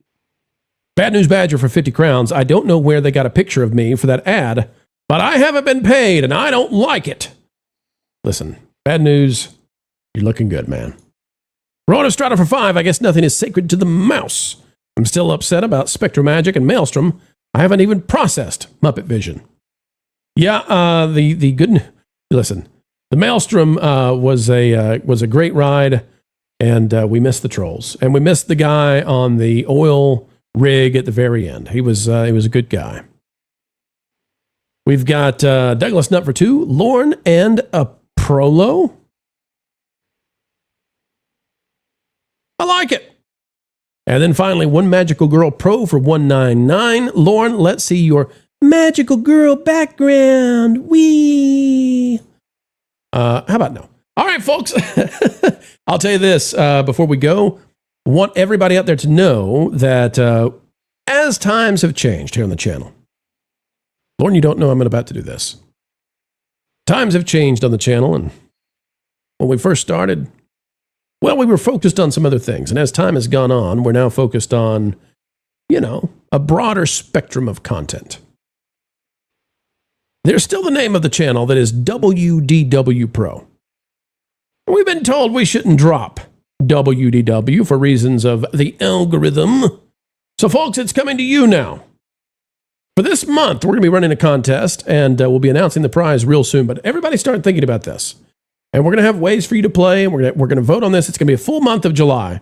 Bad News Badger for 50 crowns. I don't know where they got a picture of me for that ad, but I haven't been paid and I don't like it. Listen, Bad News, you're looking good, man. Ron Estrada for 5. I guess nothing is sacred to the mouse. I'm still upset about SpectroMagic and Maelstrom. I haven't even processed Muppet Vision. Yeah, the good. Listen, the Maelstrom was a great ride, and we missed the trolls, and we missed the guy on the oil rig at the very end. He was a good guy. We've got Douglas Nutt for 2, Lorne and a Prolo. I like it. And then finally, One Magical Girl Pro for $199. Lauren, let's see your magical girl background. Wee. How about no? All right, folks. I'll tell you this before we go. Want everybody out there to know that as times have changed here on the channel. Lauren, you don't know I'm about to do this. Times have changed on the channel, and when we first started, well, we were focused on some other things. And as time has gone on, we're now focused on, a broader spectrum of content. There's still the name of the channel that is WDW Pro. We've been told we shouldn't drop WDW for reasons of the algorithm. So, folks, it's coming to you now. For this month, we're going to be running a contest, and we'll be announcing the prize real soon. But everybody start thinking about this. And we're going to have ways for you to play, and we're going to vote on this. It's going to be a full month of July.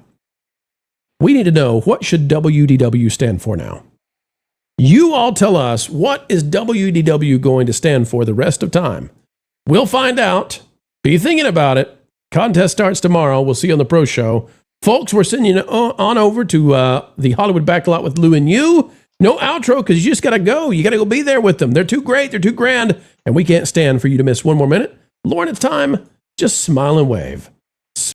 We need to know, what should WDW stand for now? You all tell us, what is WDW going to stand for the rest of time? We'll find out. Be thinking about it. Contest starts tomorrow. We'll see you on the Pro Show. Folks, we're sending you on over to the Hollywood Backlot with Lou and you. No outro, because you just got to go. You got to go be there with them. They're too great. They're too grand. And we can't stand for you to miss one more minute. Lauren, it's time. Just smile and wave.